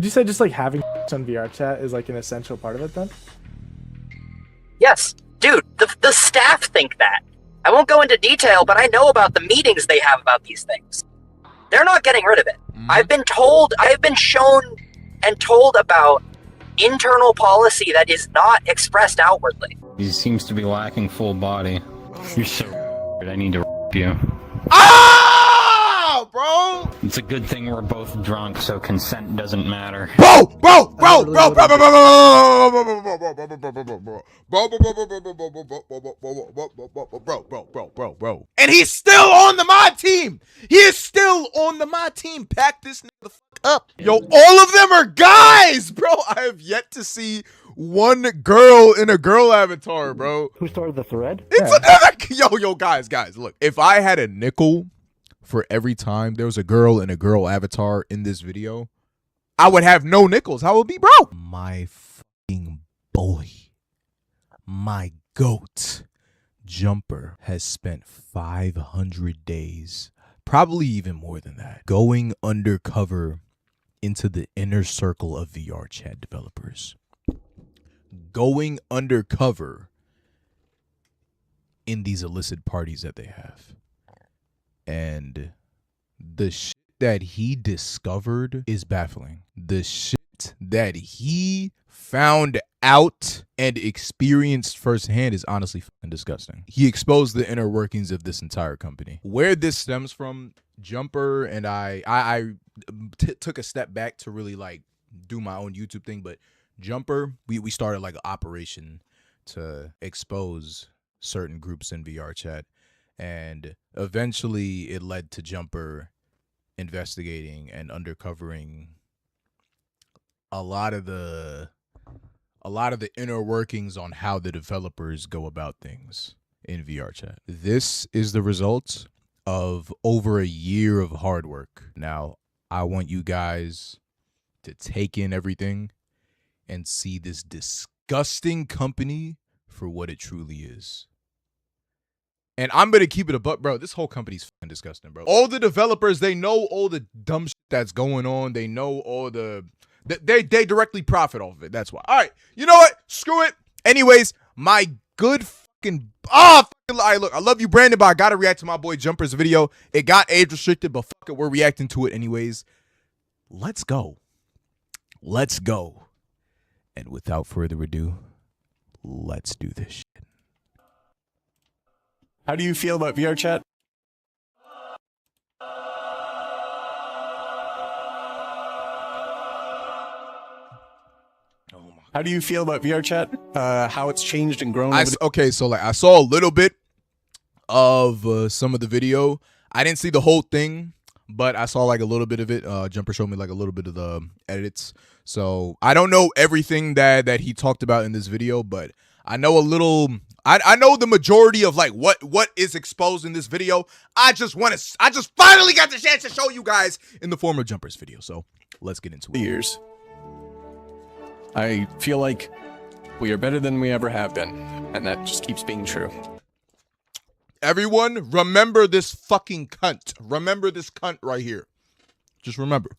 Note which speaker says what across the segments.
Speaker 1: Would you say just like having on VRChat is like an essential part of it then?
Speaker 2: Yes, dude, the staff think that. I won't go into detail, but I know about the meetings they have about these things. They're not getting rid of it. I have been shown and told about internal policy that is not expressed outwardly.
Speaker 3: He seems to be lacking full body. You're so I need to you.
Speaker 4: Ah, bro!
Speaker 3: It's a good thing we're both drunk, so consent doesn't matter.
Speaker 4: Bro! And he's still on the my team. He is still on the my team. Pack this nigga the fuck up. Yo, all of them are guys, bro. I have yet to see one girl in a girl avatar, bro.
Speaker 5: Who started the thread?
Speaker 4: It's yo, guys, look. If I had a nickel for every time there was a girl in a girl avatar in this video, I would have no nickels. How would it be, bro? My fucking boy, my goat, Jumper has spent 500 days, probably even more than that, going undercover into the inner circle of VRChat developers. Going undercover in these illicit parties that they have. And the shit that he discovered is baffling. The shit that he found out and experienced firsthand is honestly fucking disgusting. He exposed the inner workings of this entire company. Where this stems from, Jumper and I took a step back to really like do my own YouTube thing, but Jumper, we started like an operation to expose certain groups in VRChat, and eventually it led to Jumper investigating and uncovering a lot of the inner workings on how the developers go about things in VRChat. This is the result of over a year of hard work. Now, I want you guys to take in everything and see this disgusting company for what it truly is. And I'm going to keep it a buck, bro. This whole company's fucking disgusting, bro. All the developers, they know all the dumb shit that's going on. They know all the... They directly profit off of it. That's why. All right. You know what? Screw it. Anyways, my good fucking... all right, look, I love you, Brandon, but I got to react to my boy Jumper's video. It got age restricted, but fuck it. We're reacting to it anyways. Let's go. Let's go. And without further ado, let's do this shit.
Speaker 5: How do you feel about VRChat? How do you feel about VRChat? How it's changed and grown?
Speaker 4: Okay, so like I saw a little bit of some of the video. I didn't see the whole thing, but I saw like a little bit of it. Jumper showed me like a little bit of the edits. So I don't know everything that he talked about in this video, but I know a little. I know the majority of like what is exposed in this video. I just finally got the chance to show you guys in the form of Jumper's video. So let's get into it.
Speaker 5: Years. I feel like we are better than we ever have been, and that just keeps being true.
Speaker 4: Everyone, remember this fucking cunt. Remember this cunt right here. Just remember.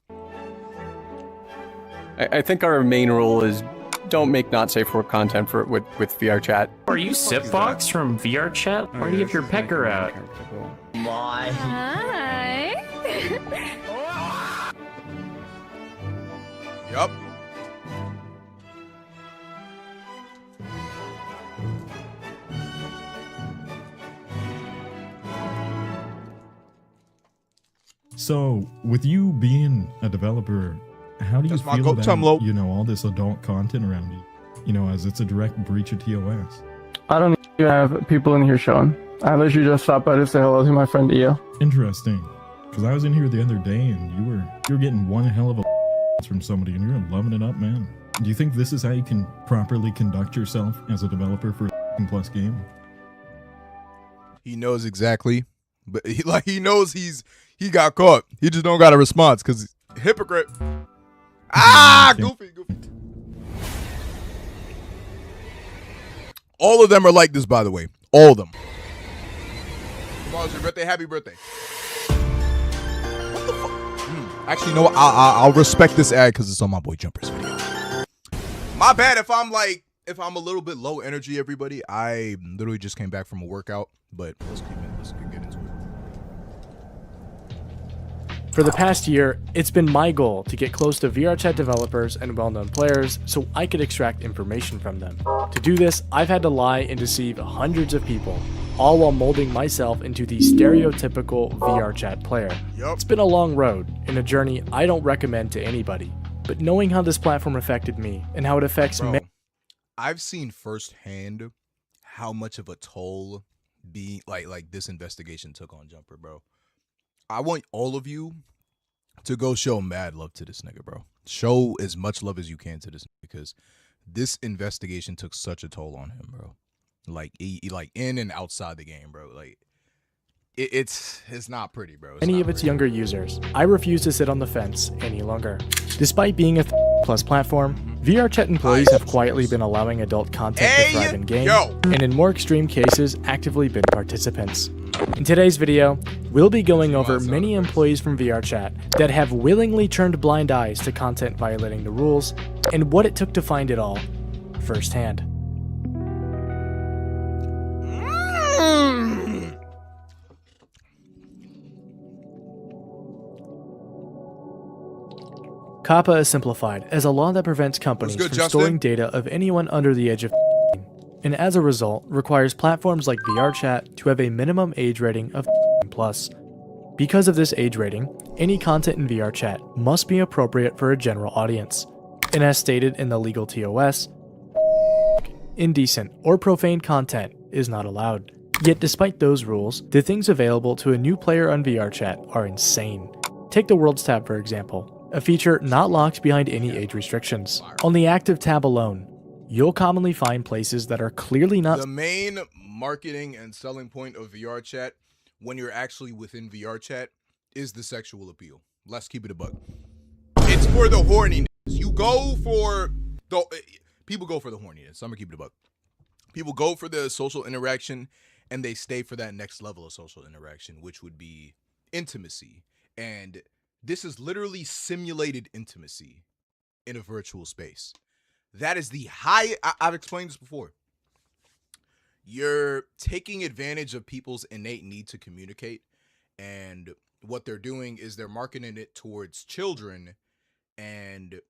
Speaker 5: I think our main rule is don't make not safe for work content with VRChat.
Speaker 6: Are you Sipbox from VRChat? Why do you have your pecker out?
Speaker 2: My.
Speaker 7: Hi.
Speaker 4: Yup.
Speaker 8: So, with you being a developer, how do you feel about, you know, all this adult content around you? You know, as it's a direct breach of TOS.
Speaker 9: I don't even have people in here showing. I literally just stopped by to say hello to my friend EO.
Speaker 8: Interesting. Because I was in here the other day and you were getting one hell of a from somebody and you're loving it up, man. Do you think this is how you can properly conduct yourself as a developer for a plus game?
Speaker 4: He knows exactly, but he knows he got caught. He just don't got a response because hypocrite. Ah, goofy. All of them are like this, by the way. All of them. Tomorrow's your birthday. Happy birthday. What the fuck? Actually, no, I'll respect this ad because it's on my boy Jumper's video. My bad if I'm a little bit low energy, everybody. I literally just came back from a workout, but let's get into it.
Speaker 1: For the past year, it's been my goal to get close to VRChat developers and well-known players so I could extract information from them. To do this, I've had to lie and deceive hundreds of people, all while molding myself into the stereotypical VRChat player. It's been a long road and a journey I don't recommend to anybody, but knowing how this platform affected me and how it affects me.
Speaker 4: I've seen firsthand how much of a toll like this investigation took on Jumper, bro. I want all of you to go show mad love to this nigga, bro. Show as much love as you can to this, because this investigation took such a toll on him, bro. Like, like in and outside the game, bro. Like, it's not pretty, bro.
Speaker 1: Any of its younger users, I refuse to sit on the fence any longer. Despite being a plus platform, VRChat employees have quietly been allowing adult content to thrive in game, and in more extreme cases, actively been participants. In today's video, we'll be going over many employees from VRChat that have willingly turned blind eyes to content violating the rules, and what it took to find it all firsthand. COPPA is simplified as a law that prevents companies from storing data of anyone under the age of 18, and as a result, requires platforms like VRChat to have a minimum age rating of plus. Because of this age rating, any content in VRChat must be appropriate for a general audience, and as stated in the legal TOS, indecent or profane content is not allowed. Yet despite those rules, the things available to a new player on VRChat are insane. Take the Worlds tab for example. A feature not locked behind any age restrictions. On the active tab alone, you'll commonly find places that are clearly not—
Speaker 4: The main marketing and selling point of VRChat, when you're actually within VRChat, is the sexual appeal. Let's keep it a buck. It's for the horniness. You go for the— people go for the horniness. I'm gonna keep it a buck. People go for the social interaction, and they stay for that next level of social interaction, which would be intimacy. And this is literally simulated intimacy in a virtual space. That is the high— I've explained this before. You're taking advantage of people's innate need to communicate, and what they're doing is they're marketing it towards children, and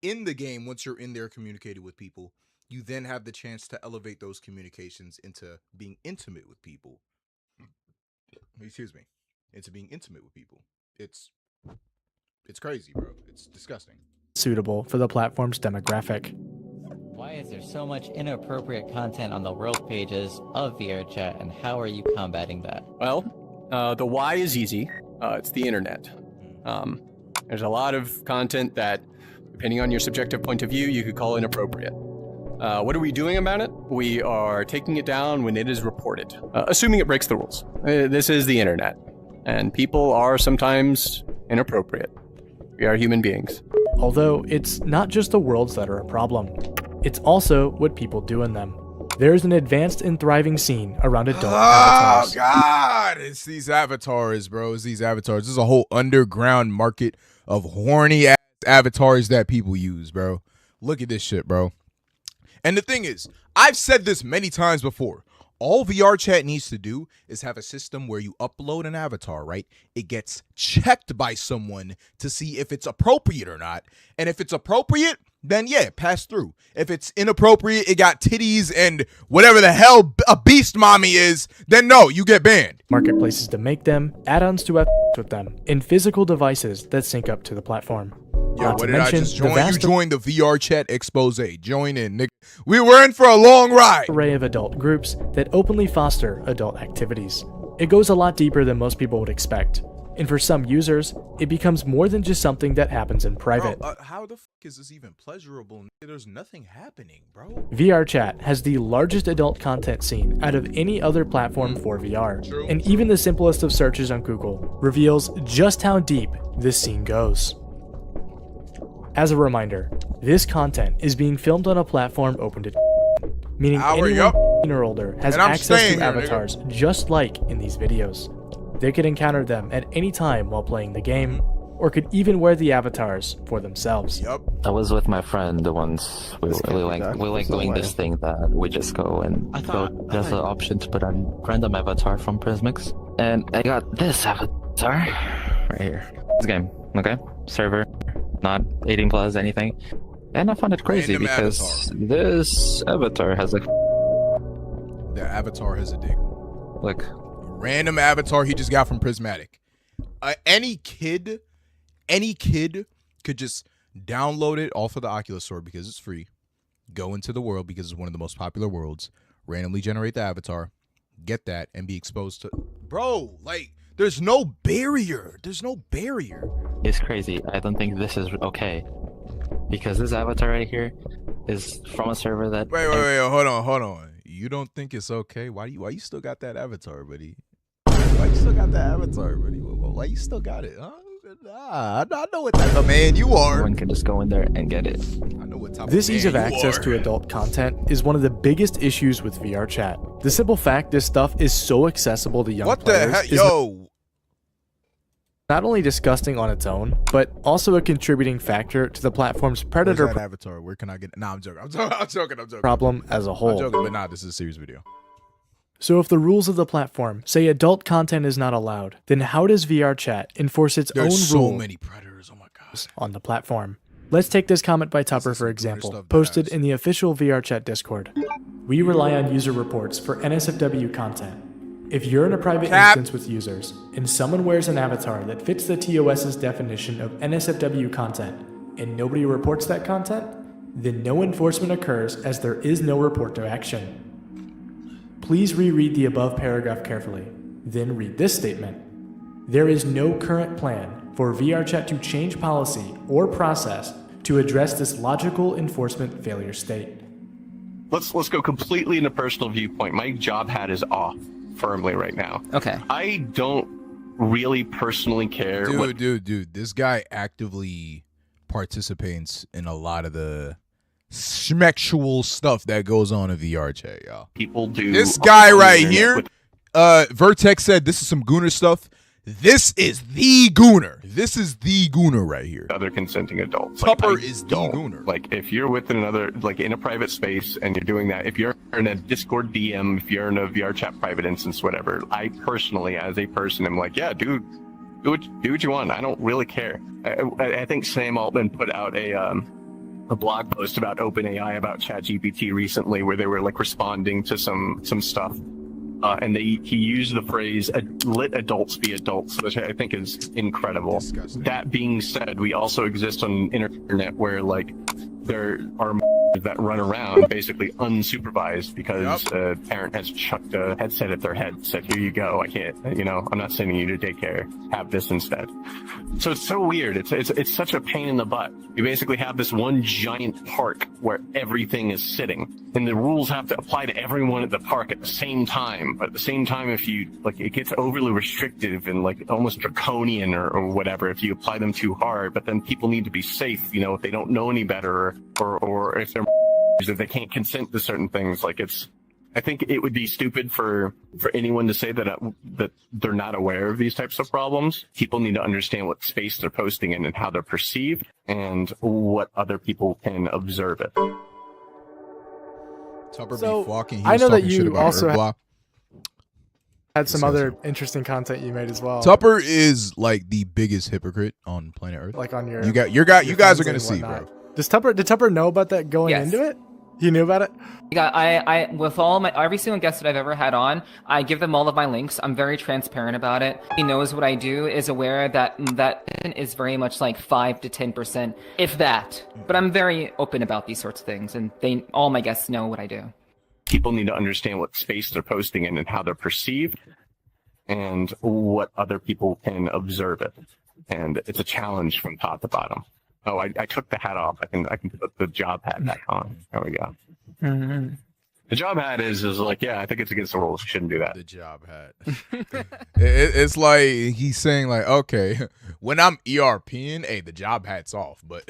Speaker 4: in the game, once you're in there communicating with people, you then have the chance to elevate those communications into being intimate with people. Excuse me. Into being intimate with people. It's crazy, bro. It's disgusting.
Speaker 1: Suitable for the platform's demographic.
Speaker 7: Why is there so much inappropriate content on the world pages of VRChat, and how are you combating that?
Speaker 5: Well, the why is easy. It's the internet. There's a lot of content that, depending on your subjective point of view, you could call inappropriate. What are we doing about it? We are taking it down when it is reported, assuming it breaks the rules. This is the internet, and people are sometimes inappropriate. We are human beings.
Speaker 1: Although it's not just the worlds that are a problem, it's also what people do in them. There's an advanced and thriving scene around adult avatars.
Speaker 4: Oh God, it's these avatars, bro. It's these avatars. This is a whole underground market of horny ass avatars that people use, bro. Look at this shit, bro. And the thing is, I've said this many times before. All VRChat needs to do is have a system where you upload an avatar, right? It gets checked by someone to see if it's appropriate or not. And if it's appropriate, then yeah, pass through. If it's inappropriate, it got titties and whatever the hell a beast mommy is, then no, you get banned.
Speaker 1: Marketplaces to make them, add-ons to with them, and physical devices that sync up to the platform.
Speaker 4: Yo, what did I just join? You joined the VRChat expose. Join in, nigga. We were in for a long ride.
Speaker 1: Array of adult groups that openly foster adult activities. It goes a lot deeper than most people would expect. And for some users, it becomes more than just something that happens in private.
Speaker 4: Bro, how the fuck is this even pleasurable? There's nothing happening, bro.
Speaker 1: VRChat has the largest adult content scene out of any other platform for VR.
Speaker 4: True.
Speaker 1: And even the simplest of searches on Google reveals just how deep this scene goes. As a reminder, this content is being filmed on a platform open to meaning anyone or older has access to avatars just like in these videos. They can encounter them at any time while playing the game, or could even wear the avatars for themselves.
Speaker 4: Yup.
Speaker 10: I was with my friend once. We like doing this thing that we just go and there's an option to put a random avatar from Prismix, and I got this avatar right here. This game, okay? Server, not 18 plus anything, and I found it crazy
Speaker 4: Random
Speaker 10: because this avatar has like
Speaker 4: the avatar has a dick.
Speaker 10: Look,
Speaker 4: random avatar he just got from Prismatic. Any kid could just download it off of the Oculus Store because it's free. Go into the world because it's one of the most popular worlds. Randomly generate the avatar, get that, and be exposed to. Bro, like, there's no barrier. There's no barrier.
Speaker 10: It's crazy. I don't think this is okay because this avatar right here is from a server that.
Speaker 4: Wait, hold on. You don't think it's okay? Why you still got that avatar, buddy? Why you still got that avatar, buddy? Why you still got it? Huh? Nah, I know what type of man you are.
Speaker 10: Everyone can just go in there and get it.
Speaker 4: I know what type
Speaker 1: This
Speaker 4: of
Speaker 1: ease of
Speaker 4: man you
Speaker 1: access
Speaker 4: are.
Speaker 1: to adult content is one of the biggest issues with VRChat. The simple fact this stuff is so accessible to young
Speaker 4: What the
Speaker 1: players
Speaker 4: heck?
Speaker 1: is
Speaker 4: Yo.
Speaker 1: not only disgusting on its own, but also a contributing factor to the platform's predator
Speaker 4: Where's that avatar? Where can I get? Nah, I'm joking. I'm joking.
Speaker 1: problem as a
Speaker 4: I'm
Speaker 1: whole.
Speaker 4: joking, but nah, this is a serious video.
Speaker 1: So if the rules of the platform say adult content is not allowed, then how does VRChat enforce its
Speaker 4: There's
Speaker 1: own
Speaker 4: so
Speaker 1: rule
Speaker 4: many predators. Oh my god.
Speaker 1: on the platform? Let's take this comment by Tupper, for example, posted in the official VRChat Discord. We rely on user reports for NSFW content. If you're in a private instance with users, and someone wears an avatar that fits the TOS's definition of NSFW content, and nobody reports that content, then no enforcement occurs as there is no report to action. Please reread the above paragraph carefully, then read this statement. There is no current plan for VRChat to change policy or process to address this logical enforcement failure state.
Speaker 5: Let's go completely in a personal viewpoint. My job hat is off firmly right now.
Speaker 11: Okay.
Speaker 5: I don't really personally care.
Speaker 4: Dude, this guy actively participates in a lot of the sexual stuff that goes on in VRChat, y'all.
Speaker 5: People do.
Speaker 4: This guy right here, Vertex said this is some gooner stuff. This is the gooner. This is the gooner right here.
Speaker 5: Other consenting adults.
Speaker 4: Tupper
Speaker 5: Like, I
Speaker 4: is the
Speaker 5: don't.
Speaker 4: gooner.
Speaker 5: Like, if you're with another, like in a private space and you're doing that, if you're in a Discord DM, if you're in a VRChat private instance, whatever, I personally, as a person, am like, yeah, dude, do what you want. I don't really care. I think Sam Altman put out a blog post about OpenAI about ChatGPT recently, where they were like responding to some stuff. And he used the phrase "let adults be adults," which I think is incredible.
Speaker 4: Disgusting.
Speaker 5: That being said, we also exist on an internet where like there are that run around basically unsupervised because a parent has chucked a headset at their head, said, "Here you go. I can't, I'm not sending you to daycare. Have this instead." So it's so weird. It's such a pain in the butt. You basically have this one giant park where everything is sitting, and the rules have to apply to everyone at the park at the same time. But at the same time, if you it gets overly restrictive and like almost draconian or whatever if you apply them too hard. But then people need to be safe, if they don't know any better or if they're if they can't consent to certain things. I think it would be stupid for anyone to say that they're not aware of these types of problems. People need to understand what space they're posting in and how they're perceived and what other people can observe it.
Speaker 4: Tupper
Speaker 1: So,
Speaker 4: be fucking.
Speaker 1: I know that
Speaker 4: talking shit
Speaker 1: you
Speaker 4: about
Speaker 1: also
Speaker 4: Herblock.
Speaker 1: had some other interesting content you made as well.
Speaker 4: Tupper is like the biggest hypocrite on planet Earth.
Speaker 1: Like on your
Speaker 4: you guys are gonna see, bro.
Speaker 1: Did Tupper know about that going
Speaker 11: Yes.
Speaker 1: into it? He knew about it?
Speaker 11: Yeah, I with every single guest that I've ever had on, I give them all of my links. I'm very transparent about it. He knows what I do, is aware that is very much like 5 to 10%, if that. But I'm very open about these sorts of things, and all my guests know what I do.
Speaker 5: People need to understand what space they're posting in and how they're perceived and what other people can observe it. And it's a challenge from top to bottom. Oh, I took the hat off. I can put the job hat back on. There we go.
Speaker 11: Mm-hmm.
Speaker 5: The job hat is like, yeah, I think it's against the rules. You shouldn't do that.
Speaker 4: The job hat. It's like he's saying like, okay, when I'm ERPing, hey, the job hat's off. But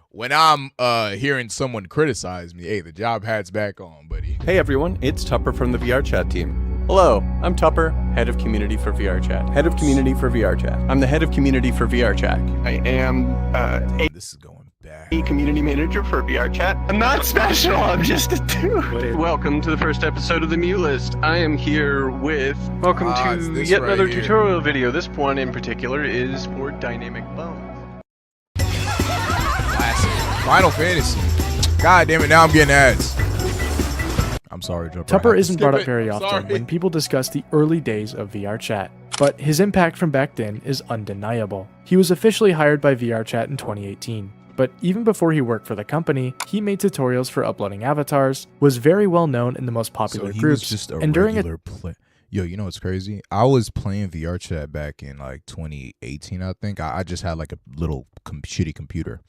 Speaker 4: when I'm hearing someone criticize me, hey, the job hat's back on, buddy.
Speaker 12: Hey everyone, it's Tupper from the VRChat team.
Speaker 5: Hello, I'm Tupper, head of community for VRChat. Head of community for VRChat. I'm the head of community for VRChat. I am
Speaker 4: This is going bad.
Speaker 5: a community manager for VRChat. I'm not special, I'm just a dude. Welcome to the first episode of the Mew List. I am here with... Welcome to
Speaker 4: this
Speaker 5: yet
Speaker 4: right
Speaker 5: another
Speaker 4: here.
Speaker 5: tutorial video. This one in particular is for Dynamic Bones.
Speaker 4: Classic. Final Fantasy. God damn it, now I'm getting ads. I'm sorry, Jumper.
Speaker 1: Tupper isn't brought up very
Speaker 4: I'm
Speaker 1: often
Speaker 4: sorry.
Speaker 1: when people discuss the early days of VRChat, but his impact from back then is undeniable. He was officially hired by VRChat in 2018, but even before he worked for the company, he made tutorials for uploading avatars, was very well known in the most popular
Speaker 4: So he
Speaker 1: groups,
Speaker 4: was just a
Speaker 1: and during
Speaker 4: regular play. Yo, you know what's crazy? I was playing VRChat back in like 2018, I think. I just had like a little shitty computer.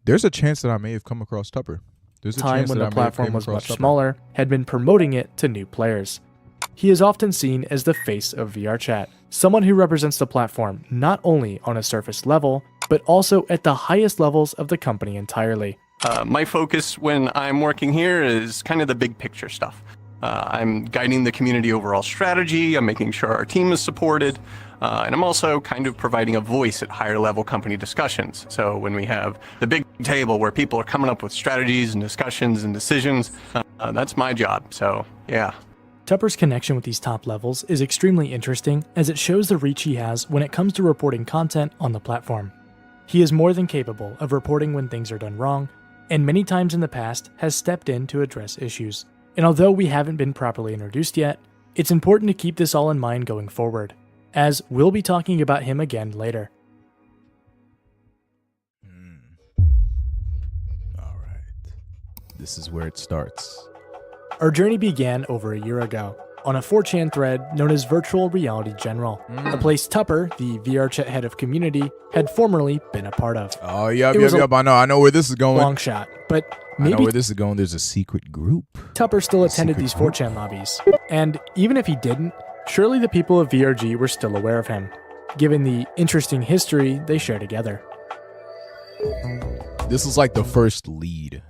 Speaker 4: There's a chance that I may have come across Tupper. There's a
Speaker 1: time
Speaker 4: chance
Speaker 1: when
Speaker 4: that
Speaker 1: the
Speaker 4: I may have
Speaker 1: platform
Speaker 4: came
Speaker 1: was
Speaker 4: across
Speaker 1: much
Speaker 4: Tupper.
Speaker 1: smaller, had been promoting it to new players. He is often seen as the face of VRChat, someone who represents the platform not only on a surface level, but also at the highest levels of the company entirely.
Speaker 5: My focus when I'm working here is kind of the big picture stuff. I'm guiding the community overall strategy, I'm making sure our team is supported, and I'm also kind of providing a voice at higher level company discussions. So when we have the big table where people are coming up with strategies and discussions and decisions, that's my job. So yeah.
Speaker 1: Tupper's connection with these top levels is extremely interesting as it shows the reach he has when it comes to reporting content on the platform. He is more than capable of reporting when things are done wrong, and many times in the past has stepped in to address issues. And although we haven't been properly introduced yet, it's important to keep this all in mind going forward, as we'll be talking about him again later.
Speaker 4: All right. This is where it starts.
Speaker 1: Our journey began over a year ago, on a 4chan thread known as Virtual Reality General, a place Tupper, the VRChat head of community, had formerly been a part of.
Speaker 4: Oh, yep.
Speaker 1: It was a
Speaker 4: I know where this is going.
Speaker 1: long shot, but
Speaker 4: I know
Speaker 1: maybe
Speaker 4: where this is going. There's a secret group.
Speaker 1: Tupper still attended
Speaker 4: secret
Speaker 1: these
Speaker 4: group.
Speaker 1: 4chan lobbies, and even if he didn't, surely the people of VRG were still aware of him, given the interesting history they share together.
Speaker 4: This is like the first lead.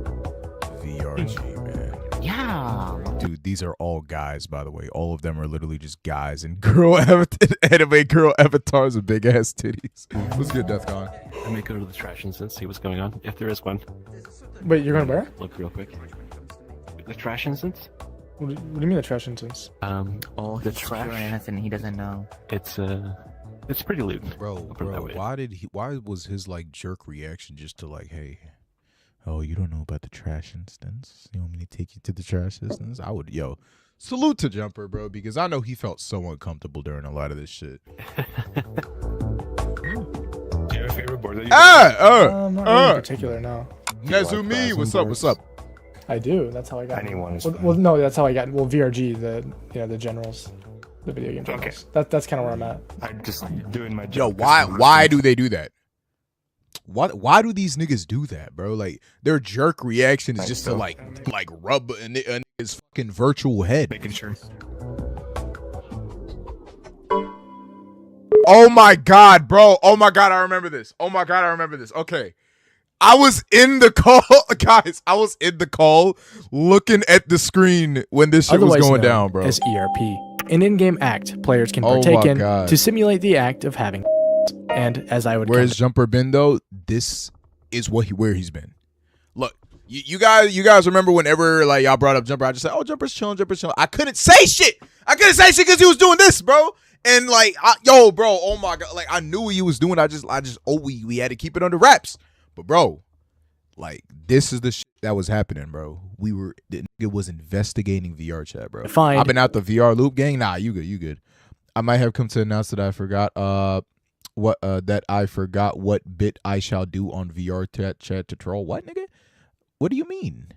Speaker 4: VRG, man.
Speaker 10: Yeah.
Speaker 4: Dude, these are all guys, by the way. All of them are literally just guys and anime girl avatars with big ass titties. What's good, Deathcon?
Speaker 12: I may go to the trash instance, see what's going on, if there is one.
Speaker 1: Wait, you're going where?
Speaker 12: Look real quick. The trash instance?
Speaker 1: What do you mean the trash instance?
Speaker 12: All the trash.
Speaker 7: Anything he doesn't know.
Speaker 12: It's pretty loot.
Speaker 4: Bro, why was his like jerk reaction just to like, hey, oh, you don't know about the trash instance? You want me to take you to the trash instance? I would, salute to Jumper, bro, because I know he felt so uncomfortable during a lot of this shit.
Speaker 12: Do you have a favorite board that you
Speaker 1: not really in particular, no.
Speaker 4: Nezumi, what's up?
Speaker 1: I do. That's how I got.
Speaker 12: Anyone is
Speaker 1: well, no, that's how I got. Well, VRG, the generals, the video game generals.
Speaker 12: Okay.
Speaker 1: That's kind of where I'm at.
Speaker 12: I'm just doing my
Speaker 4: Yo,
Speaker 12: job.
Speaker 4: why do they do that? Why do these niggas do that, bro? Like their jerk reaction is just to like rub a nigga's fucking virtual head.
Speaker 12: Making sure.
Speaker 4: Oh my god, bro. Oh my god, I remember this. Okay. I was in the call, guys. I was in the call looking at the screen when this shit was
Speaker 1: Otherwise
Speaker 4: going
Speaker 1: known
Speaker 4: down, bro.
Speaker 1: as ERP, an in-game act players can
Speaker 4: Oh my
Speaker 1: partake in
Speaker 4: God.
Speaker 1: to simulate the act of having. And as I would
Speaker 4: Where's Jumper been though? This is where he's been. Look, you guys remember whenever like y'all brought up Jumper, I just said, "Oh, Jumper's chilling." I couldn't say shit because he was doing this, bro. And like, bro, oh my god, like I knew what he was doing. We had to keep it under wraps. But bro, like this is the shit that was happening, bro. It was investigating VRChat, bro.
Speaker 1: Fine.
Speaker 4: I've been out the VR loop gang. Nah, you good. I might have come to announce that I forgot what bit I shall do on VRChat to troll. What, nigga? What do you mean?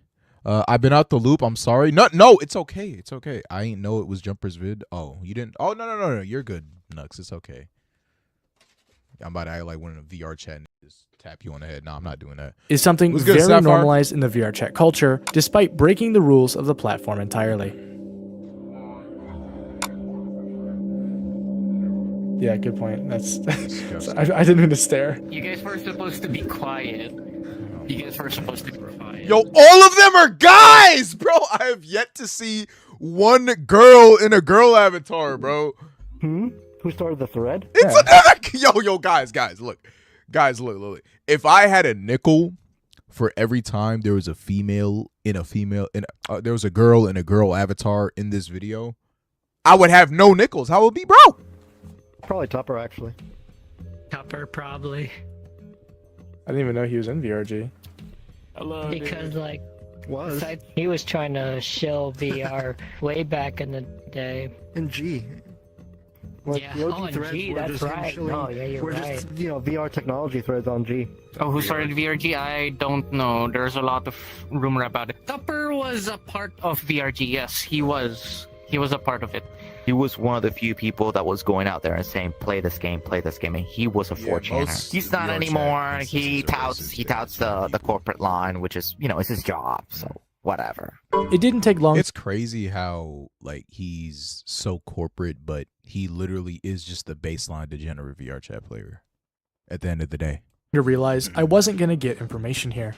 Speaker 4: I've been out the loop. I'm sorry. No, it's okay. It's okay. I ain't know it was Jumper's vid. Oh, you didn't? Oh, no. You're good, Nux. It's okay. I'm about to act like one of the VRChat and just tap you on the head. No, I'm not doing that.
Speaker 1: is something
Speaker 4: What's good,
Speaker 1: very
Speaker 4: Sapphire?
Speaker 1: normalized in the VRChat culture, despite breaking the rules of the platform entirely. Yeah, good point. That's I didn't mean to stare.
Speaker 6: You guys were supposed to be quiet. Yo,
Speaker 4: All of them are guys, bro. I have yet to see one girl in a girl avatar, bro.
Speaker 13: Who started the thread?
Speaker 4: It's another yo, guys, look. If I had a nickel for every time there was a female in a female there was a girl in a girl avatar in this video, I would have no nickels. How would it be, bro?
Speaker 13: Probably Tupper, actually.
Speaker 14: Tupper, probably.
Speaker 1: I didn't even know he was in VRG.
Speaker 14: Hello, because like
Speaker 13: Was
Speaker 14: he was trying to shill VR way back in the day.
Speaker 13: in G.
Speaker 14: Yeah,
Speaker 13: the OG
Speaker 14: oh, and
Speaker 13: threads
Speaker 14: G,
Speaker 13: were
Speaker 14: that's
Speaker 13: just him
Speaker 14: right.
Speaker 13: showing-
Speaker 14: No, yeah, you're
Speaker 13: we're
Speaker 14: right.
Speaker 13: just, VR technology threads on G.
Speaker 6: Oh, who started VRG? I don't know. There's a lot of rumor about it. Tupper was a part of VRG. Yes, he was. He was a part of it.
Speaker 10: He was one of the few people that was going out there and saying, play this game, and he was a 4chaner. He's not anymore. He touts the corporate line, which is, it's his job, so whatever.
Speaker 1: It didn't take long.
Speaker 4: It's crazy how like he's so corporate, but he literally is just the baseline degenerate VRChat player at the end of the day.
Speaker 1: To realize I wasn't going to get information here.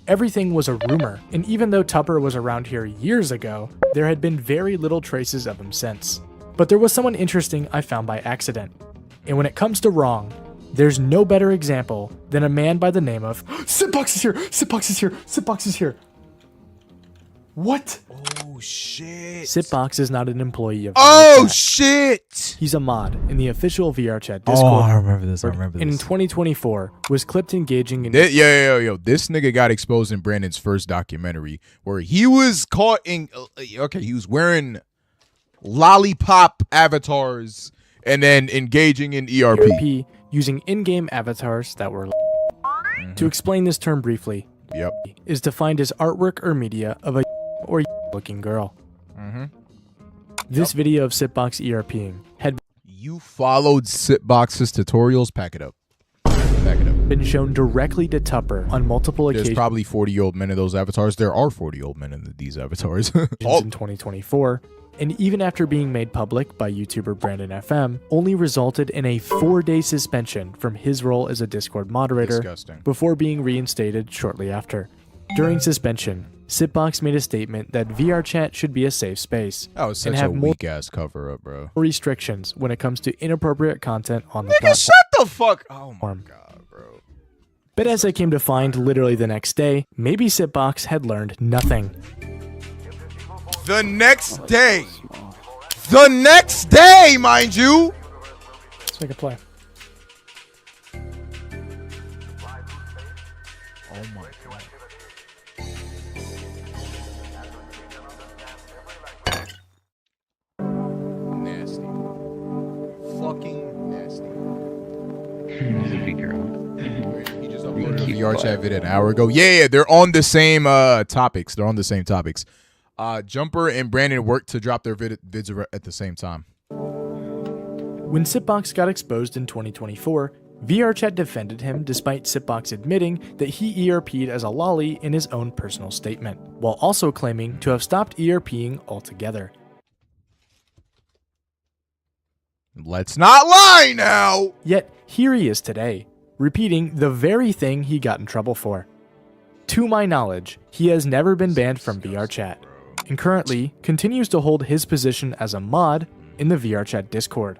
Speaker 1: Everything was a rumor, and even though Tupper was around here years ago, there had been very little traces of him since. But there was someone interesting I found by accident. And when it comes to wrong, there's no better example than a man by the name of Sitbox is here! Sitbox is here! Sitbox is here! What?
Speaker 4: Oh shit.
Speaker 1: Sitbox is not an employee of
Speaker 4: Oh
Speaker 1: VRChat.
Speaker 4: shit.
Speaker 1: He's a mod in the official VRChat Discord.
Speaker 4: Oh, I remember this.
Speaker 1: And in 2024, was clipped engaging in
Speaker 4: Yo. This nigga got exposed in Brandon's first documentary where he was caught in he was wearing lollipop avatars and then engaging in ERP.
Speaker 1: using in-game avatars that were To explain this term briefly, is defined as artwork or media of a or looking girl. This video of Sitbox ERPing had
Speaker 4: You followed Sitbox's tutorials? Pack it up.
Speaker 1: been shown directly to Tupper on multiple
Speaker 4: There's
Speaker 1: occasions
Speaker 4: probably 40-year-old men in those avatars. There are 40-year-old men in these avatars.
Speaker 1: in 2024, and even after being made public by YouTuber Brandon FM, only resulted in a 4-day suspension from his role as a Discord moderator
Speaker 4: Disgusting.
Speaker 1: before being reinstated shortly after. During suspension, Sitbox made a statement that VRChat should be a safe space
Speaker 4: That was
Speaker 1: and
Speaker 4: such a
Speaker 1: have more
Speaker 4: weak-ass cover-up, bro.
Speaker 1: restrictions when it comes to inappropriate content on the
Speaker 4: Nigga,
Speaker 1: platform.
Speaker 4: shut the fuck. Oh my god, bro.
Speaker 1: But as I came to find literally the next day, maybe Sitbox had learned nothing.
Speaker 4: The next day. The next day, mind you.
Speaker 1: Let's make a play.
Speaker 4: Oh my god. Nasty. Fucking nasty.
Speaker 3: He's a big girl.
Speaker 4: He just uploaded a VRChat video an hour ago. Yeah, they're on the same topics. They're on the same topics. Jumper and Brandon worked to drop their vids at the same time.
Speaker 1: When Sitbox got exposed in 2024, VRChat defended him despite Sitbox admitting that he ERP'd as a lolly in his own personal statement, while also claiming to have stopped ERPing altogether.
Speaker 4: Let's not lie now!
Speaker 1: Yet, here he is today, repeating the very thing he got in trouble for. To my knowledge, he has never been banned from VRChat, and currently continues to hold his position as a mod in the VRChat Discord.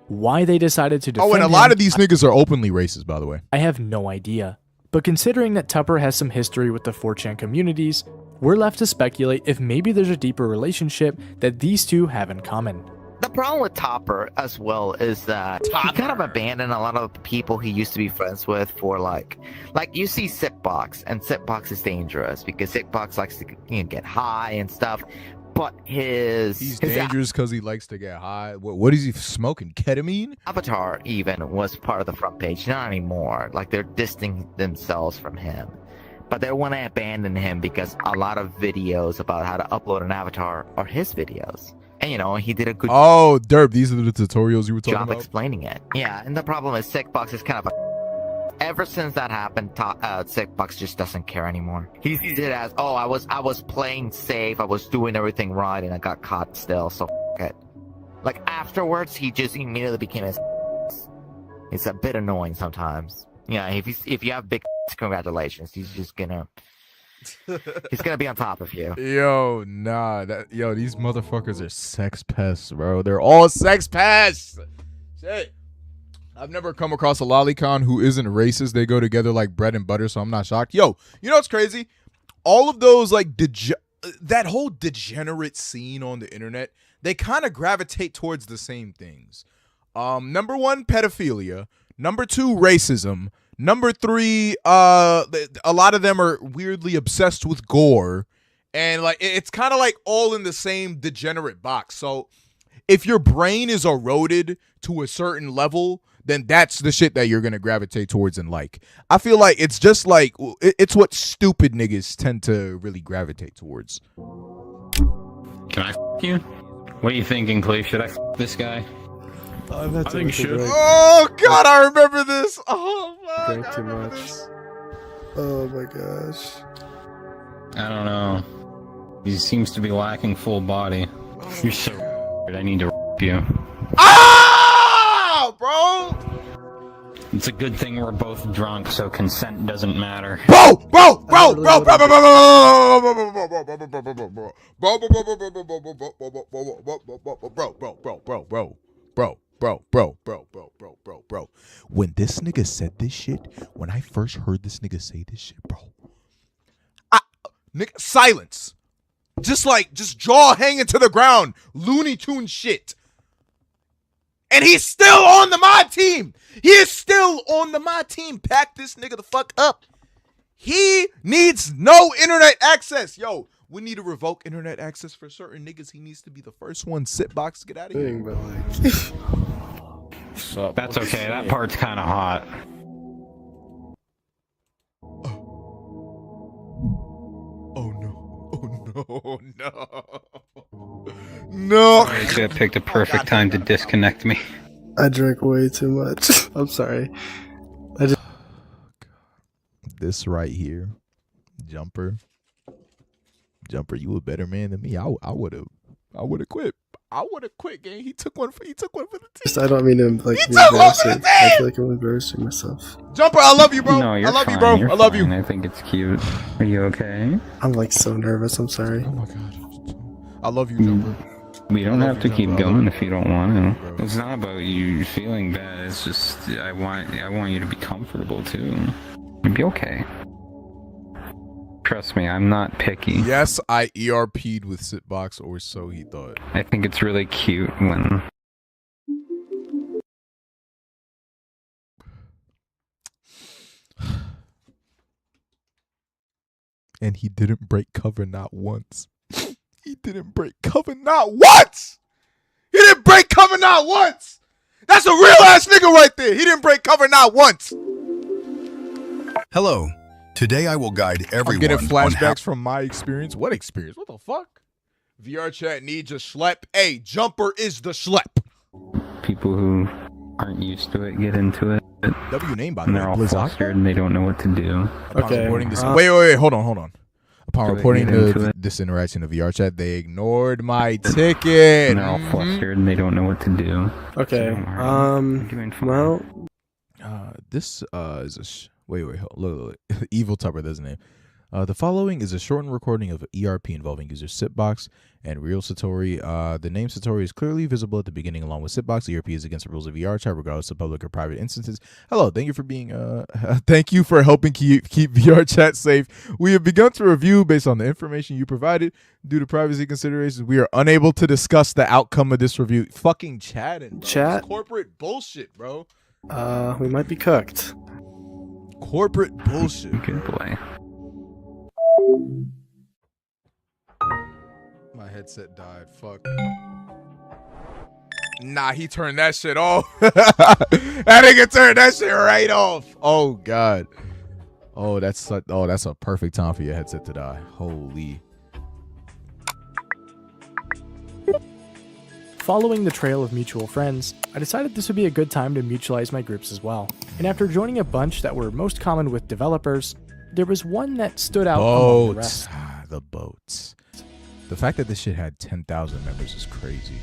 Speaker 1: Why they decided to defend
Speaker 4: Oh, and a lot
Speaker 1: him,
Speaker 4: of these niggas are openly racist, by the way.
Speaker 1: I have no idea. But considering that Tupper has some history with the 4chan communities, we're left to speculate if maybe there's a deeper relationship that these two have in common.
Speaker 10: The problem with Topper as well is that he kind of abandoned a lot of the people he used to be friends with for like you see Sitbox, and Sitbox is dangerous because Sitbox likes to get high and stuff. But
Speaker 4: he's dangerous because he likes to get high. What is he smoking? Ketamine?
Speaker 10: Avatar even was part of the front page. Not anymore. Like they're distancing themselves from him. But they want to abandon him because a lot of videos about how to upload an avatar are his videos. And he did a good
Speaker 4: Derp, these are the tutorials you were talking
Speaker 10: job
Speaker 4: about?
Speaker 10: explaining it. Yeah, and the problem is Sitbox is kind of ever since that happened, Sitbox just doesn't care anymore. He sees it as, I was playing safe, I was doing everything right, and I got caught still, so f it. Like afterwards, he just immediately became a. It's a bit annoying sometimes. Yeah, if you have big congratulations, he's just gonna
Speaker 15: He's gonna be on top of you.
Speaker 4: Yo, nah, these motherfuckers are sex pests, bro. They're all sex pests. Shit. I've never come across a lolicon who isn't racist. They go together like bread and butter, so I'm not shocked. Yo, you know what's crazy? All of those, like, that whole degenerate scene on the internet, they kind of gravitate towards the same things. Number 1, pedophilia. Number 2, racism. Number 3, a lot of them are weirdly obsessed with gore. And, like, it's kind of like all in the same degenerate box. So if your brain is eroded to a certain level, then that's the shit that you're going to gravitate towards and like. I feel like it's just like, it's what stupid niggas tend to really gravitate towards.
Speaker 3: Can I f you? What are you thinking, Clay? Should I f this guy?
Speaker 16: I
Speaker 3: think you should.
Speaker 4: Oh, God, I remember this. Oh, fuck.
Speaker 16: Drank too much. Oh, my gosh.
Speaker 3: I don't know. He seems to be lacking full body. You're so I need to f you.
Speaker 4: Ah, bro!
Speaker 3: It's a good thing we're both drunk, so consent doesn't matter.
Speaker 4: Bro! When this nigga said this shit, when I first heard this nigga say this shit, bro, nigga, silence. Just jaw hanging to the ground, Looney Tunes shit. And he's still on the mod team. He is still on the mod team. Pack this nigga the fuck up. He needs no internet access. Yo, we need to revoke internet access for certain niggas. He needs to be the first one. Sit box, get out of here.
Speaker 3: That's okay. That part's kind of hot.
Speaker 4: Oh no.
Speaker 3: I could have picked a perfect time to disconnect me.
Speaker 16: I drank way too much. I'm sorry.
Speaker 4: This right here, Jumper, you a better man than me. I would have quit. I would have quit, gang. He took one for the team.
Speaker 16: I don't mean to like be embarrassing. I feel like I'm embarrassing myself.
Speaker 4: Jumper, I love you, bro.
Speaker 3: No, you're
Speaker 4: I love
Speaker 3: fine.
Speaker 4: you, bro.
Speaker 3: You're
Speaker 4: I love you.
Speaker 3: fine. I think it's cute. Are you okay?
Speaker 16: I'm like so nervous. I'm sorry.
Speaker 4: Oh my god. I love you, Jumper.
Speaker 3: We don't have to keep going if you don't want to. It's not about you feeling bad. It's just I want you to be comfortable too. You'll be okay. Trust me, I'm not picky.
Speaker 4: Yes, I ERP'd with Sitbox, or so he thought.
Speaker 3: I think it's really cute when
Speaker 4: and he didn't break cover not once. He didn't break cover not once! He didn't break cover not once! That's a real ass nigga right there! He didn't break cover not once!
Speaker 17: Hello. Today I will guide everyone
Speaker 4: I'm getting
Speaker 17: on
Speaker 4: flashbacks from my experience. What experience? What the fuck? VRChat needs a schlep. Hey, Jumper is the schlep.
Speaker 3: people who aren't used to it get into it.
Speaker 4: W name by the
Speaker 3: and
Speaker 4: way,
Speaker 3: they're all
Speaker 4: Blizzard.
Speaker 3: flustered and they don't know what to do.
Speaker 4: Upon reporting this, wait, hold on. Upon
Speaker 3: Do they
Speaker 4: reporting
Speaker 3: get into
Speaker 4: this interaction of VRChat, they ignored my ticket.
Speaker 3: And they're all flustered and they don't know what to do.
Speaker 9: Okay. Well,
Speaker 4: this is a wait, look. Evil Tupper, that's his name. The following is a shortened recording of ERP involving user Sitbox and real Satori. The name Satori is clearly visible at the beginning along with Sitbox. ERP is against the rules of VRChat regardless of public or private instances. Hello, thank you for being thank you for helping keep VRChat safe. We have begun to review based on the information you provided. Due to privacy considerations, we are unable to discuss the outcome of this review. Fucking chatting.
Speaker 9: Chat?
Speaker 4: It's corporate bullshit, bro.
Speaker 9: We might be cooked.
Speaker 4: Corporate bullshit.
Speaker 3: Good boy.
Speaker 4: My headset died. Fuck. Nah, he turned that shit off. That nigga turned that shit right off. Oh god. Oh, that's a perfect time for your headset to die. Holy.
Speaker 1: Following the trail of mutual friends, I decided this would be a good time to mutualize my groups as well. And after joining a bunch that were most common with developers, there was one that stood out among the rest.
Speaker 4: The boats. The fact that this shit had 10,000 members is crazy.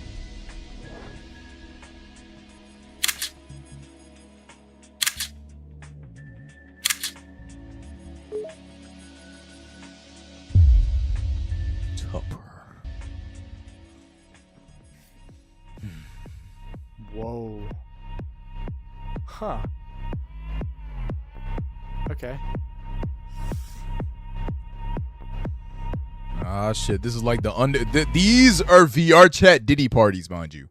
Speaker 1: Huh. Okay.
Speaker 4: Ah, shit. This is like these are VRChat Diddy parties, mind you.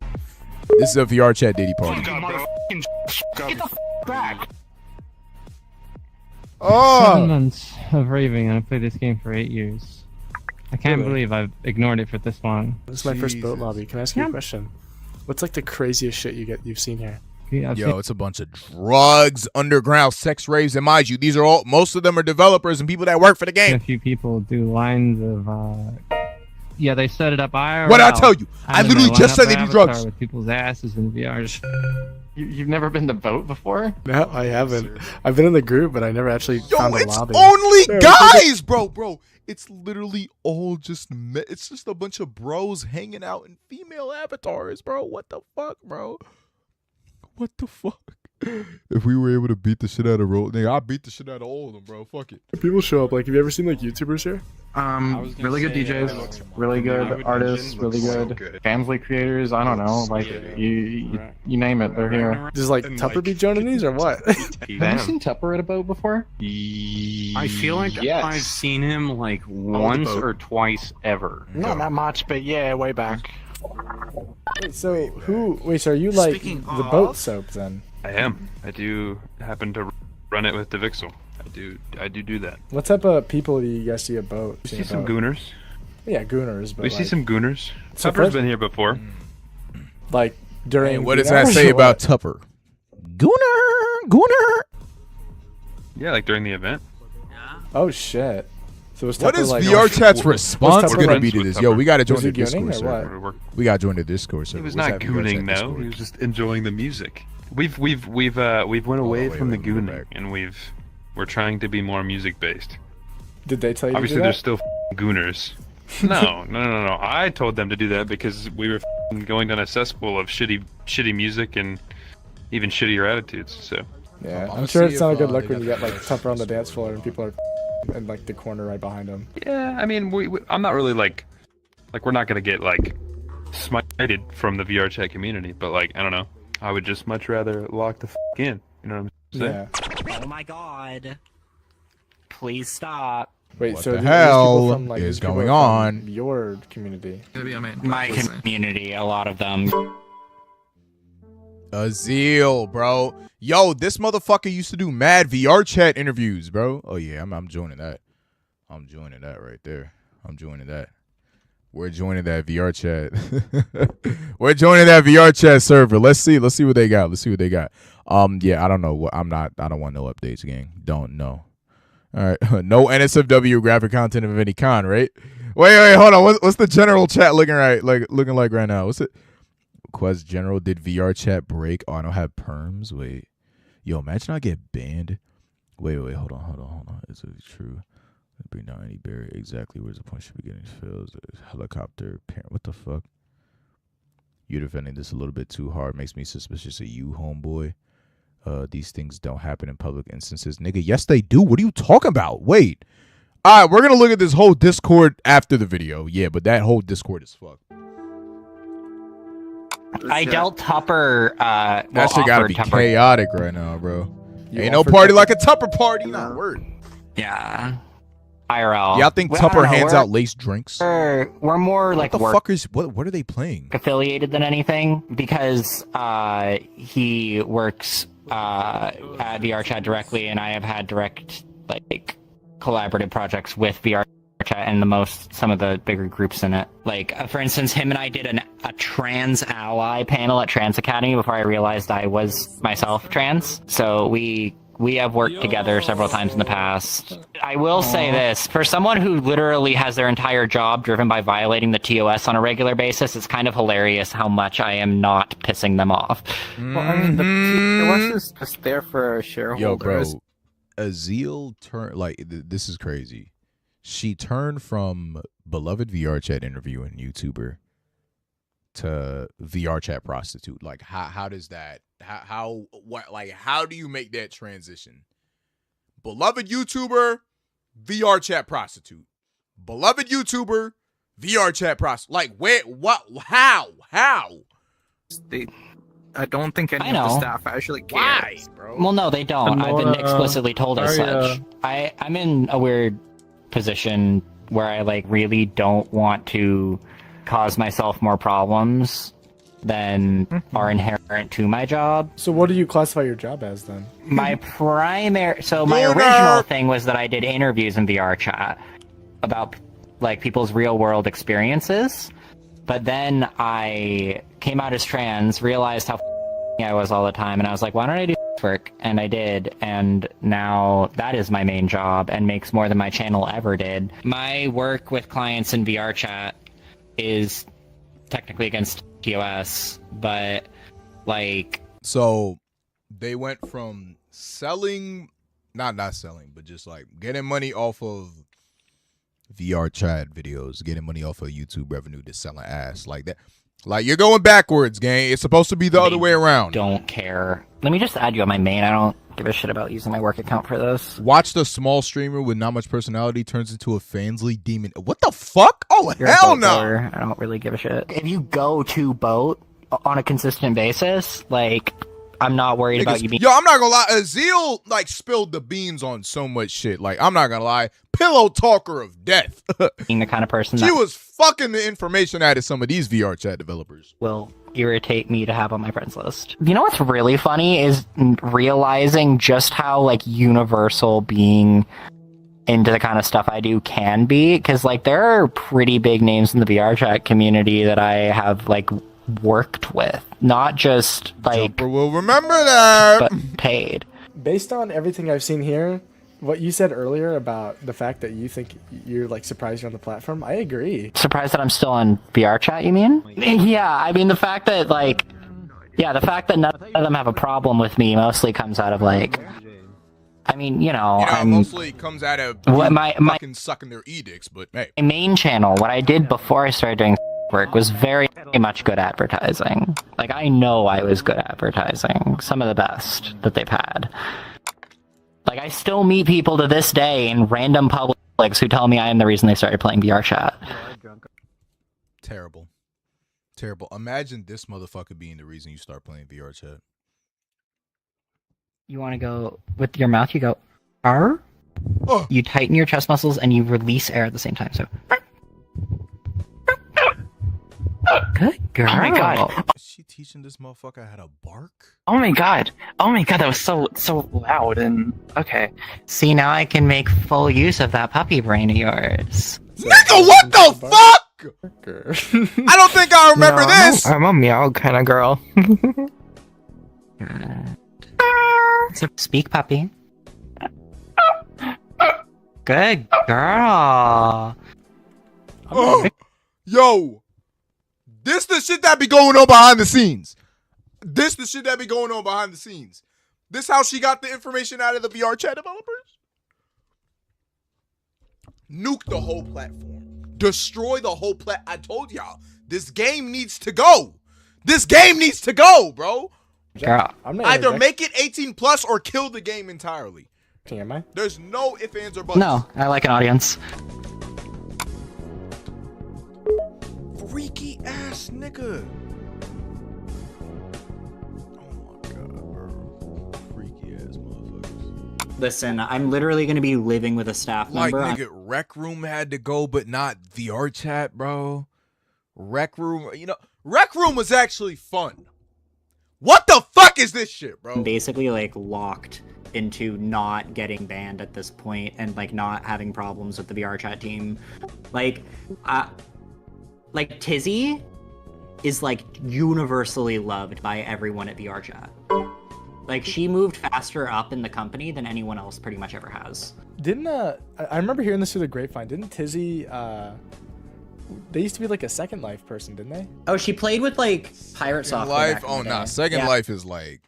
Speaker 4: This is a VRChat Diddy party.
Speaker 6: Get the back.
Speaker 18: 7 months of raving, and I played this game for 8 years. I can't
Speaker 1: Really?
Speaker 18: believe I've ignored it for this long.
Speaker 1: This is my first boat lobby. Can I ask you a question? What's like the craziest shit you've seen here?
Speaker 4: Yo, it's a bunch of drugs, underground sex raves, and mind you, these are all, most of them are developers and people that work for the game.
Speaker 18: A few people do lines of, yeah, they set it up IRL.
Speaker 4: What did I tell you? I literally just said they do drugs.
Speaker 18: With people's asses in VR.
Speaker 5: You've never been to boat before?
Speaker 1: No, I haven't. I've been in the group, but I never actually found a lobby.
Speaker 4: Only guys, bro. It's literally all just, it's just a bunch of bros hanging out in female avatars, bro. What the fuck, bro? What the fuck? If we were able to beat the shit out of nigga, I beat the shit out of all of them, bro. Fuck it.
Speaker 1: People show up. Like, have you ever seen like YouTubers here?
Speaker 19: Really good DJs, really good artists, really good family creators. I don't know, like you name it, they're here.
Speaker 1: Does like Tupper be joining these or what?
Speaker 19: Have you seen Tupper at a boat before?
Speaker 20: I feel like I've seen him like once or twice ever.
Speaker 6: Not that much, but yeah, way back.
Speaker 1: Wait, so so are you like the boat soap then?
Speaker 21: I am. I do happen to run it with the Vixel. I do that.
Speaker 1: What type of people do you guys see at boat?
Speaker 21: We see some gooners.
Speaker 1: Yeah, gooners. But
Speaker 21: We
Speaker 1: like,
Speaker 21: see some gooners.
Speaker 1: So
Speaker 21: Tupper's
Speaker 1: first-
Speaker 21: been here before.
Speaker 1: Like during.
Speaker 4: Hey, what does
Speaker 1: Goon
Speaker 4: that
Speaker 1: hours
Speaker 4: say
Speaker 1: or
Speaker 4: about
Speaker 1: what?
Speaker 4: Tupper? Gooner.
Speaker 21: Yeah, like during the event.
Speaker 1: Oh shit. So was
Speaker 4: What
Speaker 1: Tupper
Speaker 4: is
Speaker 1: like,
Speaker 4: VRChat's
Speaker 1: was
Speaker 4: response
Speaker 1: Tupper,
Speaker 4: gonna
Speaker 1: like-
Speaker 4: be to this? Yo, we gotta join
Speaker 1: Was
Speaker 4: the
Speaker 1: he gooning
Speaker 4: Discord
Speaker 1: or
Speaker 4: server.
Speaker 1: what?
Speaker 4: We gotta join the Discord server.
Speaker 21: He was
Speaker 4: What's
Speaker 21: not
Speaker 4: that
Speaker 21: gooning,
Speaker 4: VRChat
Speaker 21: no.
Speaker 4: Discord?
Speaker 21: He was just enjoying the music. We've went away from the gooning, and we're trying to be more music based.
Speaker 1: Did they tell you?
Speaker 21: Obviously,
Speaker 1: to do
Speaker 21: there's
Speaker 1: that?
Speaker 21: still gooners. No. I told them to do that because we were going down a cesspool of shitty music and even shittier attitudes. So.
Speaker 1: Yeah,
Speaker 21: I'll
Speaker 1: I'm sure
Speaker 21: see
Speaker 1: it's not a
Speaker 21: if,
Speaker 1: good look
Speaker 21: they
Speaker 1: when you
Speaker 21: got
Speaker 1: get like Tupper on the dance floor and people are in like the corner right behind him.
Speaker 21: Yeah, I mean, I'm not really like we're not gonna get like smited from the VRChat community, but like I don't know, I would just much rather lock the in. You know what I'm saying?
Speaker 1: Yeah.
Speaker 6: Oh my god. Please stop.
Speaker 1: Wait,
Speaker 4: What
Speaker 1: so
Speaker 4: the
Speaker 1: these
Speaker 4: hell
Speaker 1: people from, like,
Speaker 4: is
Speaker 1: these people
Speaker 4: going
Speaker 1: are from
Speaker 4: on?
Speaker 1: Your community.
Speaker 6: My community, a lot of them.
Speaker 4: Azil, bro. Yo, this motherfucker used to do mad VRChat interviews, bro. Oh yeah, I'm joining that. I'm joining that right there. I'm joining that. We're joining that VRChat. We're joining that VRChat server. Let's see what they got. Yeah, I don't know what I don't want no updates, gang. Don't know. All right. No NSFW graphic content of any kind, right? Wait, hold on. What's the general chat looking like right now? What's it? Quest General, did VRChat break? Oh, I don't have perms. Wait. Yo, imagine I get banned. Wait, hold on. Is it true? Bring down any barrier. Exactly where's the point should be getting fills. Helicopter parent. What the fuck? You're defending this a little bit too hard. Makes me suspicious of you, homeboy. These things don't happen in public instances. Nigga, yes they do. What are you talking about? Wait. Alright, we're gonna look at this whole Discord after the video. Yeah, but that whole Discord is fucked.
Speaker 6: I dealt Tupper.
Speaker 4: That shit gotta be chaotic right now, bro.
Speaker 6: You
Speaker 4: Ain't no
Speaker 6: offered
Speaker 4: party
Speaker 6: Tupper?
Speaker 4: like a Tupper party. Nah, word.
Speaker 6: Yeah. IRL.
Speaker 4: Y'all think
Speaker 6: Well,
Speaker 4: Tupper
Speaker 6: I don't know,
Speaker 4: hands
Speaker 6: we're-
Speaker 4: out laced drinks?
Speaker 6: We're more like
Speaker 4: what the
Speaker 6: work
Speaker 4: fuck is what are they playing?
Speaker 6: affiliated than anything because he works at VRChat directly, and I have had direct like collaborative projects with VRChat and some of the bigger groups in it. Like for instance, him and I did a trans ally panel at Trans Academy before I realized I was myself trans. So we have worked together several times in the past. I will say this, for someone who literally has their entire job driven by violating the TOS on a regular basis, it's kind of hilarious how much I am not pissing them off.
Speaker 22: Well, I mean, the TOS is just there for shareholders.
Speaker 4: Yo, bro, Azil turned this is crazy. She turned from beloved VRChat interview and YouTuber to VRChat prostitute. Like, how does that? How do you make that transition? Beloved YouTuber, VRChat prostitute. Beloved YouTuber, VRChat prostitute. Like, where? What? How?
Speaker 22: I don't think any
Speaker 6: I
Speaker 22: of the
Speaker 6: know.
Speaker 22: staff actually cares.
Speaker 4: Why, bro?
Speaker 6: Well, no, they don't. I've been explicitly told as
Speaker 9: Aria.
Speaker 6: such. I'm in a weird position where I like really don't want to cause myself more problems than are inherent to my job.
Speaker 1: So what do you classify your job as then?
Speaker 6: My original thing was that I did interviews in VRChat about like people's real world experiences. But then I came out as trans, realized how I was all the time, and I was like, why don't I do work? And I did, and now that is my main job and makes more than my channel ever did. My work with clients in VRChat is technically against TOS, but like...
Speaker 4: So they went from selling, not selling, but just like getting money off of VRChat videos, getting money off of YouTube revenue to selling ass like that. Like, you're going backwards, gang. It's supposed to be the other way around.
Speaker 6: Don't care. Let me just add you on my main. I don't give a shit about using my work account for this.
Speaker 4: Watch the small streamer with not much personality turns into a Fansly demon. What the fuck? Oh,
Speaker 6: You're a
Speaker 4: hell
Speaker 6: boat
Speaker 4: no.
Speaker 6: goer. I don't really give a shit. If you go to boat on a consistent basis, like, I'm not worried about you being...
Speaker 4: Yo, I'm not gonna lie. Azil, like, spilled the beans on so much shit. Like, I'm not gonna lie. Pillow talker of death.
Speaker 6: being the kind of person
Speaker 4: She
Speaker 6: that
Speaker 4: was fucking the information out of some of these VRChat developers.
Speaker 6: will irritate me to have on my friends list. You know what's really funny is realizing just how, like, universal being into the kind of stuff I do can be. Because, like, there are pretty big names in the VRChat community that I have, like, worked with. Not just, like...
Speaker 4: Jumper will remember that!
Speaker 6: But paid.
Speaker 1: Based on everything I've seen here, what you said earlier about the fact that you think you're like surprised you're on the platform, I agree.
Speaker 6: Surprised that I'm still on VRChat, you mean? Yeah, I mean the fact that like, yeah, the fact that none of them have a problem with me mostly comes out of like, I mean,
Speaker 4: mostly comes out of fucking sucking their edicts, but hey.
Speaker 6: My main channel, what I did before I started doing work was very much good advertising. Like, I know I was good advertising. Some of the best that they've had. Like, I still meet people to this day in random publics who tell me I am the reason they started playing VRChat.
Speaker 4: Terrible. Terrible. Imagine this motherfucker being the reason you start playing VRChat.
Speaker 6: You want to go with your mouth, you go, R. You tighten your chest muscles and you release air at the same time, so. Good girl.
Speaker 22: Oh my god.
Speaker 4: Is she teaching this motherfucker how to bark?
Speaker 22: Oh my god. Oh my god, that was so loud and okay.
Speaker 6: See, now I can make full use of that puppy brain of yours.
Speaker 4: Nigga, what the fuck? I don't think I remember this.
Speaker 22: I'm a meow kind of girl.
Speaker 6: So speak, puppy. Good girl.
Speaker 4: Yo. This the shit that be going on behind the scenes. This the shit that be going on behind the scenes. This how she got the information out of the VRChat developers? Nuke the whole platform. Destroy the whole I told y'all. This game needs to go. This game needs to go, bro.
Speaker 6: Girl.
Speaker 4: Either make it 18 plus or kill the game entirely.
Speaker 1: Am I?
Speaker 4: There's no ifs, ands, or buts.
Speaker 6: No, I like an audience.
Speaker 4: Freaky ass nigga. Oh my god, bro. Freaky ass motherfuckers.
Speaker 6: Listen, I'm literally going to be living with a staff member.
Speaker 4: Like, nigga, Rec Room had to go, but not VRChat, bro. Rec Room, Rec Room was actually fun. What the fuck is this shit, bro?
Speaker 6: I'm basically, like, locked into not getting banned at this point and, like, not having problems with the VRChat team. Like, Tizzy is, like, universally loved by everyone at VRChat. Like, she moved faster up in the company than anyone else pretty much ever has.
Speaker 1: Didn't, I remember hearing this through the grapevine. Didn't Tizzy, they used to be, like, a Second Life person, didn't they?
Speaker 6: Oh, she played with, like, Pirate Software.
Speaker 4: Life? Oh, nah. Second Life is, like...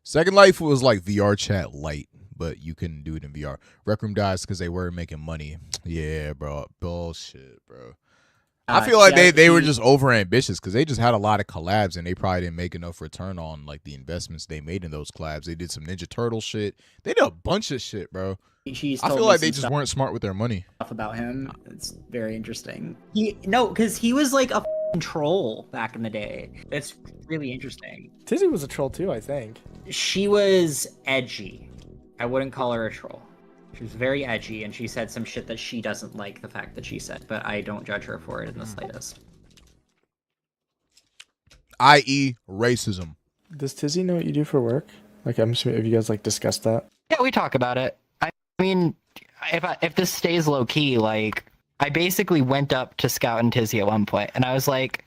Speaker 4: Second Life was, like, VRChat light, but you couldn't do it in VR. Rec Room dies because they weren't making money. Yeah, bro. Bullshit, bro. I feel like they were just over ambitious because they just had a lot of collabs and they probably didn't make enough return on like the investments they made in those collabs. They did some Ninja Turtle shit. They did a bunch of shit, bro. I feel like they just weren't smart with their money.
Speaker 6: Stuff about him. It's very interesting. Because he was like a
Speaker 2: troll back in the day. It's really interesting.
Speaker 1: Tizzy was a troll too, I think.
Speaker 2: She was edgy. I wouldn't call her a troll. She was very edgy, and she said some shit that she doesn't like the fact that she said, but I don't judge her for it in the slightest.
Speaker 4: I.e. racism.
Speaker 1: Does Tizzy know what you do for work? Like, I'm assuming, have you guys, like, discussed that?
Speaker 6: Yeah, we talk about it. I mean, if this stays low key, like, I basically went up to Scout and Tizzy at one point, and I was like,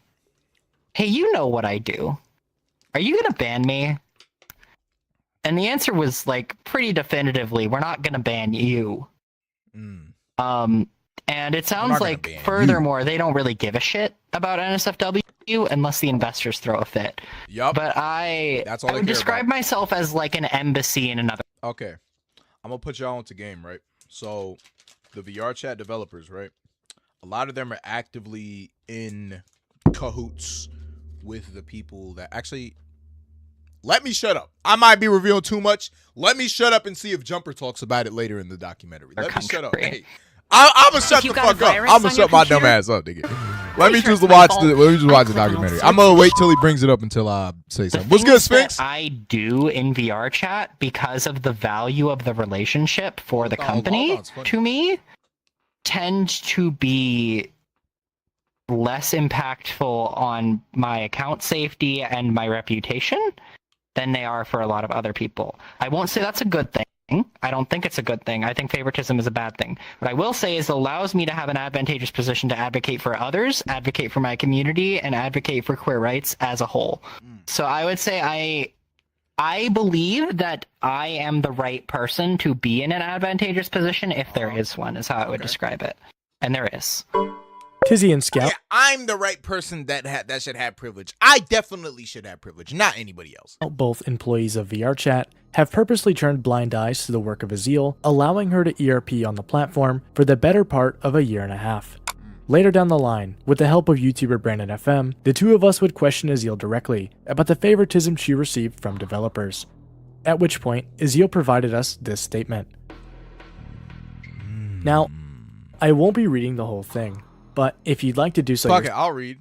Speaker 6: hey, you know what I do. Are you gonna ban me? And the answer was, like, pretty definitively, we're not gonna ban you. And it sounds like, furthermore, they don't really give a shit about NSFW unless the investors throw a fit.
Speaker 4: Yup.
Speaker 6: But I would describe myself as like an embassy in another.
Speaker 4: Okay. I'm going to put y'all into game, right? So, the VRChat developers, right? A lot of them are actively in cahoots with the people that actually... Let me shut up. I might be revealing too much. Let me shut up and see if Jumper talks about it later in the documentary. Let me shut up. Hey, I'm gonna shut the fuck up. I'm gonna shut my dumb ass up, nigga. Let me just watch the documentary. I'm gonna wait till he brings it up until I say something. What's good, Sphinx?
Speaker 6: I do in VRChat because of the value of the relationship for the company to me tend to be less impactful on my account safety and my reputation than they are for a lot of other people. I won't say that's a good thing. I don't think it's a good thing. I think favoritism is a bad thing. What I will say is it allows me to have an advantageous position to advocate for others, advocate for my community, and advocate for queer rights as a whole. So I would say I believe that I am the right person to be in an advantageous position if there is one, is how I would describe it. And there is.
Speaker 1: Tizzy and Scout.
Speaker 4: Yeah, I'm the right person that should have privilege. I definitely should have privilege, not anybody else.
Speaker 1: Both employees of VRChat have purposely turned blind eyes to the work of Azil, allowing her to ERP on the platform for the better part of a year and a half. Later down the line, with the help of YouTuber Brandon FM, the two of us would question Azil directly about the favoritism she received from developers. At which point, Azil provided us this statement. Now, I won't be reading the whole thing, but if you'd like to do so...
Speaker 4: Fuck it, I'll read.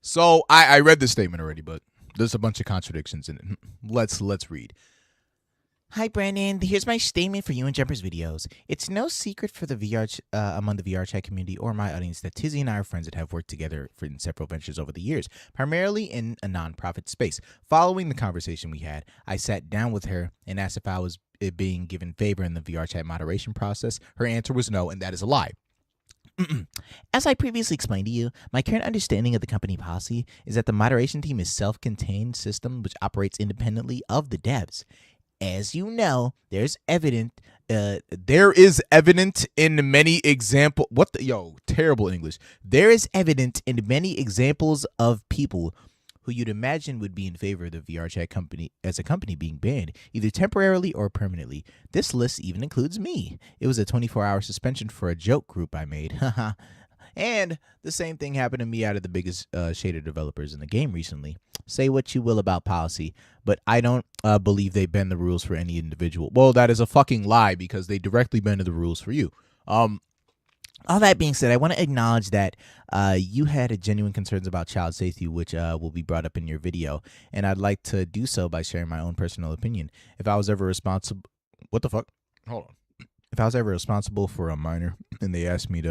Speaker 4: So, I read this statement already, but there's a bunch of contradictions in it. Let's read. Hi, Brandon. Here's my statement for you and Jumper's videos. It's no secret for the among the VRChat community or my audience that Tizzy and I are friends that have worked together in several ventures over the years, primarily in a nonprofit space. Following the conversation we had, I sat down with her and asked if I was being given favor in the VRChat moderation process. Her answer was no, and that is a lie. As I previously explained to you, my current understanding of the company policy is that the moderation team is a self-contained system which operates independently of the devs. As you know, there is evident in many examples. Terrible English. There is evident in many examples of people who you'd imagine would be in favor of the VRChat company as a company being banned, either temporarily or permanently. This list even includes me. It was a 24-hour suspension for a joke group I made. Haha. And the same thing happened to me out of the biggest shader developers in the game recently. Say what you will about policy, but I don't believe they bend the rules for any individual. Well, that is a fucking lie because they directly bend the rules for you. All that being said, I want to acknowledge that you had genuine concerns about child safety, which will be brought up in your video, and I'd like to do so by sharing my own personal opinion. If I was ever responsible... What the fuck? Hold on. If I was ever responsible for a minor and they asked me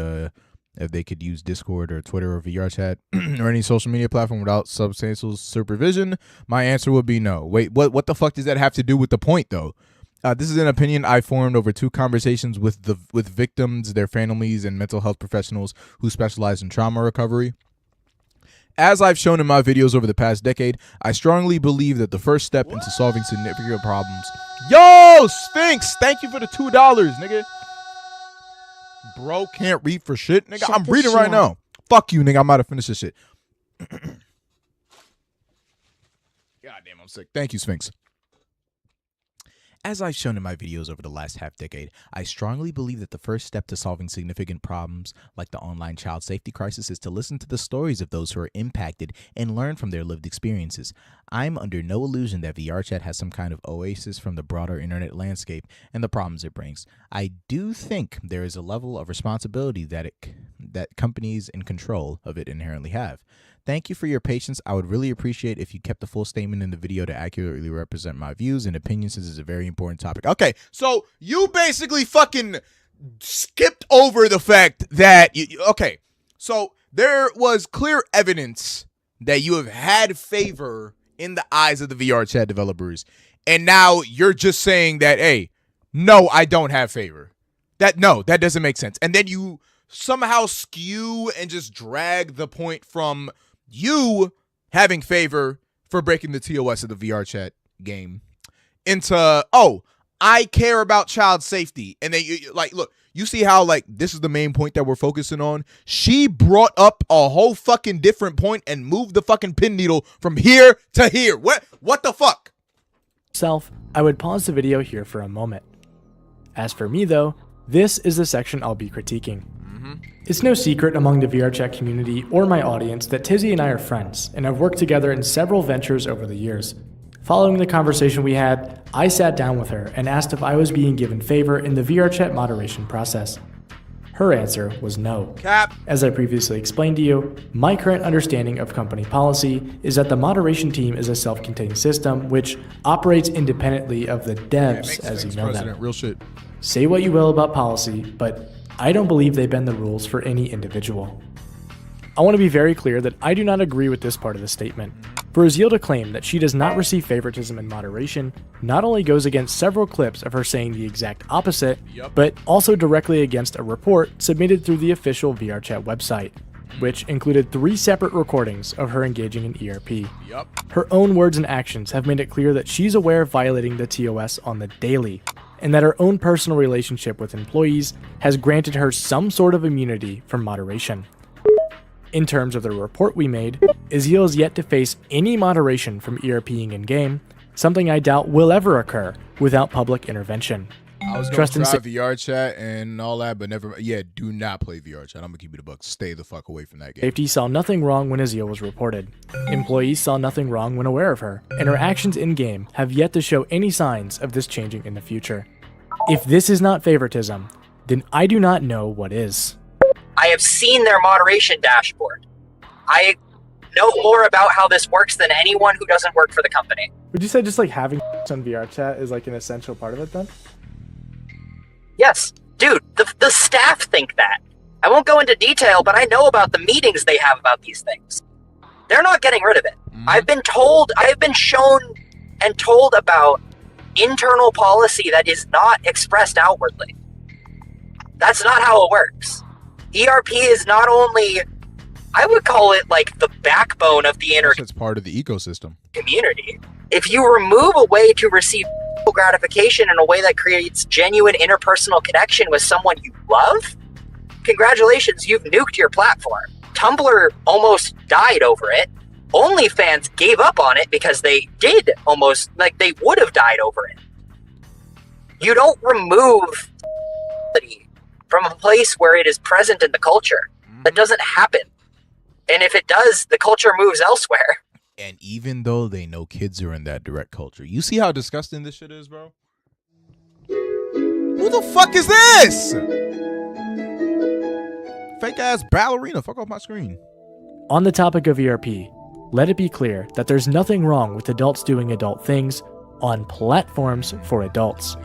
Speaker 4: if they could use Discord or Twitter or VRChat or any social media platform without substantial supervision, my answer would be no. Wait, what the fuck does that have to do with the point, though? This is an opinion I formed over 2 conversations with victims, their families, and mental health professionals who specialize in trauma recovery. As I've shown in my videos over the past decade, I strongly believe that the first step into solving significant problems... Yo, Sphinx! Thank you for the $2, nigga. Bro can't read for shit, nigga. I'm reading right now. Fuck you, nigga. I'm about to finish this shit. Goddamn, I'm sick. Thank you, Sphinx. As I've shown in my videos over the last half-decade, I strongly believe that the first step to solving significant problems like the online child safety crisis is to listen to the stories of those who are impacted and learn from their lived experiences. I'm under no illusion that VRChat has some kind of oasis from the broader internet landscape and the problems it brings. I do think there is a level of responsibility that that companies in control of it inherently have. Thank you for your patience. I would really appreciate if you kept the full statement in the video to accurately represent my views and opinions, since it's a very important topic. Okay, so you basically fucking skipped over the fact that okay, so there was clear evidence that you have had favor in the eyes of the VRChat developers, and now you're just saying that, hey, no, I don't have favor. That doesn't make sense. And then you somehow skew and just drag the point from you having favor for breaking the TOS of the VRChat game into, oh, I care about child safety. And then you like, look, you see how like this is the main point that we're focusing on. She brought up a whole fucking different point and moved the fucking pin needle from here to here. What the fuck?
Speaker 1: I would pause the video here for a moment. As for me though, this is the section I'll be critiquing. It's no secret among the VRChat community or my audience that Tizzy and I are friends and have worked together in several ventures over the years. Following the conversation we had, I sat down with her and asked if I was being given favor in the VRChat moderation process. Her answer was no.
Speaker 4: Cap.
Speaker 1: As I previously explained to you, my current understanding of company policy is that the moderation team is a self-contained system which operates independently of the devs as you know them.
Speaker 4: Real shit.
Speaker 1: Say what you will about policy, but I don't believe they bend the rules for any individual. I want to be very clear that I do not agree with this part of the statement. For Azil to claim that she does not receive favoritism in moderation not only goes against several clips of her saying the exact opposite, but also directly against a report submitted through the official VRChat website, which included 3 separate recordings of her engaging in ERP. Her own words and actions have made it clear that she's aware of violating the TOS on the daily, and that her own personal relationship with employees has granted her some sort of immunity from moderation. In terms of the report we made, Azil is yet to face any moderation from ERPing in-game, something I doubt will ever occur without public intervention.
Speaker 4: I was going to try VRChat and all that, but never. Yeah, do not play VRChat. I'm going to keep it a buck. Stay the fuck away from that game.
Speaker 1: Safety saw nothing wrong when Azil was reported. Employees saw nothing wrong when aware of her, and her actions in-game have yet to show any signs of this changing in the future. If this is not favoritism, then I do not know what is.
Speaker 8: I have seen their moderation dashboard. I know more about how this works than anyone who doesn't work for the company.
Speaker 1: Would you say just like having on VRChat is like an essential part of it then?
Speaker 8: Yes. Dude, the staff think that. I won't go into detail, but I know about the meetings they have about these things. They're not getting rid of it. I have been shown and told about internal policy that is not expressed outwardly. That's not how it works. ERP is not only, I would call it like the backbone of the
Speaker 4: It's part of the ecosystem.
Speaker 8: community. If you remove a way to receive gratification in a way that creates genuine interpersonal connection with someone you love, congratulations, you've nuked your platform. Tumblr almost died over it. OnlyFans gave up on it because they did almost, like they would have died over it. You don't remove from a place where it is present in the culture. That doesn't happen. And if it does, the culture moves elsewhere.
Speaker 4: And even though they know kids are in that direct culture, you see how disgusting this shit is, bro? Who the fuck is this? Fake ass ballerina. Fuck off my screen.
Speaker 1: On the topic of ERP, let it be clear that there's nothing wrong with adults doing adult things on platforms for adults.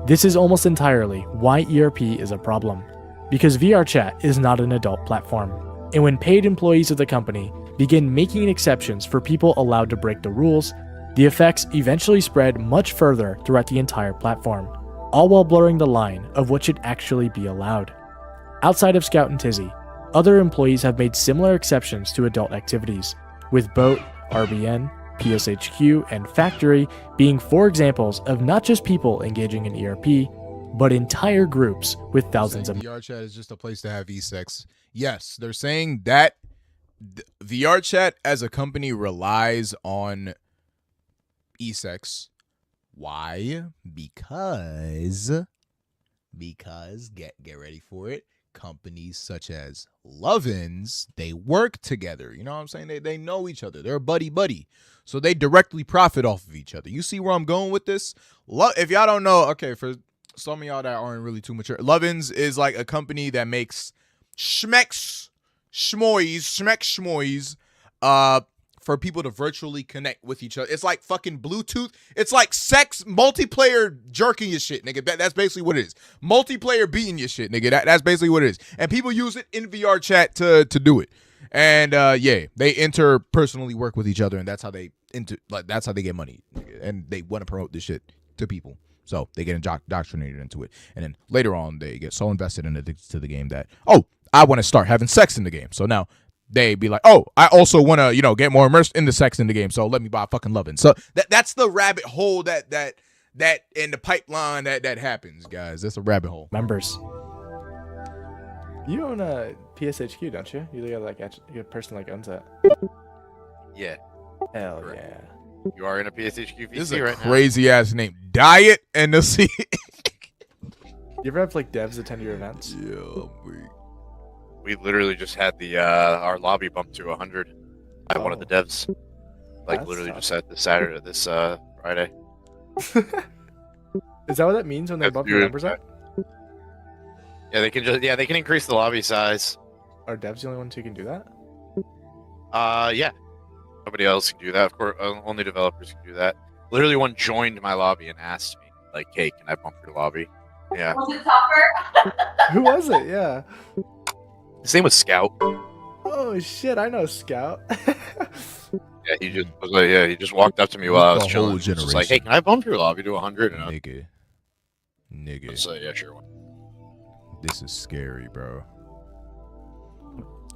Speaker 1: This is almost entirely why ERP is a problem, because VRChat is not an adult platform. And when paid employees of the company begin making exceptions for people allowed to break the rules, the effects eventually spread much further throughout the entire platform, all while blurring the line of what should actually be allowed. Outside of Scout and Tizzy, other employees have made similar exceptions to adult activities, with Boat, RBN, PSHQ, and Factory being 4 examples of not just people engaging in ERP, but entire groups with thousands of...
Speaker 4: VRChat is just a place to have e-sex. Yes, they're saying that VRChat as a company relies on e-sex. Why? Because get ready for it. Companies such as Lovin's, they work together. You know what I'm saying? They know each other. They're buddy. So they directly profit off of each other. You see where I'm going with this? If y'all don't know, okay, for some of y'all that aren't really too mature, Lovin's is like a company that makes schmeck schmoys, for people to virtually connect with each other. It's like fucking Bluetooth. It's like sex multiplayer jerking your shit, nigga. That's basically what it is. Multiplayer beating your shit, nigga. That's basically what it is. And people use it in VRChat to do it. And yeah, they interpersonally work with each other, and that's how they that's how they get money. Nigga. And they want to promote this shit to people. So they get indoctrinated into it. And then later on, they get so invested and addicted to the game that, oh, I want to start having sex in the game. So now they be like, oh, I also want to, get more immersed in the sex in the game. So let me buy fucking lovin'. So that's the rabbit hole that in the pipeline that happens, guys. That's a rabbit hole.
Speaker 1: Members. You own a PSHQ, don't you? You're like a person like owns that.
Speaker 7: Yeah.
Speaker 1: Hell
Speaker 7: correct.
Speaker 1: yeah.
Speaker 7: You are in a PSHQ VC
Speaker 4: This is a
Speaker 7: right
Speaker 4: crazy ass name. Diet and the C.
Speaker 1: You ever have like devs attend your events?
Speaker 4: Yeah,
Speaker 7: We literally just had the our lobby bumped to 100 by one of the devs. Like
Speaker 1: That's
Speaker 7: literally
Speaker 1: tough.
Speaker 7: just at this Friday.
Speaker 1: Is that what that means when they bump your numbers up?
Speaker 7: Yeah, they can increase the lobby size.
Speaker 1: Are devs the only ones who can do that?
Speaker 7: Yeah. Nobody else can do that. Of course, only developers can do that. Literally, one joined my lobby and asked me, like, "Hey, can I bump your lobby?" Yeah.
Speaker 11: Was it Topper?
Speaker 1: Who was it? Yeah.
Speaker 7: His name was Scout.
Speaker 1: Oh shit, I know Scout.
Speaker 7: Yeah, he just was like, he just walked up to me while I was
Speaker 4: The
Speaker 7: chilling.
Speaker 4: whole
Speaker 7: He was just like, "Hey, can I bump your lobby to 100?" And I
Speaker 4: Nigga.
Speaker 7: was like, "Yeah, sure."
Speaker 4: This is scary, bro.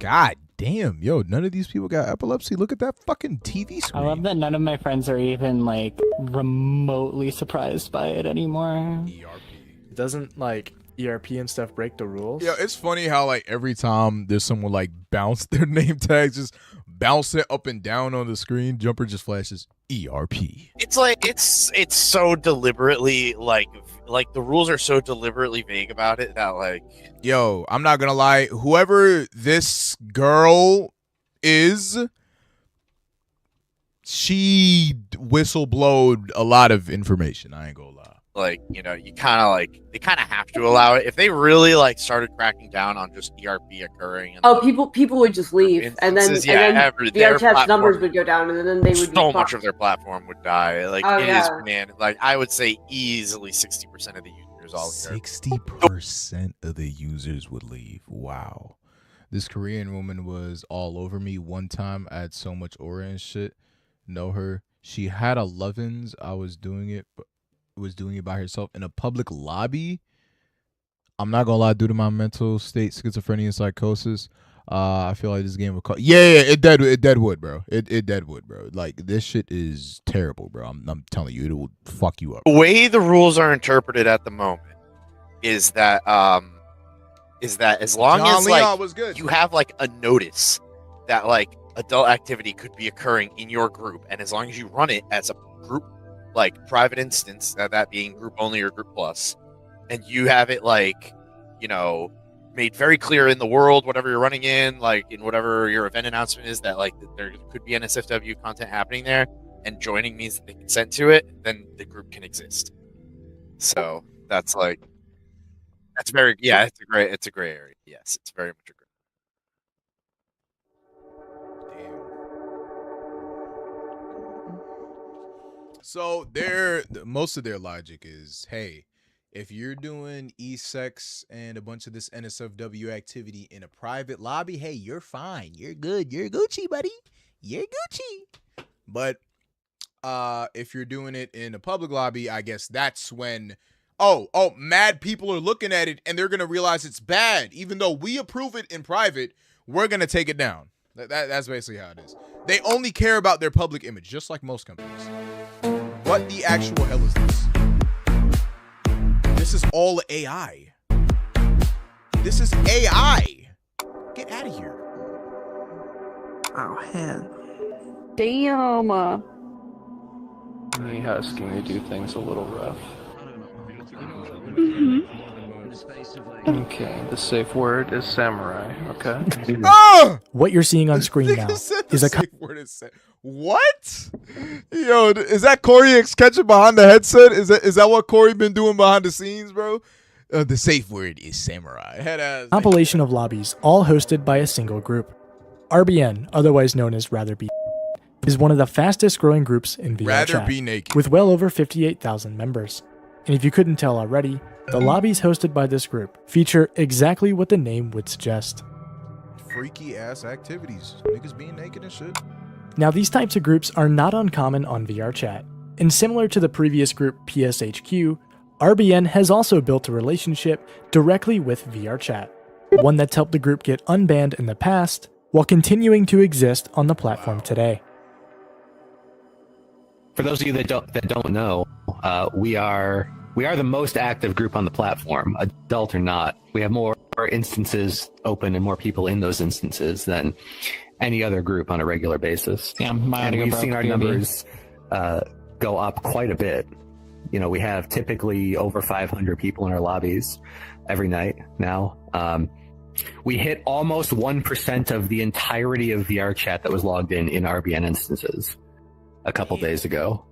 Speaker 4: God damn, yo, none of these people got epilepsy. Look at that fucking TV
Speaker 6: I
Speaker 4: screen.
Speaker 6: love that none of my friends are even like remotely surprised by it anymore.
Speaker 1: Doesn't like ERP and stuff break the rules?
Speaker 4: Yeah, it's funny how like every time there's someone like bounce their name tags, just bounce it up and down on the screen, Jumper just flashes ERP.
Speaker 7: It's like it's so deliberately like the rules are so deliberately vague about it that like
Speaker 4: Yo, I'm not gonna lie, whoever this girl is, she whistleblowed a lot of information. I ain't gonna lie.
Speaker 7: like you kind of they kind of have to allow it if they really like started cracking down on just ERP occurring. And,
Speaker 11: Oh, people would just leave, and then
Speaker 7: instances, yeah, their
Speaker 11: VRChat's
Speaker 7: platform-
Speaker 11: numbers would go down, and then they would be
Speaker 7: so much
Speaker 11: fucked.
Speaker 7: of their platform would die. Like
Speaker 11: Oh,
Speaker 7: it is
Speaker 11: yeah.
Speaker 7: bananas. Like I would say easily 60% of the users all here.
Speaker 4: 60% of the users would leave. Wow. This Korean woman was all over me one time. I had so much aura and shit. Know her. She had a Lovins. I was doing it, but was doing it by herself in a public lobby. I'm not gonna lie, due to my mental state, schizophrenia and psychosis, I feel like this game would call. Yeah, it dead wood, bro. It dead wood, bro. Like this shit is terrible, bro. I'm telling you, it will fuck you up.
Speaker 7: The way the rules are interpreted at the moment is that as long
Speaker 4: John
Speaker 7: as
Speaker 4: Leon
Speaker 7: like
Speaker 4: was good.
Speaker 7: you have like a notice that like adult activity could be occurring in your group, and as long as you run it as a group like private instance, that being group only or group plus, and you have it like made very clear in the world, whatever you're running in, like in whatever your event announcement is, that like there could be NSFW content happening there, and joining means that they consent to it, then the group can exist. So that's very it's a gray area. Yes, it's very much a gray.
Speaker 4: So most of their logic is, hey, if you're doing e-sex and a bunch of this NSFW activity in a private lobby, hey, you're fine. You're good. You're Gucci, buddy. You're Gucci. But if you're doing it in a public lobby, I guess that's when, mad people are looking at it and they're going to realize it's bad. Even though we approve it in private, we're going to take it down. That's basically how it is. They only care about their public image, just like most companies. What the actual hell is this? This is all AI. This is AI. Get out of here.
Speaker 16: Oh, hell.
Speaker 11: Damn.
Speaker 19: Me asking me to do things a little rough. Okay, the safe word is samurai, okay?
Speaker 1: What you're seeing on screen now is a
Speaker 4: What? Yo, is that Corey X catching behind the headset? Is that what Corey been doing behind the scenes, bro? The safe word is samurai. Headass.
Speaker 1: Compilation of lobbies, all hosted by a single group. RBN, otherwise known as Rather Be, is one of the fastest growing groups in
Speaker 4: Rather
Speaker 1: VRChat,
Speaker 4: Be Naked,
Speaker 1: with well over 58,000 members. And if you couldn't tell already, the lobbies hosted by this group feature exactly what the name would suggest.
Speaker 4: Freaky ass activities. Niggas being naked and shit.
Speaker 1: Now these types of groups are not uncommon on VRChat, and similar to the previous group PSHQ, RBN has also built a relationship directly with VRChat, one that's helped the group get unbanned in the past, while continuing to exist on the platform today.
Speaker 12: For those of you that don't know, we are the most active group on the platform, adult or not. We have more instances open and more people in those instances than any other group on a regular basis.
Speaker 6: Yeah,
Speaker 12: and we've seen our numbers go up quite a bit. You know, we have typically over 500 people in our lobbies every night now. We hit almost 1% of the entirety of VRChat that was logged in RBN instances a couple days ago.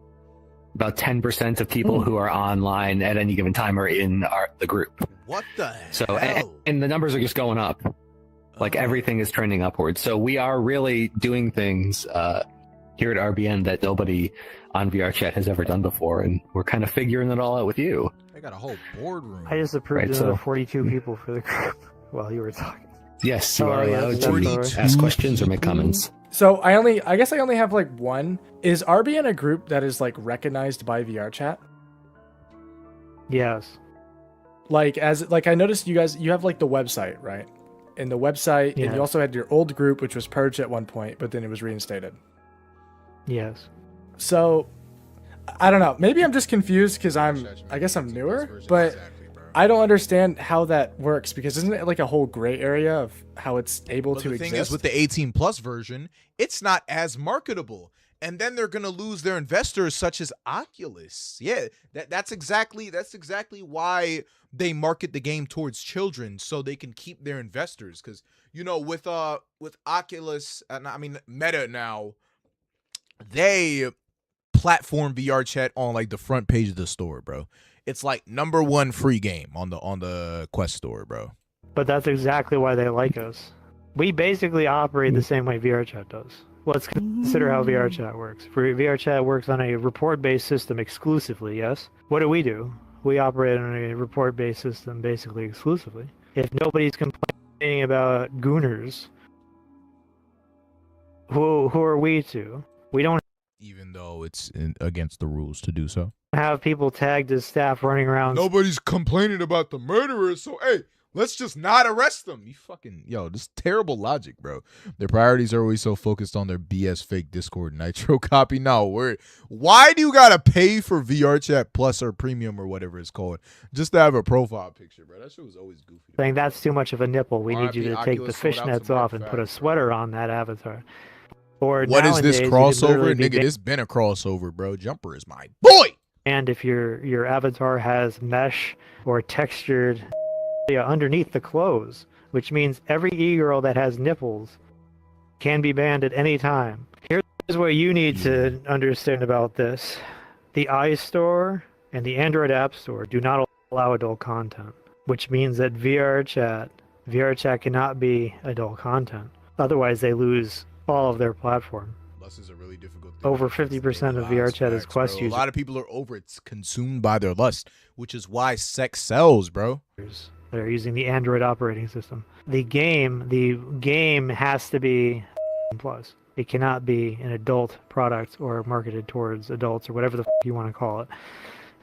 Speaker 12: About 10% of people who are online at any given time are in the group.
Speaker 4: What the
Speaker 12: So,
Speaker 4: hell?
Speaker 12: and the numbers are just going up. Like everything is trending upwards. So we are really doing things here at RBN that nobody on VRChat has ever done before, and we're kind of figuring it all out with you.
Speaker 4: They got a whole boardroom.
Speaker 14: I just approved
Speaker 12: Right,
Speaker 14: another
Speaker 12: so-
Speaker 14: 42 people for the group while you were talking.
Speaker 12: Yes, you
Speaker 14: Oh,
Speaker 12: are
Speaker 14: yeah,
Speaker 12: allowed
Speaker 14: that's
Speaker 12: to
Speaker 14: all
Speaker 12: ask questions or make comments.
Speaker 1: So I guess I only have like one. Is RBN a group that is like recognized by VRChat?
Speaker 14: Yes.
Speaker 1: Like I noticed you have like the website, right? And the website, and
Speaker 14: Yeah.
Speaker 1: you also had your old group, which was purged at one point, but then it was reinstated.
Speaker 14: Yes.
Speaker 1: So I don't know. Maybe I'm just confused because I guess I'm newer, but I don't understand how that works because isn't it like a whole gray area of how it's able
Speaker 4: But
Speaker 1: to
Speaker 4: the
Speaker 1: exist?
Speaker 4: thing is, with the 18 plus version, it's not as marketable, and then they're gonna lose their investors, such as Oculus. Yeah, that's exactly why they market the game towards children, so they can keep their investors. Because you know, with Oculus, I mean Meta now, they platform VRChat on like the front page of the store, bro. It's like #1 free game on the Quest store, bro.
Speaker 14: But that's exactly why they like us. We basically operate the same way VRChat does. Let's consider how VRChat works. VRChat works on a report-based system exclusively, yes? What do? We operate on a report-based system basically exclusively. If nobody's complaining about gooners, who are we to? We don't
Speaker 4: Even though it's against the rules to do so.
Speaker 14: have people tagged as staff running around.
Speaker 4: Nobody's complaining about the murderers, so hey, let's just not arrest them. You fucking this terrible logic, bro. Their priorities are always so focused on their BS fake Discord Nitro copy. No, why do you gotta pay for VRChat Plus or Premium or whatever it's called just to have a profile picture, bro? That shit was always goofy.
Speaker 14: Saying that's too much of a nipple. We need you to take the
Speaker 4: Oculus sold out
Speaker 14: fishnets
Speaker 4: to
Speaker 14: off
Speaker 4: Mark
Speaker 14: and put a
Speaker 4: Fast.
Speaker 14: sweater on that avatar. Or
Speaker 4: What is this
Speaker 14: nowadays, you could literally
Speaker 4: crossover,
Speaker 14: be
Speaker 4: nigga? This been a crossover, bro. Jumper is my boy.
Speaker 14: And if your avatar has mesh or textured underneath the clothes, which means every e-girl that has nipples can be banned at any time. Here's what you need to understand about this. The iStore and the Android App Store do not allow adult content, which means that VRChat cannot be adult content. Otherwise, they lose all of their platform.
Speaker 4: Lust is a really difficult thing.
Speaker 14: Over 50% of VRChat is Quest
Speaker 4: Bro, a
Speaker 14: users.
Speaker 4: lot of people are it's consumed by their lust, which is why sex sells, bro.
Speaker 14: They're using the Android operating system. The game has to be plus. It cannot be an adult product or marketed towards adults or whatever the you want to call it.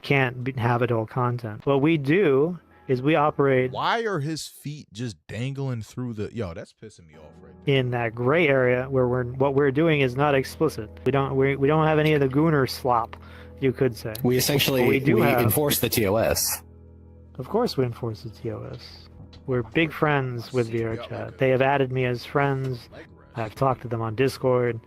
Speaker 14: Can't have adult content. What we do is we operate
Speaker 4: Why are his feet just dangling through the? That's pissing me off right now.
Speaker 14: in that gray area where what we're doing is not explicit. We don't have any of the gooner slop, you could say.
Speaker 12: We essentially
Speaker 14: But we do have,
Speaker 12: enforce the TOS.
Speaker 14: Of course we enforce the TOS. We're big friends with VRChat. They have added me as friends. I've talked to them on Discord.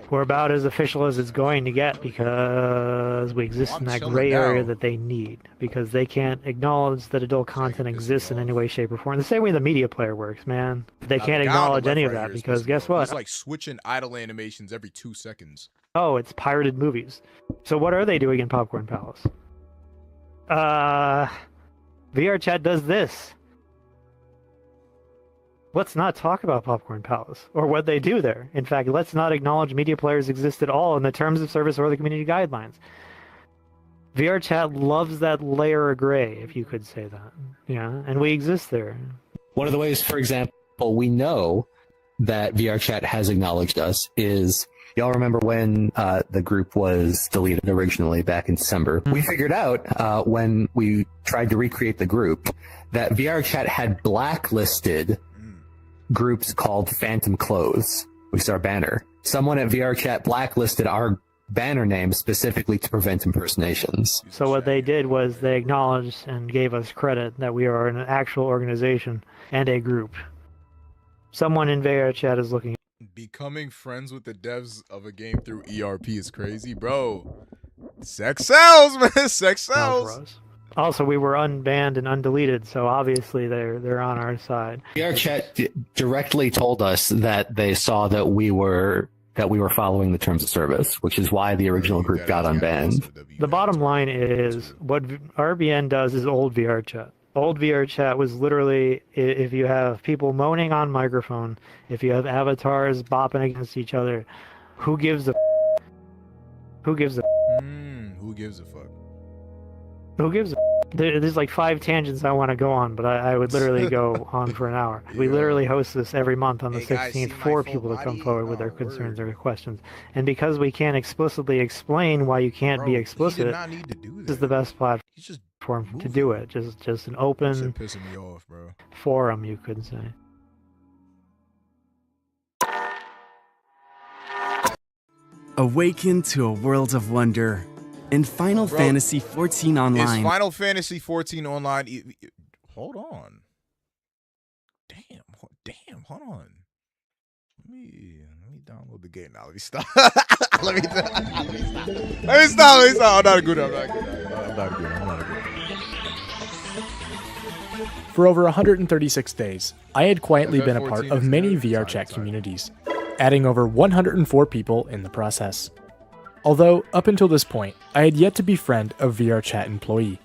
Speaker 14: We're about as official as it's going to get because we exist in that gray area that they need. Because they can't acknowledge that adult content exists in any way, shape, or form. The same way the media player works, man. They can't acknowledge any of that because guess what?
Speaker 4: It's like switching idle animations every 2 seconds.
Speaker 14: Oh, it's pirated movies. So what are they doing in Popcorn Palace? VRChat does this. Let's not talk about Popcorn Palace or what they do there. In fact, let's not acknowledge media players exist at all in the terms of service or the community guidelines. VRChat loves that layer of gray, if you could say that. Yeah, and we exist there.
Speaker 12: One of the ways, for example, we know that VRChat has acknowledged us is, y'all remember when the group was deleted originally back in December? We figured out when we tried to recreate the group that VRChat had blacklisted groups called Phantom Clothes, which is our banner. Someone at VRChat blacklisted our banner name specifically to prevent impersonations.
Speaker 14: So what they did was they acknowledged and gave us credit that we are an actual organization and a group. Someone in VRChat is looking.
Speaker 4: Becoming friends with the devs of a game through ERP is crazy, bro. Sex sells, man. Sex sells.
Speaker 14: Also, we were unbanned and undeleted, so obviously they're on our side.
Speaker 12: VRChat directly told us that they saw that we were following the terms of service, which is why the original group got unbanned.
Speaker 14: The bottom line is what RBN does is old VRChat. Old VRChat was literally, if you have people moaning on microphone, if you have avatars bopping against each other, who gives a who gives a
Speaker 4: who gives a fuck?
Speaker 14: Who gives a There's like 5 tangents I want to go on, but I would literally go on for an hour. We literally host this every month on the 16th for people to come forward with their concerns or questions. And because we can't explicitly explain why you can't be explicit, this is the best platform to do it. Just an open
Speaker 4: pissing me off, bro.
Speaker 14: Forum, you could say.
Speaker 10: Awaken to a world of wonder in Final Fantasy XIV Online.
Speaker 4: Is Final Fantasy XIV Online? Hold on. Damn, hold on. Let me download the game now. Let me stop. Let me stop. I'm not good.
Speaker 1: For over 136 days, I had quietly been a part of many VRChat communities, adding over 104 people in the process. Although, up until this point, I had yet to befriend a VRChat employee.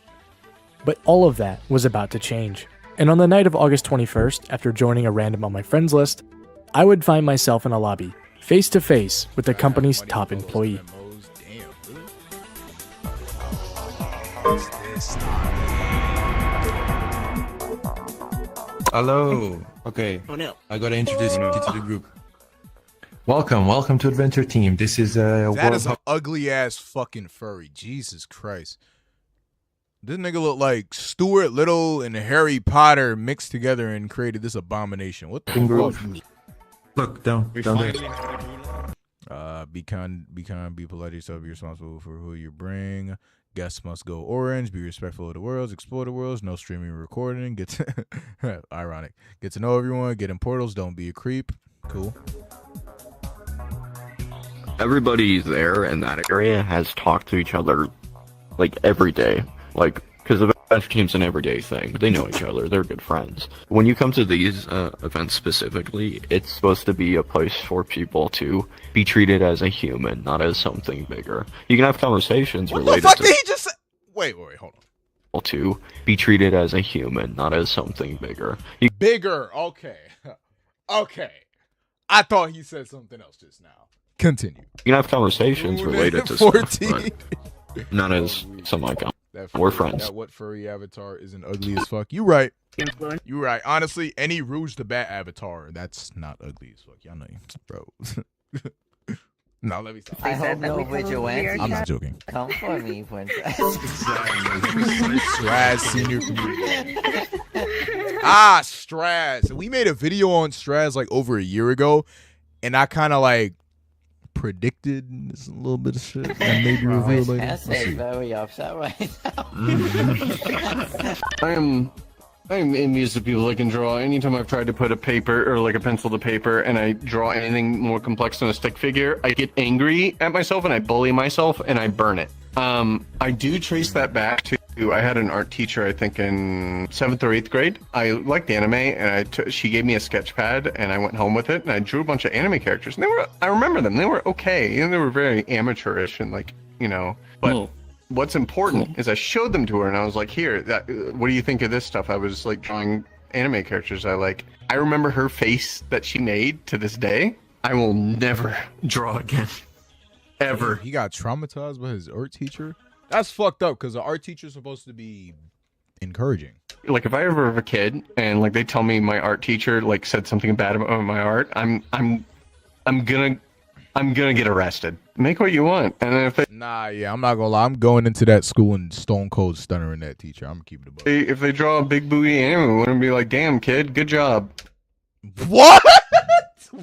Speaker 1: But all of that was about to change, and on the night of August 21st, after joining a random on my friends list, I would find myself in a lobby, face to face with the company's top employee.
Speaker 13: Hello. Okay.
Speaker 11: Oh no.
Speaker 13: I gotta introduce you to the group. Welcome to Adventure Team. This is
Speaker 4: that is an ugly ass fucking furry. Jesus Christ. This nigga look like Stuart Little and Harry Potter mixed together and created this abomination. What the fuck?
Speaker 13: Look down there.
Speaker 4: Be kind, be polite to yourself, be responsible for who you bring. Guests must go orange, be respectful of the worlds, explore the worlds, no streaming or recording. Get to ironic. Get to know everyone, get in portals, don't be a creep. Cool.
Speaker 23: Everybody there in that area has talked to each other like every day, like because the Adventure Team's an everyday thing. They know each other, they're good friends. When you come to these events specifically, it's supposed to be a place for people to be treated as a human, not as something bigger. You can have conversations related
Speaker 4: to... Did he just say? Wait, hold on.
Speaker 23: To be treated as a human, not as something bigger.
Speaker 4: Bigger, okay. Okay. I thought he said something else just now. Continue.
Speaker 23: You can have conversations related to 14. Stuff, but not as something like that. We're friends.
Speaker 4: That what furry avatar isn't ugly as fuck. You right. You right. Honestly, any Rouge the Bat avatar, that's not ugly as fuck. Y'all know, bro. No, let me stop.
Speaker 24: I hope no vigilante.
Speaker 4: I'm not joking.
Speaker 24: Come for me, princess.
Speaker 4: Straz senior community. Straz. We made a video on Straz like over a year ago, and I kind of like predicted this a little bit of shit and maybe revealed later.
Speaker 24: Essay is very upset right now.
Speaker 19: I'm amused at people that can draw. Anytime I've tried to put a paper or like a pencil to paper and I draw anything more complex than a stick figure, I get angry at myself and I bully myself and I burn it. I do trace that back to, I had an art teacher, I think in 7th or 8th grade. I liked anime and she gave me a sketch pad and I went home with it and I drew a bunch of anime characters. And I remember them. They were okay. And they were very amateurish and like, but what's important is I showed them to her, and I was like, "Here, what do you think of this stuff?" I was like drawing anime characters I like. I remember her face that she made to this day. I will never draw again, ever.
Speaker 4: He got traumatized by his art teacher. That's fucked up because the art teacher is supposed to be encouraging.
Speaker 19: Like if I ever have a kid and like they tell me my art teacher like said something bad about my art, I'm gonna get arrested. Make what you want, and then if they
Speaker 4: I'm not gonna lie. I'm going into that school and stone cold stunning that teacher. I'm keeping it.
Speaker 19: if they draw a big booty anime, I'm gonna be like, "Damn kid, good job."
Speaker 4: What?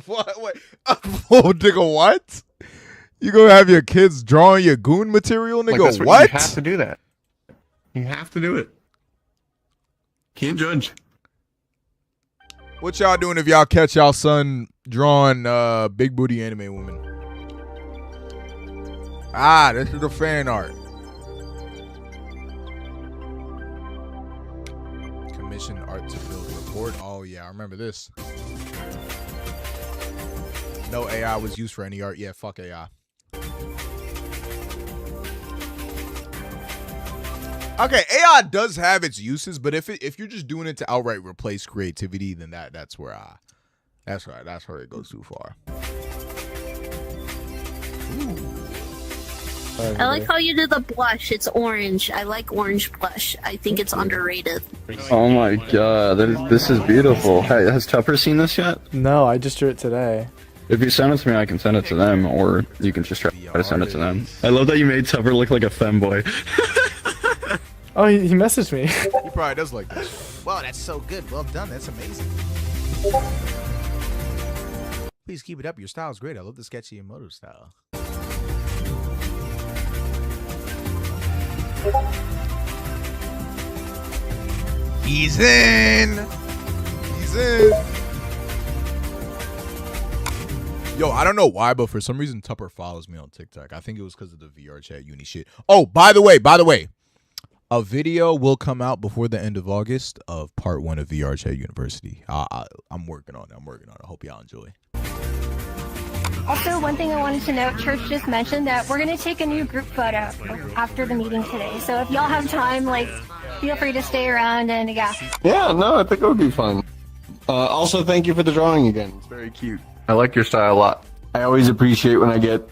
Speaker 4: What? Oh, nigga, what? You gonna have your kids drawing your goon material, nigga?
Speaker 19: Like,
Speaker 4: what?
Speaker 19: You have to do that. You have to do it. Can't judge.
Speaker 4: What y'all doing if y'all catch y'all son drawing big booty anime women? Ah, this is the fan art. Commission art to build a report. Oh yeah, I remember this. No AI was used for any art. Yeah, fuck AI. Okay, AI does have its uses, but if you're just doing it to outright replace creativity, then that's where it goes too far.
Speaker 3: I like how you did the blush. It's orange. I like orange blush. I think it's underrated.
Speaker 15: Oh my god, this is beautiful. Hey, has Tupper seen this yet?
Speaker 1: No, I just drew it today.
Speaker 15: If you send it to me, I can send it to them, or you can just try to send it to them. I love that you made Tupper look like a femboy.
Speaker 1: Oh, he messaged me.
Speaker 4: He probably does like that. Wow, that's so good. Well done. That's amazing. Please keep it up. Your style is great. I love the sketchy and moto style. He's in. He's in. Yo, I don't know why, but for some reason Tupper follows me on TikTok. I think it was because of the VRChat uni shit. Oh, by the way, a video will come out before the end of August of part 1 of VRChat University. I'm working on it. I hope y'all enjoy.
Speaker 17: Also, one thing I wanted to note, Church just mentioned that we're going to take a new group photo after the meeting today. So if y'all have time, like, feel free to stay around and yeah.
Speaker 19: Yeah, no, I think it would be fun. Also, thank you for the drawing again. It's very cute. I like your style a lot. I always appreciate when I get,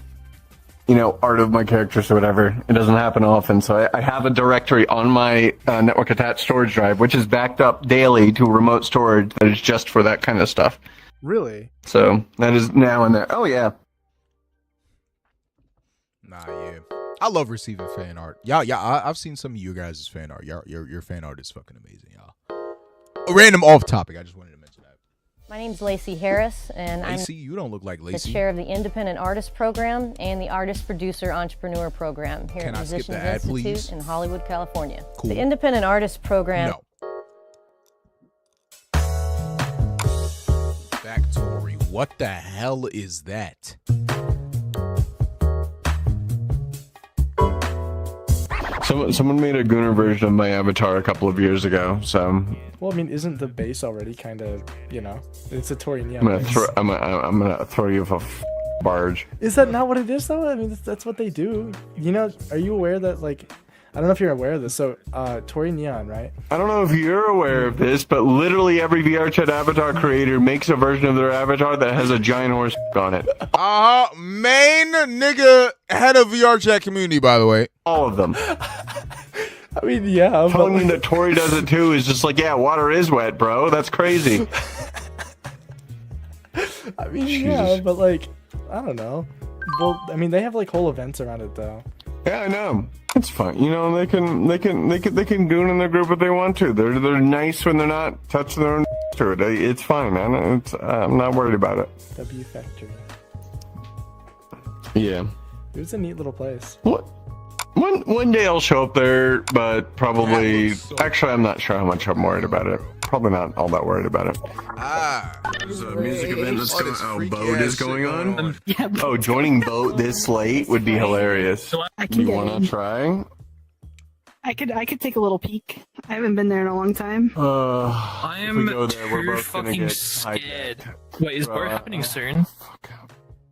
Speaker 19: art of my characters or whatever. It doesn't happen often, so I have a directory on my network attached storage drive, which is backed up daily to remote storage that is just for that kind of stuff.
Speaker 1: Really?
Speaker 19: So that is now in there. Oh yeah.
Speaker 4: Nah, yeah. I love receiving fan art. I've seen some of you guys' fan art. Your fan art is fucking amazing, y'all. A random off topic. I just wanted to mention that.
Speaker 18: My name's Lacey Harris, and
Speaker 4: Lacey, you don't look like
Speaker 18: I'm
Speaker 4: Lacey.
Speaker 18: the chair of the Independent Artist Program and the Artist Producer Entrepreneur Program here
Speaker 4: Can
Speaker 18: at
Speaker 4: I skip
Speaker 18: Musicians
Speaker 4: the ad,
Speaker 18: Institute
Speaker 4: please?
Speaker 18: in Hollywood, California.
Speaker 4: Cool.
Speaker 18: The Independent Artist Program.
Speaker 4: No. Factory. What the hell is that?
Speaker 19: Someone made a Gooner version of my avatar a couple of years ago, so
Speaker 1: Well, I mean, isn't the base already kind of, it's a Tori Neon
Speaker 19: I'm
Speaker 1: base.
Speaker 19: gonna throw you off a barge.
Speaker 1: Is that not what it is, though? I mean, that's what they do. Are you aware that, like, I don't know if you're aware of this, so, Tori Neon, right?
Speaker 19: I don't know if you're aware of this, but literally every VRChat avatar creator makes a version of their avatar that has a giant horse on it.
Speaker 4: Main nigga head of VRChat community, by the way.
Speaker 19: All of them.
Speaker 1: I mean, yeah.
Speaker 19: Telling you that Tori does it too is just like, yeah, water is wet, bro. That's crazy.
Speaker 1: I mean, yeah, but, like, I don't know. Well, I mean, they have, like, whole events around it, though.
Speaker 19: Yeah, I know. It's fine. They can goon in their group if they want to. They're nice when they're not touching their own to it. It's fine, man. I'm not worried about it.
Speaker 1: W Factory.
Speaker 19: Yeah.
Speaker 1: It was a neat little place.
Speaker 19: What? One day I'll show up there, but probably... Actually, I'm not sure how much I'm worried about it. Probably not all that worried about it.
Speaker 15: There's a music event that's going on. Oh, Boat is going on?
Speaker 19: Oh, joining Boat this late would be hilarious.
Speaker 11: I can
Speaker 19: You
Speaker 11: get
Speaker 19: want
Speaker 11: in.
Speaker 19: to try?
Speaker 11: I could take a little peek. I haven't been there in a long time.
Speaker 19: I
Speaker 22: am
Speaker 19: go there, we're
Speaker 22: too
Speaker 19: both gonna
Speaker 22: fucking
Speaker 19: get
Speaker 22: scared. Wait, is Boat happening soon?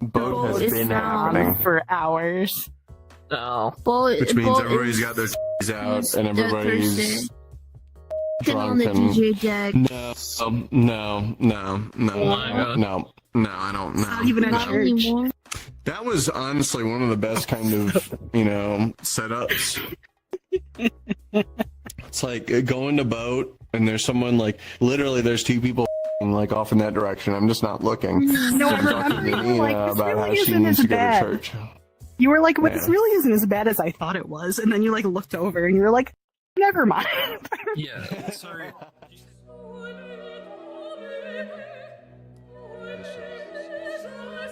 Speaker 19: Boat has
Speaker 11: It's
Speaker 19: been
Speaker 11: been on
Speaker 19: happening.
Speaker 11: for hours.
Speaker 17: Well,
Speaker 19: Which means
Speaker 17: well,
Speaker 19: everybody's got their out and everybody's drunk
Speaker 17: on the
Speaker 19: and
Speaker 17: DJ deck.
Speaker 19: no, I don't know.
Speaker 11: Not even at church.
Speaker 17: Anymore.
Speaker 19: That was honestly one of the best kind of, setups. It's like going to boat and there's someone like, literally there's two people like off in that direction. I'm just not looking.
Speaker 11: No, I remember you were like, this
Speaker 19: about how
Speaker 11: really
Speaker 19: she
Speaker 11: isn't
Speaker 19: needs
Speaker 11: as
Speaker 19: to go to
Speaker 11: bad.
Speaker 19: church.
Speaker 11: You were like, well, this
Speaker 19: Yeah.
Speaker 11: really isn't as bad as I thought it was. And then you like looked over and you were like, never mind.
Speaker 13: Yeah, sorry.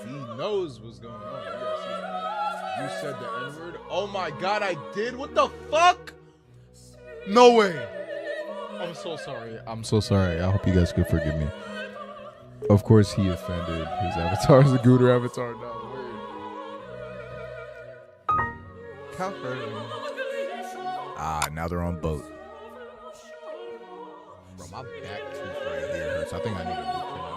Speaker 4: He knows what's going on. You gotta see that. You said the N-word? Oh my god, I did? What the fuck? No way. I'm so sorry. I'm so sorry. I hope you guys could forgive me. Of course he offended. His avatar is a Gooder avatar. No, word. California. Ah, now they're on boat. Bro, my back tooth right here hurts. I think I need a root canal, bro.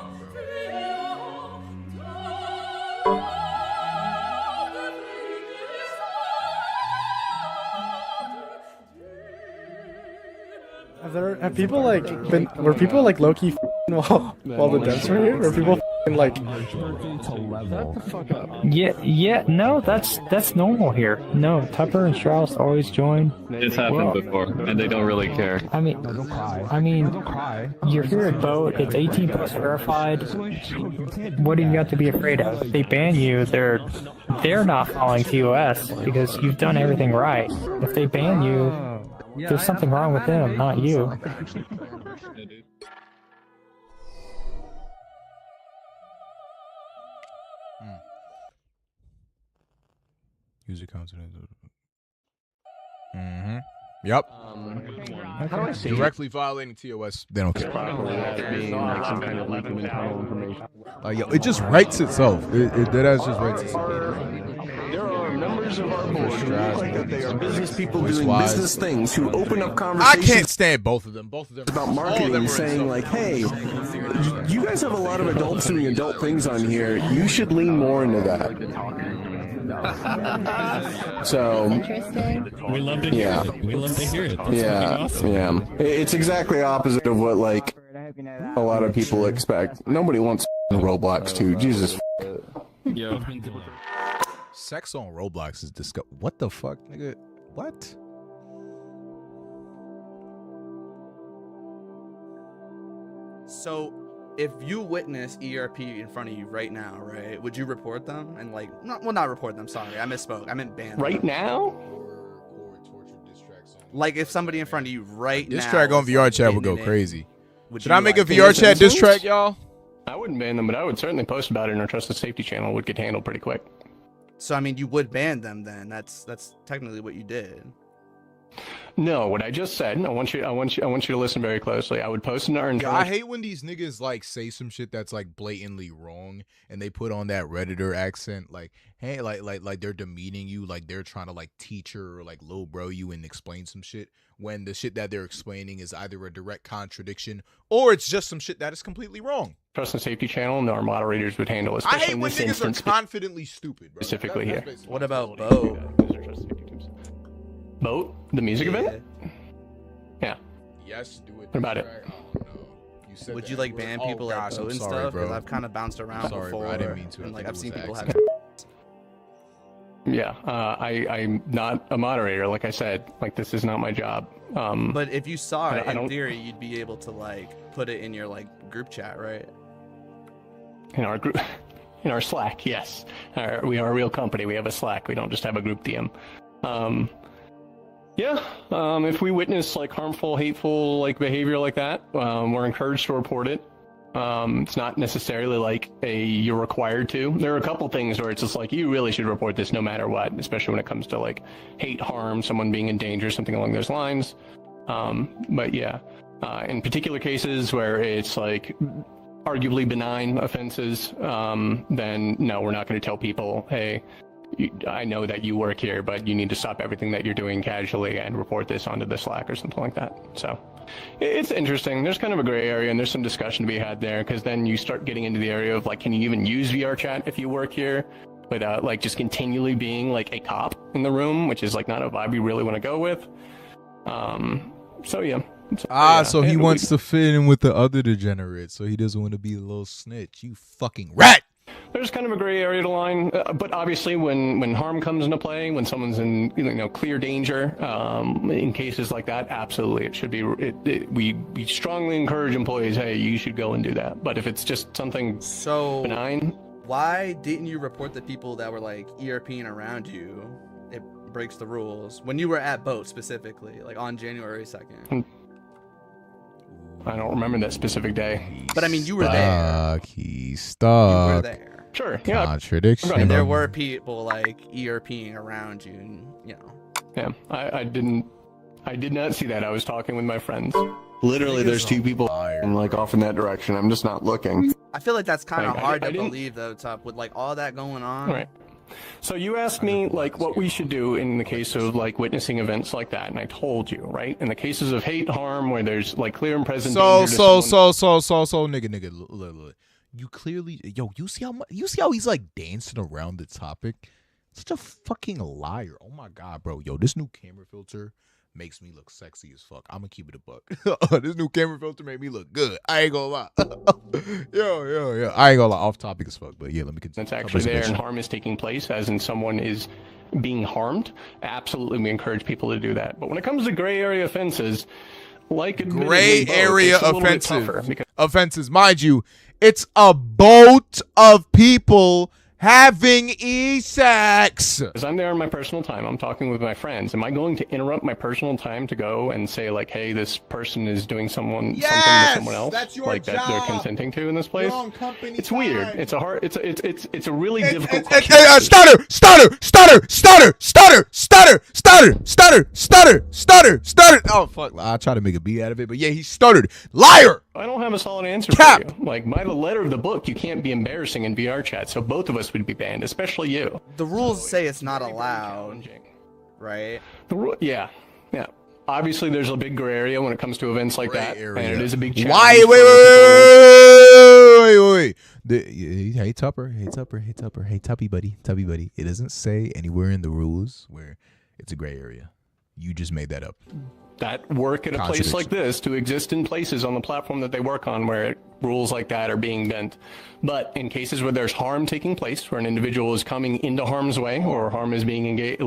Speaker 1: Have people like been? Were people like low key while the deaths were here? Were people like?
Speaker 5: Yeah, no, that's normal here. No, Tupper and Strauss always join.
Speaker 15: It's happened before, and they don't really care.
Speaker 5: I mean, you're here at boat. It's 18 plus verified. What do you got to be afraid of? If they ban you, they're not following TOS because you've done everything right. If they ban you, there's something wrong with them, not you.
Speaker 4: User confidence. Yep.
Speaker 19: How do I say
Speaker 4: Directly violating TOS. They don't care.
Speaker 19: being like some kind of leak of internal information?
Speaker 4: It just writes itself. It deadass just writes itself.
Speaker 19: There are members of our board who look like that they are business people doing business things who open up conversations.
Speaker 4: I can't stand both of them. Both of them
Speaker 19: about marketing, saying like, "Hey, you guys have a lot of adults doing adult things on here. You should lean more into that." So,
Speaker 9: we love to hear it. We love to hear it. That's fucking awesome.
Speaker 19: yeah. It's exactly opposite of what like a lot of people expect. Nobody wants Roblox too. Jesus.
Speaker 9: Yo.
Speaker 4: Sex on Roblox is disgusting. What the fuck, nigga? What?
Speaker 20: So, if you witness ERP in front of you right now, right, would you report them and like, not report them? Sorry, I misspoke. I meant ban them.
Speaker 19: Right now?
Speaker 20: Like if somebody in front of you right now.
Speaker 4: This track on VRChat would go
Speaker 20: getting it,
Speaker 4: crazy.
Speaker 20: would
Speaker 4: Should
Speaker 20: you,
Speaker 4: I make a
Speaker 20: like, ban
Speaker 4: VRChat diss
Speaker 20: them?
Speaker 4: track, y'all?
Speaker 19: I wouldn't ban them, but I would certainly post about it in our Trusted Safety channel. It would get handled pretty quick.
Speaker 20: So I mean, you would ban them then. That's technically what you did.
Speaker 19: No, what I just said. I want you to listen very closely. I would post in our
Speaker 4: Yeah,
Speaker 19: internal.
Speaker 4: I hate when these niggas like say some shit that's like blatantly wrong and they put on that Redditor accent like, hey, like they're demeaning you, like they're trying to like teacher or like low bro you and explain some shit when the shit that they're explaining is either a direct contradiction or it's just some shit that is completely wrong.
Speaker 19: Trust and Safety channel, and our moderators would handle it.
Speaker 4: I
Speaker 19: especially
Speaker 4: hate
Speaker 19: in
Speaker 4: when
Speaker 19: this
Speaker 4: niggas
Speaker 19: instance,
Speaker 4: are confidently stupid, bro.
Speaker 19: specifically
Speaker 4: That's
Speaker 19: here.
Speaker 4: basically
Speaker 20: What about Bo?
Speaker 19: Boat? The music event? Yeah.
Speaker 4: Yes, do it.
Speaker 19: What about it?
Speaker 20: Would you like ban people at Bo and stuff? Because I've kind of bounced around
Speaker 4: Sorry,
Speaker 20: before,
Speaker 4: bro. I didn't mean to.
Speaker 20: and like
Speaker 4: I
Speaker 20: I've
Speaker 4: think
Speaker 20: seen
Speaker 4: it was
Speaker 20: people have.
Speaker 19: Yeah, I'm not a moderator. Like I said, like this is not my job.
Speaker 20: But if you saw it,
Speaker 19: I
Speaker 20: in
Speaker 19: don't-
Speaker 20: theory, you'd be able to like put it in your like group chat, right?
Speaker 19: In our group, in our Slack, yes. We are a real company. We have a Slack. We don't just have a group DM. If we witness like harmful, hateful like behavior like that, we're encouraged to report it. It's not necessarily like you're required to. There are a couple things where it's just like you really should report this no matter what, especially when it comes to like hate, harm, someone being in danger, something along those lines. But yeah, in particular cases where it's like arguably benign offenses, then no, we're not going to tell people, hey, I know that you work here, but you need to stop everything that you're doing casually and report this onto the Slack or something like that. So it's interesting. There's kind of a gray area and there's some discussion to be had there, because then you start getting into the area of like, can you even use VRChat if you work here?
Speaker 2: without like just continually being like a cop in the room, which is like not a vibe we really want to go with. So yeah.
Speaker 4: So he wants to fit in with the other degenerates, so he doesn't want to be a little snitch. You fucking rat!
Speaker 2: There's kind of a gray area to line, but obviously when harm comes into play, when someone's in clear danger, in cases like that, absolutely it should be. We strongly encourage employees, hey, you should go and do that. But if it's just something benign,
Speaker 20: why didn't you report the people that were like ERPing around you? It breaks the rules when you were at boat specifically, like on January 2nd.
Speaker 2: I don't remember that specific day.
Speaker 20: But I mean, you were there.
Speaker 4: He's stuck.
Speaker 20: You were there.
Speaker 2: Sure. Yeah.
Speaker 4: Contradiction.
Speaker 20: And there were people like ERPing around you, and, you know.
Speaker 2: Yeah, I did not see that. I was talking with my friends.
Speaker 19: Literally, there's two people and like off in that direction. I'm just not looking.
Speaker 20: I feel like that's kind of
Speaker 2: Like,
Speaker 20: hard
Speaker 2: I
Speaker 20: to
Speaker 2: didn't-
Speaker 20: believe, though, Tup, with like all that going on.
Speaker 2: Right. So you asked me like what we should do in the case of like witnessing events like that, and I told you, right? In the cases of hate, harm, where there's like clear and present danger to someone-
Speaker 4: nigga, look. You clearly, you see how he's like dancing around the topic? Such a fucking liar. Oh my god, bro. This new camera filter makes me look sexy as fuck. I'm gonna keep it a buck. This new camera filter made me look good. I ain't gonna lie. Yo. I ain't gonna lie. Off topic as fuck, but yeah, let me continue.
Speaker 2: It's actually there and harm is taking place, as in someone is being harmed. Absolutely, we encourage people to do that. But when it comes to gray area offenses, like admittedly
Speaker 4: Gray
Speaker 2: both,
Speaker 4: area
Speaker 2: it's a little bit tougher because
Speaker 4: offenses, mind you, it's a boat of people having sex.
Speaker 2: Because I'm there on my personal time, I'm talking with my friends. Am I going to interrupt my personal time to go and say like, hey, this person is doing something to someone else,
Speaker 4: that's your
Speaker 2: like that they're
Speaker 4: job.
Speaker 2: consenting to in this place?
Speaker 4: You're on company
Speaker 2: It's weird.
Speaker 4: time.
Speaker 2: It's a hard. It's a really difficult
Speaker 4: Hey,
Speaker 2: question.
Speaker 4: stutter. Oh fuck! I try to make a B out of it, but yeah, he stuttered. Liar.
Speaker 2: I don't have a solid answer
Speaker 4: Cap.
Speaker 2: for you. Like by the letter of the book, you can't be embarrassing in VRChat, so both of us would be banned, especially you.
Speaker 20: The rules say it's not allowed, right?
Speaker 2: Yeah. Obviously, there's a big gray area when it comes to events like that, and it is a big challenge.
Speaker 4: Why? Wait. Hey Tupper, hey Tuppy buddy. It doesn't say anywhere in the rules where it's a gray area. You just made that up.
Speaker 2: That work at a place like this to exist in places on the platform that they work on where rules like that are being bent. But in cases where there's harm taking place, where an individual is coming into harm's way or harm is being engaged,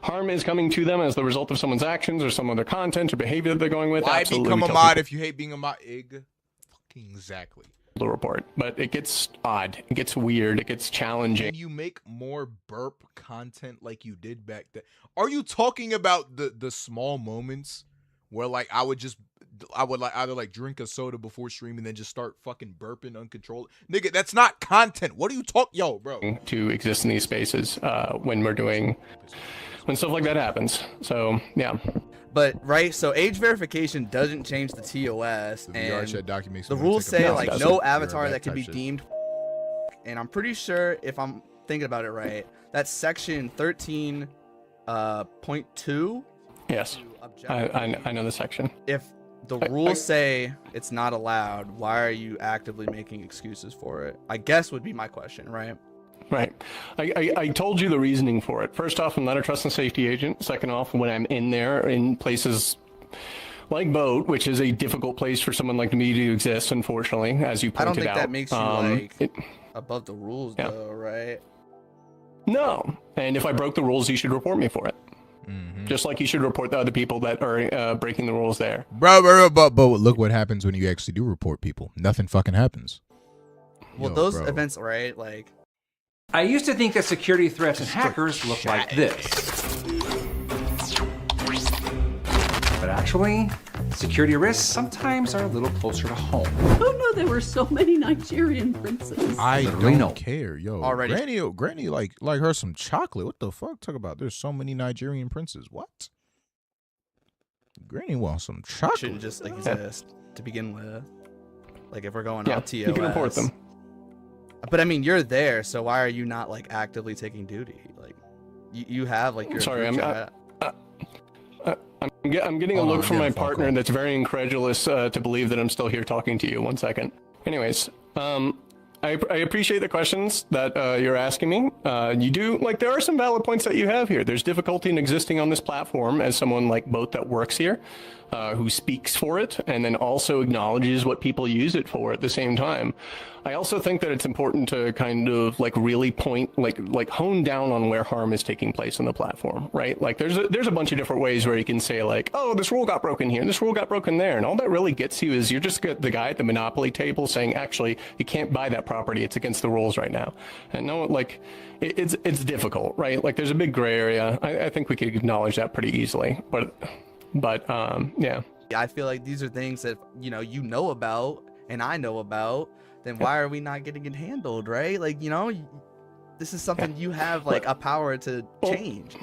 Speaker 2: harm is coming to them as the result of someone's actions or some other content or behavior that they're going with.
Speaker 4: Why
Speaker 2: absolutely
Speaker 4: become a
Speaker 2: tell
Speaker 4: mod
Speaker 2: people
Speaker 4: if you hate being a mod? Fucking exactly.
Speaker 2: to report, but it gets odd, it gets weird, it gets challenging.
Speaker 4: Can you make more burp content like you did back then? Are you talking about the small moments where like I would like either like drink a soda before streaming and then just start fucking burping uncontrolled? Nigga, that's not content. What are you talking, yo, bro?
Speaker 2: To exist in these spaces when stuff like that happens. So yeah.
Speaker 20: But right, so age verification doesn't change the TOS,
Speaker 4: The
Speaker 20: and
Speaker 4: VRChat documents
Speaker 20: the
Speaker 4: when I
Speaker 20: rules
Speaker 4: take a
Speaker 20: say
Speaker 4: pause.
Speaker 20: like
Speaker 4: That's
Speaker 20: no
Speaker 4: it.
Speaker 20: avatar
Speaker 4: You're a
Speaker 20: that
Speaker 4: vet
Speaker 20: can be
Speaker 4: type shit.
Speaker 20: deemed. And I'm pretty sure, if I'm thinking about it right, that's section 13.2.
Speaker 2: Yes, I know the section.
Speaker 20: If the rules say it's not allowed, why are you actively making excuses for it? I guess would be my question, right?
Speaker 2: Right. I told you the reasoning for it. First off, I'm not a trust and safety agent. Second off, when I'm in there in places like Boat, which is a difficult place for someone like me to exist, unfortunately, as you
Speaker 20: I
Speaker 2: pointed out.
Speaker 20: don't think that makes you above the rules, though, right?
Speaker 2: No. And if I broke the rules, you should report me for it. Just like you should report the other people that are breaking the rules there.
Speaker 4: Bro, but look what happens when you actually do report people. Nothing fucking happens.
Speaker 20: Well, those events, right? Like,
Speaker 7: I used to think that security threats and hackers looked like this. But actually, security risks sometimes are a little closer to home.
Speaker 8: Who knew there were so many Nigerian princes?
Speaker 4: I
Speaker 7: Literally
Speaker 4: don't
Speaker 7: no.
Speaker 4: care, yo.
Speaker 20: Already.
Speaker 4: Granny, like her some chocolate. What the fuck? Talk about there's so many Nigerian princes. What? Granny wants some chocolate.
Speaker 20: shouldn't just exist to begin with. Like, if we're going
Speaker 2: Yeah,
Speaker 20: off TOS.
Speaker 2: you can report them.
Speaker 20: But I mean, you're there, so why are you not like actively taking duty? Like, you have like your.
Speaker 2: Sorry,
Speaker 20: group
Speaker 2: I'm
Speaker 20: chat.
Speaker 2: I'm getting a look from my partner that's very incredulous to believe that I'm still here talking to you. 1 second. Anyways, I appreciate the questions that you're asking me. You do, like, there are some valid points that you have here. There's difficulty in existing on this platform as someone like Boat that works here, who speaks for it, and then also acknowledges what people use it for at the same time. I also think that it's important to kind of like really point, like hone down on where harm is taking place on the platform, right? Like there's a bunch of different ways where you can say like, oh, this rule got broken here, this rule got broken there, and all that really gets you is you're just the guy at the Monopoly table saying, actually, you can't buy that property, it's against the rules right now. And no, like it's difficult, right? Like there's a big gray area. I think we could acknowledge that pretty easily, but yeah.
Speaker 20: I feel like these are things that you know about and I know about. Then why are we not getting it handled, right? Like, this is something you have like a power to change.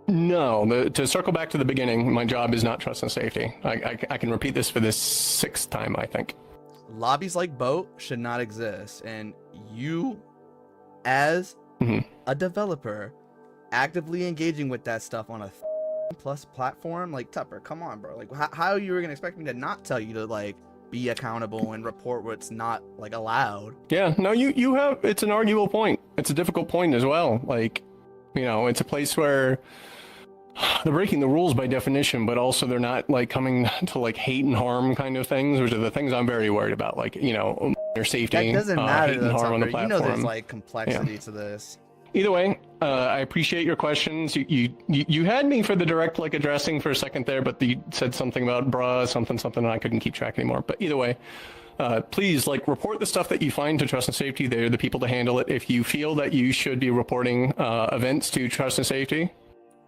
Speaker 2: No, to circle back to the beginning, my job is not trust and safety. I can repeat this for the 6th time, I think.
Speaker 20: Lobbies like Boat should not exist, and you, as a developer, actively engaging with that stuff on a plus platform, like Tupper, come on, bro. Like, how you were gonna expect me to not tell you to like be accountable and report what's not like allowed?
Speaker 2: Yeah, no, you have, it's an arguable point. It's a difficult point as well. Like, it's a place where they're breaking the rules by definition, but also they're not like coming to like hate and harm kind of things, which are the things I'm very worried about. Like, their safety.
Speaker 20: That doesn't matter.
Speaker 2: Hate and harm on the platform.
Speaker 20: There's like complexity to this.
Speaker 2: Either way, I appreciate your questions. You had me for the direct like addressing for a second there, but you said something about bruh, something, and I couldn't keep track anymore. But either way, please like report the stuff that you find to trust and safety. They're the people to handle it. If you feel that you should be reporting events to trust and safety,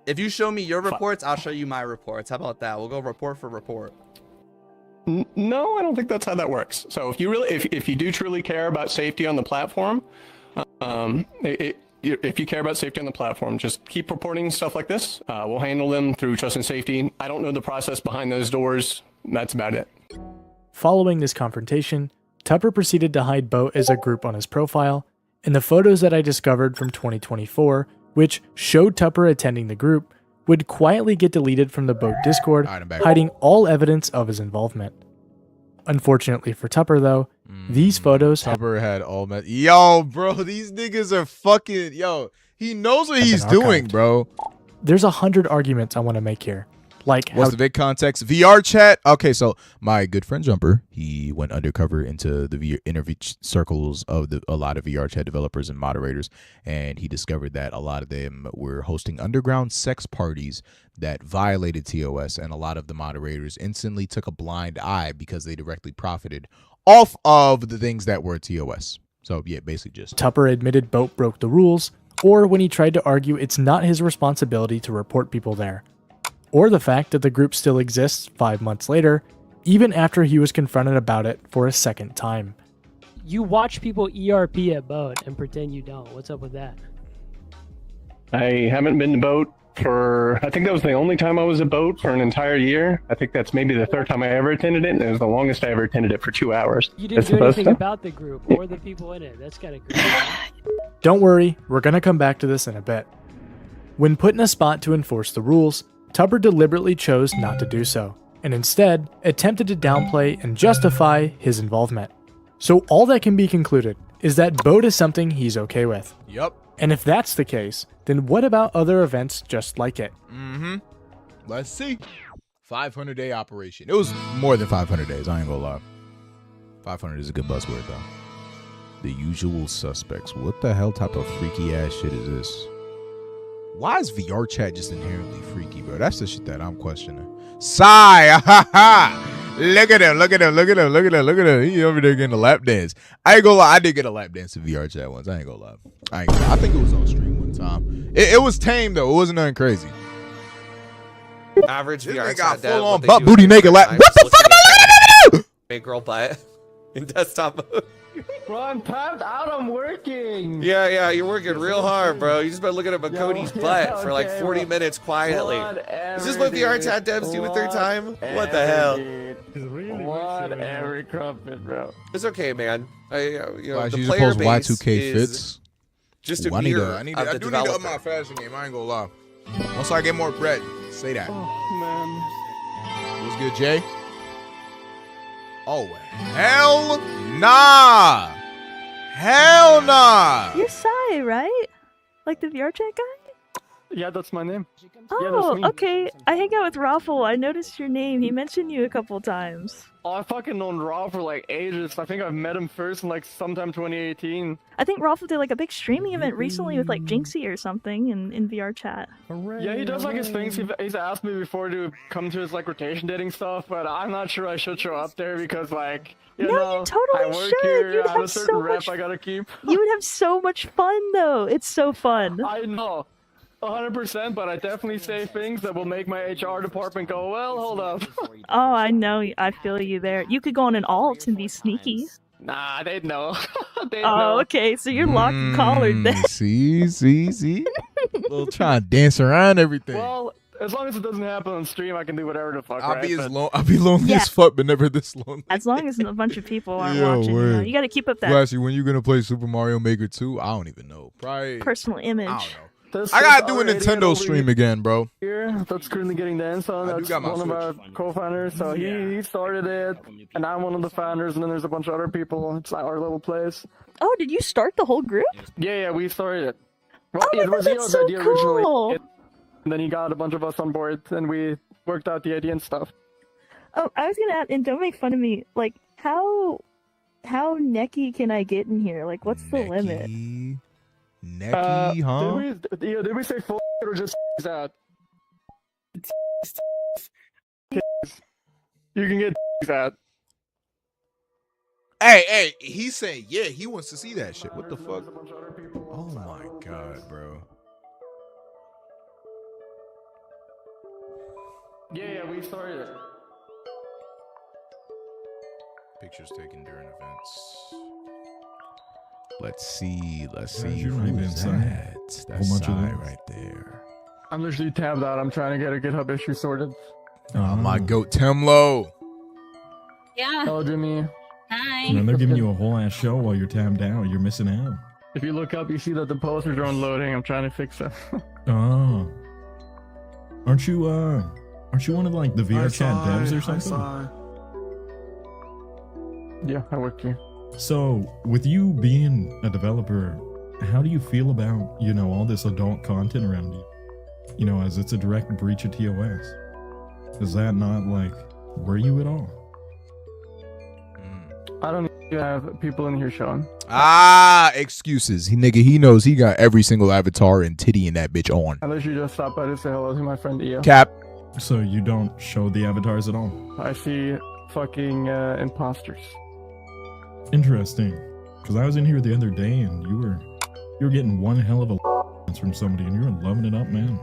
Speaker 20: if you show me your reports, I'll show you my reports. How about that? We'll go report for report.
Speaker 2: No, I don't think that's how that works. So if you really, if you do truly care about safety on the platform, if you care about safety on the platform, just keep reporting stuff like this. We'll handle them through trust and safety. I don't know the process behind those doors. That's about it.
Speaker 1: Following this confrontation, Tupper proceeded to hide Boat as a group on his profile, and the photos that I discovered from 2024, which showed Tupper attending the group, would quietly get deleted from the Boat Discord, hiding all evidence of his involvement. Unfortunately for Tupper, though, these photos
Speaker 4: Tupper had all Yo, bro, these niggas are fucking... Yo, he knows what he's doing, bro.
Speaker 1: There's 100 arguments I want to make here. Like,
Speaker 4: what's the big context? VRChat. Okay, so my good friend Jumper, he went undercover into the interview circles of a lot of VRChat developers and moderators, and he discovered that a lot of them were hosting underground sex parties that violated TOS, and a lot of the moderators instantly took a blind eye because they directly profited off of the things that were TOS. So yeah, basically just
Speaker 1: Tupper admitted Boat broke the rules, or when he tried to argue it's not his responsibility to report people there, or the fact that the group still exists 5 months later, even after he was confronted about it for a second time.
Speaker 6: You watch people ERP at Boat and pretend you don't. What's up with that?
Speaker 2: I haven't been to Boat for, I think that was the only time I was at Boat for an entire year. I think that's maybe the 3rd time I ever attended it, and it was the longest I ever attended it for 2 hours.
Speaker 6: You didn't do anything about the group or the people in it. That's kind of crazy.
Speaker 1: Don't worry, we're going to come back to this in a bit. When put in a spot to enforce the rules, Tupper deliberately chose not to do so, and instead attempted to downplay and justify his involvement. So all that can be concluded is that Boat is something he's okay with.
Speaker 4: Yep.
Speaker 1: And if that's the case, then what about other events just like it?
Speaker 4: Let's see. 500-day operation. It was more than 500 days, I ain't gonna lie. 500 is a good buzzword, though. The usual suspects. What the hell type of freaky ass shit is this? Why is VRChat just inherently freaky, bro? That's the shit that I'm questioning. Sigh! Look at him, look at him, look at him, look at him, look at him. He over there getting a lap dance. I ain't gonna lie, I did get a lap dance in VRChat once. I ain't gonna lie. I think it was on stream one time. It was tame, though. It wasn't nothing crazy.
Speaker 12: Average VRChat
Speaker 4: got
Speaker 12: dev,
Speaker 4: full on
Speaker 12: what
Speaker 4: butt
Speaker 12: they do
Speaker 4: booty
Speaker 12: is
Speaker 4: naked lap.
Speaker 12: sometimes
Speaker 4: What the
Speaker 12: looking
Speaker 4: fuck am I gonna do?
Speaker 12: Big girl butt in desktop mode.
Speaker 16: Bro, I'm tapped out. I'm working.
Speaker 12: Yeah, you're working real hard, bro. You just been looking at Cody's butt for like 40 minutes quietly. Is this what VRChat devs do with their time? What the hell?
Speaker 16: Whatever, crumpet, bro.
Speaker 12: It's okay, man. The
Speaker 4: player
Speaker 12: player
Speaker 4: base
Speaker 12: base
Speaker 4: Y2K
Speaker 12: is
Speaker 4: fits.
Speaker 12: just a
Speaker 4: I
Speaker 12: mirror
Speaker 4: do
Speaker 12: of the
Speaker 4: need to
Speaker 12: developer.
Speaker 4: up my fashion game. I ain't gonna lie. Once I get more bread, say that.
Speaker 16: Oh,
Speaker 4: What's good, Jay? Oh, hell nah. Hell nah.
Speaker 10: You're Sai, right? Like the VRChat guy?
Speaker 22: Yeah, that's my name.
Speaker 10: Oh, okay. I hang out with Raffle. I noticed your name. He mentioned you a couple times.
Speaker 22: Oh, I've fucking known Raw for like ages. I think I've met him first in like sometime 2018.
Speaker 10: I think Raffle did like a big streaming event recently with like Jinxie or something in VRChat.
Speaker 22: Yeah, he does like his things. He's asked me before to come to his like rotation dating stuff, but I'm not sure I should show up there because like, you know,
Speaker 10: you totally
Speaker 22: I work
Speaker 10: should.
Speaker 22: here,
Speaker 10: You'd
Speaker 22: I have a
Speaker 10: have
Speaker 22: certain
Speaker 10: so
Speaker 22: rep
Speaker 10: much.
Speaker 22: I gotta keep.
Speaker 10: You would have so much fun though. It's so fun.
Speaker 22: I know. 100%, but I definitely say things that will make my HR department go, well, hold up.
Speaker 10: Oh, I know. I feel you there. You could go on an alt and be sneaky.
Speaker 22: Nah, they'd know. They'd
Speaker 10: Oh,
Speaker 22: know.
Speaker 10: okay. So you're locked and collared then.
Speaker 4: See. Little trying to dance around everything.
Speaker 22: Well, as long as it doesn't happen on stream, I can do whatever the fuck.
Speaker 4: I'll
Speaker 22: right?
Speaker 4: be
Speaker 22: But-
Speaker 4: lonely
Speaker 10: Yeah.
Speaker 4: as fuck, but never this lonely.
Speaker 10: As long as a bunch of people aren't
Speaker 4: Yo,
Speaker 10: watching,
Speaker 4: word.
Speaker 10: you got to keep up that
Speaker 4: Flashie, when you gonna play Super Mario Maker 2? I don't even know. Probably.
Speaker 10: personal image.
Speaker 4: I gotta do a Nintendo stream again, bro.
Speaker 22: Here, that's currently getting dance on.
Speaker 4: I do
Speaker 22: That's
Speaker 4: got my
Speaker 22: one of our co-founders. So he started it, and I'm one of the founders. And then there's a bunch of other people. It's not our little place.
Speaker 10: Oh, did you start the whole group?
Speaker 22: Yeah, we started it. Well,
Speaker 10: Oh my
Speaker 22: it was
Speaker 10: God, that's
Speaker 22: Zio's
Speaker 10: so
Speaker 22: idea
Speaker 10: cool.
Speaker 22: originally. And then he got a bunch of us on board, and we worked out the idea and stuff.
Speaker 10: Oh, I was gonna ask, and don't make fun of me. Like, how necky can I get in here? Like, what's the limit?
Speaker 4: Necky, huh?
Speaker 22: Did we say full or just out? You can get out.
Speaker 4: Hey, he's saying, yeah, he wants to see that shit. What the fuck? Oh my god, bro.
Speaker 22: Yeah, we started it.
Speaker 4: Pictures taken during events. Let's see.
Speaker 9: you're not even
Speaker 4: Who's
Speaker 9: inside.
Speaker 4: that? That's
Speaker 9: Whole bunch of
Speaker 4: Sai
Speaker 9: those.
Speaker 4: right there.
Speaker 22: I'm literally tabbed out. I'm trying to get a GitHub issue sorted.
Speaker 4: Oh, my goat Temlo.
Speaker 3: Yeah.
Speaker 22: Oh, Jimmy.
Speaker 3: Hi.
Speaker 9: Man, they're giving you a whole ass show while you're tabbed out. You're missing out.
Speaker 22: If you look up, you see that the posters are unloading. I'm trying to fix them.
Speaker 9: Oh. Aren't you one of like the VRChat devs or something?
Speaker 22: Yeah, I work here.
Speaker 9: So, with you being a developer, how do you feel about, all this adult content around you? As it's a direct breach of TOS. Does that not, worry you at all?
Speaker 22: I don't even have people in here showing.
Speaker 4: Excuses. He knows he got every single avatar and titty in that bitch on.
Speaker 22: Unless you just stop by to say hello to my friend Eo.
Speaker 4: Cap.
Speaker 9: So you don't show the avatars at all?
Speaker 22: I see fucking imposters.
Speaker 9: Interesting. Because I was in here the other day and you were getting one hell of a from somebody and you were loving it up, man.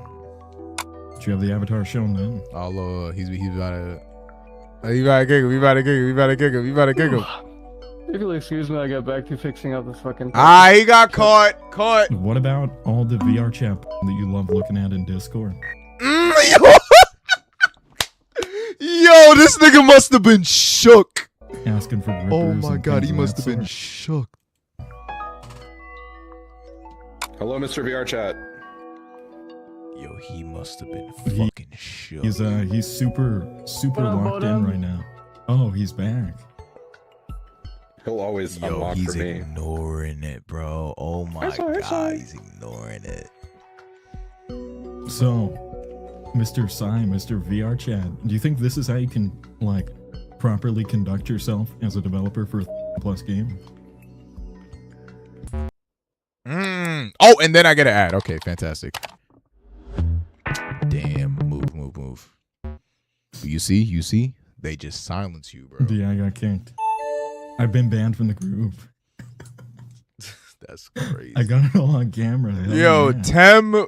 Speaker 9: Did you have the avatar shown then?
Speaker 4: Oh, he's about to... We about to kick him.
Speaker 22: If you'll excuse me, I get back to fixing up this fucking...
Speaker 4: He got caught.
Speaker 9: What about all the VRChat that you love looking at in Discord?
Speaker 4: Yo, this nigga must have been shook.
Speaker 9: Asking for grippers.
Speaker 4: Oh my
Speaker 9: and
Speaker 4: god,
Speaker 9: things
Speaker 4: he
Speaker 9: of
Speaker 4: must
Speaker 9: that
Speaker 4: have been
Speaker 9: sort.
Speaker 4: shook.
Speaker 14: Hello, Mr. VRChat.
Speaker 4: Yo, he must have been fucking shook.
Speaker 9: He's super locked in right now. Oh, he's back.
Speaker 14: He'll always
Speaker 4: Yo,
Speaker 14: unlock
Speaker 4: he's
Speaker 14: for me.
Speaker 4: ignoring it, bro. Oh my god, he's ignoring it.
Speaker 9: So, Mr. Sai, Mr. VRChat, do you think this is how you can, properly conduct yourself as a developer for a plus game?
Speaker 4: Oh, and then I get an ad. Okay, fantastic. Damn, move. You see? They just silence you, bro.
Speaker 9: Yeah, I got kicked. I've been banned from the group.
Speaker 4: That's crazy.
Speaker 9: I got it all on camera. Hell
Speaker 4: Yo,
Speaker 9: yeah.
Speaker 4: Tem,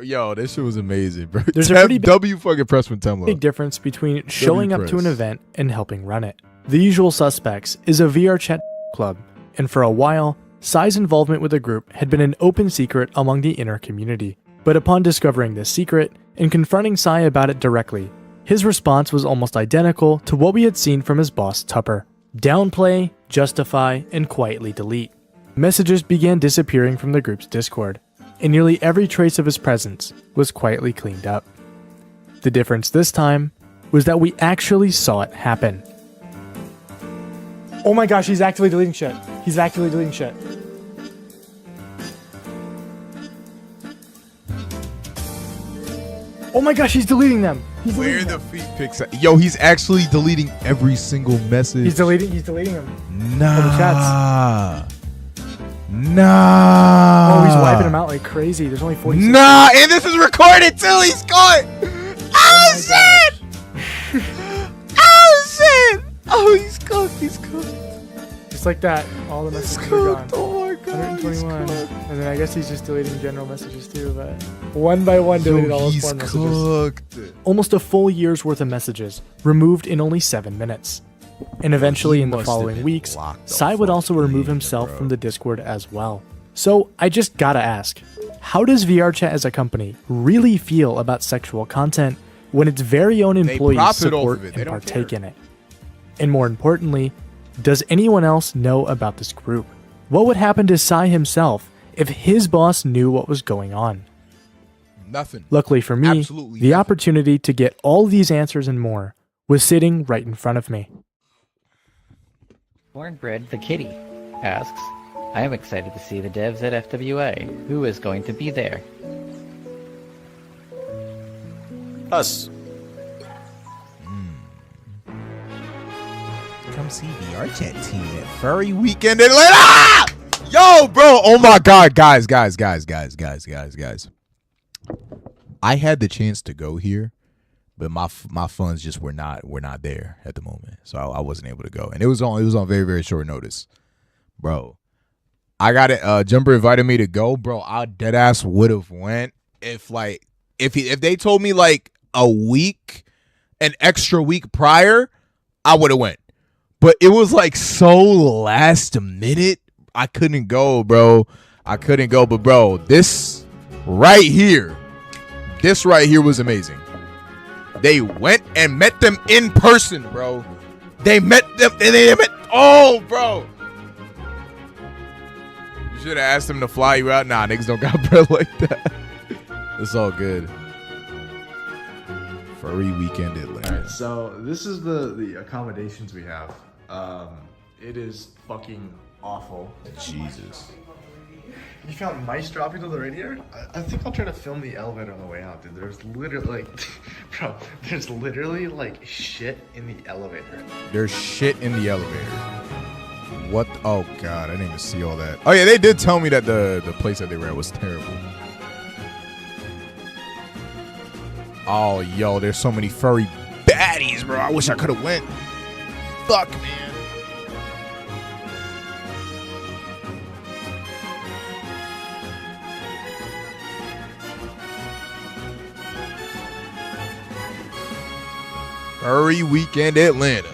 Speaker 4: yo, this shit was amazing, bro.
Speaker 1: There's a
Speaker 4: Tem,
Speaker 1: pretty
Speaker 4: W fucking press from Temlo.
Speaker 1: big difference between showing up to an
Speaker 4: press.
Speaker 1: event and helping run it. The Usual Suspects is a VRChat club, and for a while, Sai's involvement with the group had been an open secret among the inner community. But upon discovering this secret and confronting Sai about it directly, his response was almost identical to what we had seen from his boss Tupper. Downplay, justify, and quietly delete. Messages began disappearing from the group's Discord, and nearly every trace of his presence was quietly cleaned up. The difference this time was that we actually saw it happen. Oh my gosh, he's actively deleting shit. Oh my gosh, he's deleting them. He's
Speaker 4: Where
Speaker 1: deleting
Speaker 4: the
Speaker 1: them.
Speaker 4: feet pics at? Yo, he's actually deleting every single message.
Speaker 1: He's deleting them.
Speaker 4: Nah.
Speaker 1: Oh, the chats.
Speaker 4: Nah.
Speaker 1: Oh, he's wiping them out like crazy. There's only 46.
Speaker 4: Nah, and this is recorded too. He's caught. Oh, shit. Oh shit. Oh, he's cooked. He's cooked.
Speaker 1: Just like that, all the messages are gone. Oh my god. 121. And then I guess he's just deleting general messages too, but one by one deleted all his porn messages.
Speaker 4: Cooked.
Speaker 1: Almost a full year's worth of messages, removed in only 7 minutes. And eventually in the following weeks, Sai would also remove himself from the Discord as well. So I just gotta ask, how does VRChat as a company really feel about sexual content when its very own employees
Speaker 4: profit off
Speaker 1: support
Speaker 4: of it. They
Speaker 1: and
Speaker 4: don't
Speaker 1: partake
Speaker 4: care.
Speaker 1: in it? And more importantly, does anyone else know about this group? What would happen to Sai himself if his boss knew what was going on?
Speaker 4: Nothing.
Speaker 1: Luckily for me,
Speaker 4: Absolutely
Speaker 1: the
Speaker 4: nothing.
Speaker 1: opportunity to get all these answers and more was sitting right in front of me.
Speaker 18: Bornbred the Kitty asks, I am excited to see the devs at FWA. Who is going to be there?
Speaker 12: Us.
Speaker 4: Come see VRChat team at Furry Weekend in Atlanta. Yo, bro. Oh my God, guys. I had the chance to go here, but my funds just were not there at the moment, so I wasn't able to go. And it was on very, very short notice, bro. I got it. Jumper invited me to go, bro. I dead ass would have went if they told me like an extra week prior, I would have went. But it was like so last minute, I couldn't go, bro. But bro, this right here was amazing. They went and met them in person, bro. They met them and oh, bro. You should have asked them to fly you out. Nah, niggas don't got bread like that. It's all good. Furry Weekend Atlanta.
Speaker 1: Alright, so this is the accommodations we have. It is fucking awful.
Speaker 4: Jesus.
Speaker 1: You found mice dropping to the radiator? I think I'll try to film the elevator on the way out, dude. There's literally like shit in the elevator.
Speaker 4: There's shit in the elevator. What? Oh God, I didn't even see all that. Oh yeah, they did tell me that the place that they were at was terrible. Oh yo, there's so many furry baddies, bro. I wish I could have went. Fuck, man. Furry Weekend Atlanta.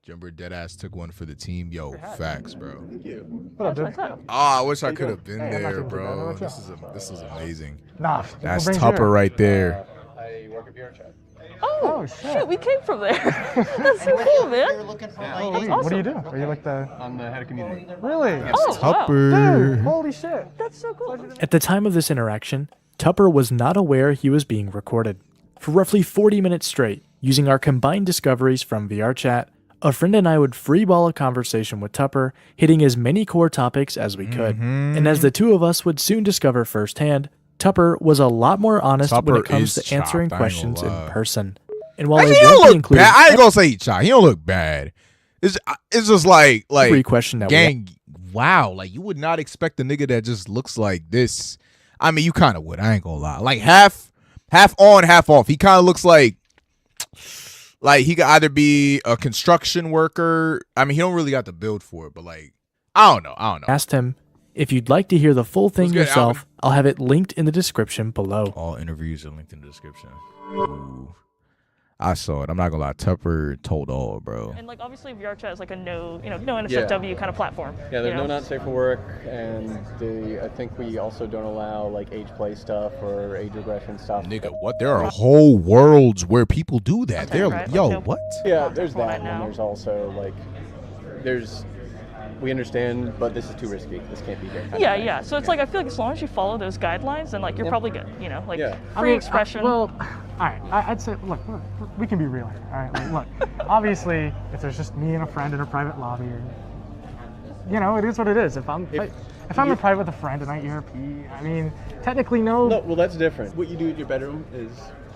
Speaker 4: Jumper Deadass took one for the team. Yo, facts, bro.
Speaker 1: Thank you. What up, dude?
Speaker 4: Oh, I wish I could have been there, bro. This is amazing.
Speaker 1: Nah,
Speaker 4: that's Tupper right there.
Speaker 19: I work at VRChat.
Speaker 21: Oh, shit, we came from there. That's so cool, man.
Speaker 1: What do you do? Are you like the...
Speaker 19: I'm the head of community.
Speaker 1: Really?
Speaker 21: Oh,
Speaker 4: Tupper.
Speaker 21: wow.
Speaker 1: Dude, holy shit.
Speaker 21: That's so cool.
Speaker 1: At the time of this interaction, Tupper was not aware he was being recorded. For roughly 40 minutes straight, using our combined discoveries from VRChat, a friend and I would freeball a conversation with Tupper, hitting as many core topics as we could. And as the two of us would soon discover firsthand, Tupper was a lot lot honest when it comes to answering questions in person. And while
Speaker 4: He
Speaker 1: it
Speaker 4: don't
Speaker 1: won't
Speaker 4: look
Speaker 1: include
Speaker 4: bad. I ain't gonna say he shot. He don't look bad. It's just like
Speaker 1: every question that
Speaker 4: gang. Wow, like you would not expect a nigga that just looks like this. I mean, you kind of would. I ain't gonna lie. Like half on, half off. He kind of looks like he could either be a construction worker. I mean, he don't really got the build for it, but like I don't know.
Speaker 1: asked him, if you'd like to hear the full thing
Speaker 4: good,
Speaker 1: yourself, I'll have it linked in the description below.
Speaker 4: All interviews are linked in the description. Ooh. I saw it. I'm not gonna lie. Tupper told all, bro.
Speaker 21: And like obviously VRChat is like no NSFW kind of platform.
Speaker 2: Yeah, there's no not safe for work, and I think we also don't allow like age play stuff or age regression stuff.
Speaker 4: Nigga, what? There are whole worlds where people do that. They're
Speaker 21: right?
Speaker 4: yo,
Speaker 21: Like,
Speaker 4: what?
Speaker 2: Yeah, there's that, and there's also like we understand, but this is too risky. This can't be here.
Speaker 21: Yeah. So it's like I feel like as long as you follow those guidelines, then like you're probably good. You know, like free expression.
Speaker 1: Well, all right. I'd say, look, we can be real here. All right. Like, look, obviously, if there's just me and a friend in a private lobby, it is what it is.
Speaker 11: If I'm in private with a friend and I ERP, I mean, technically no.
Speaker 17: No, well that's different. What you do in your bedroom is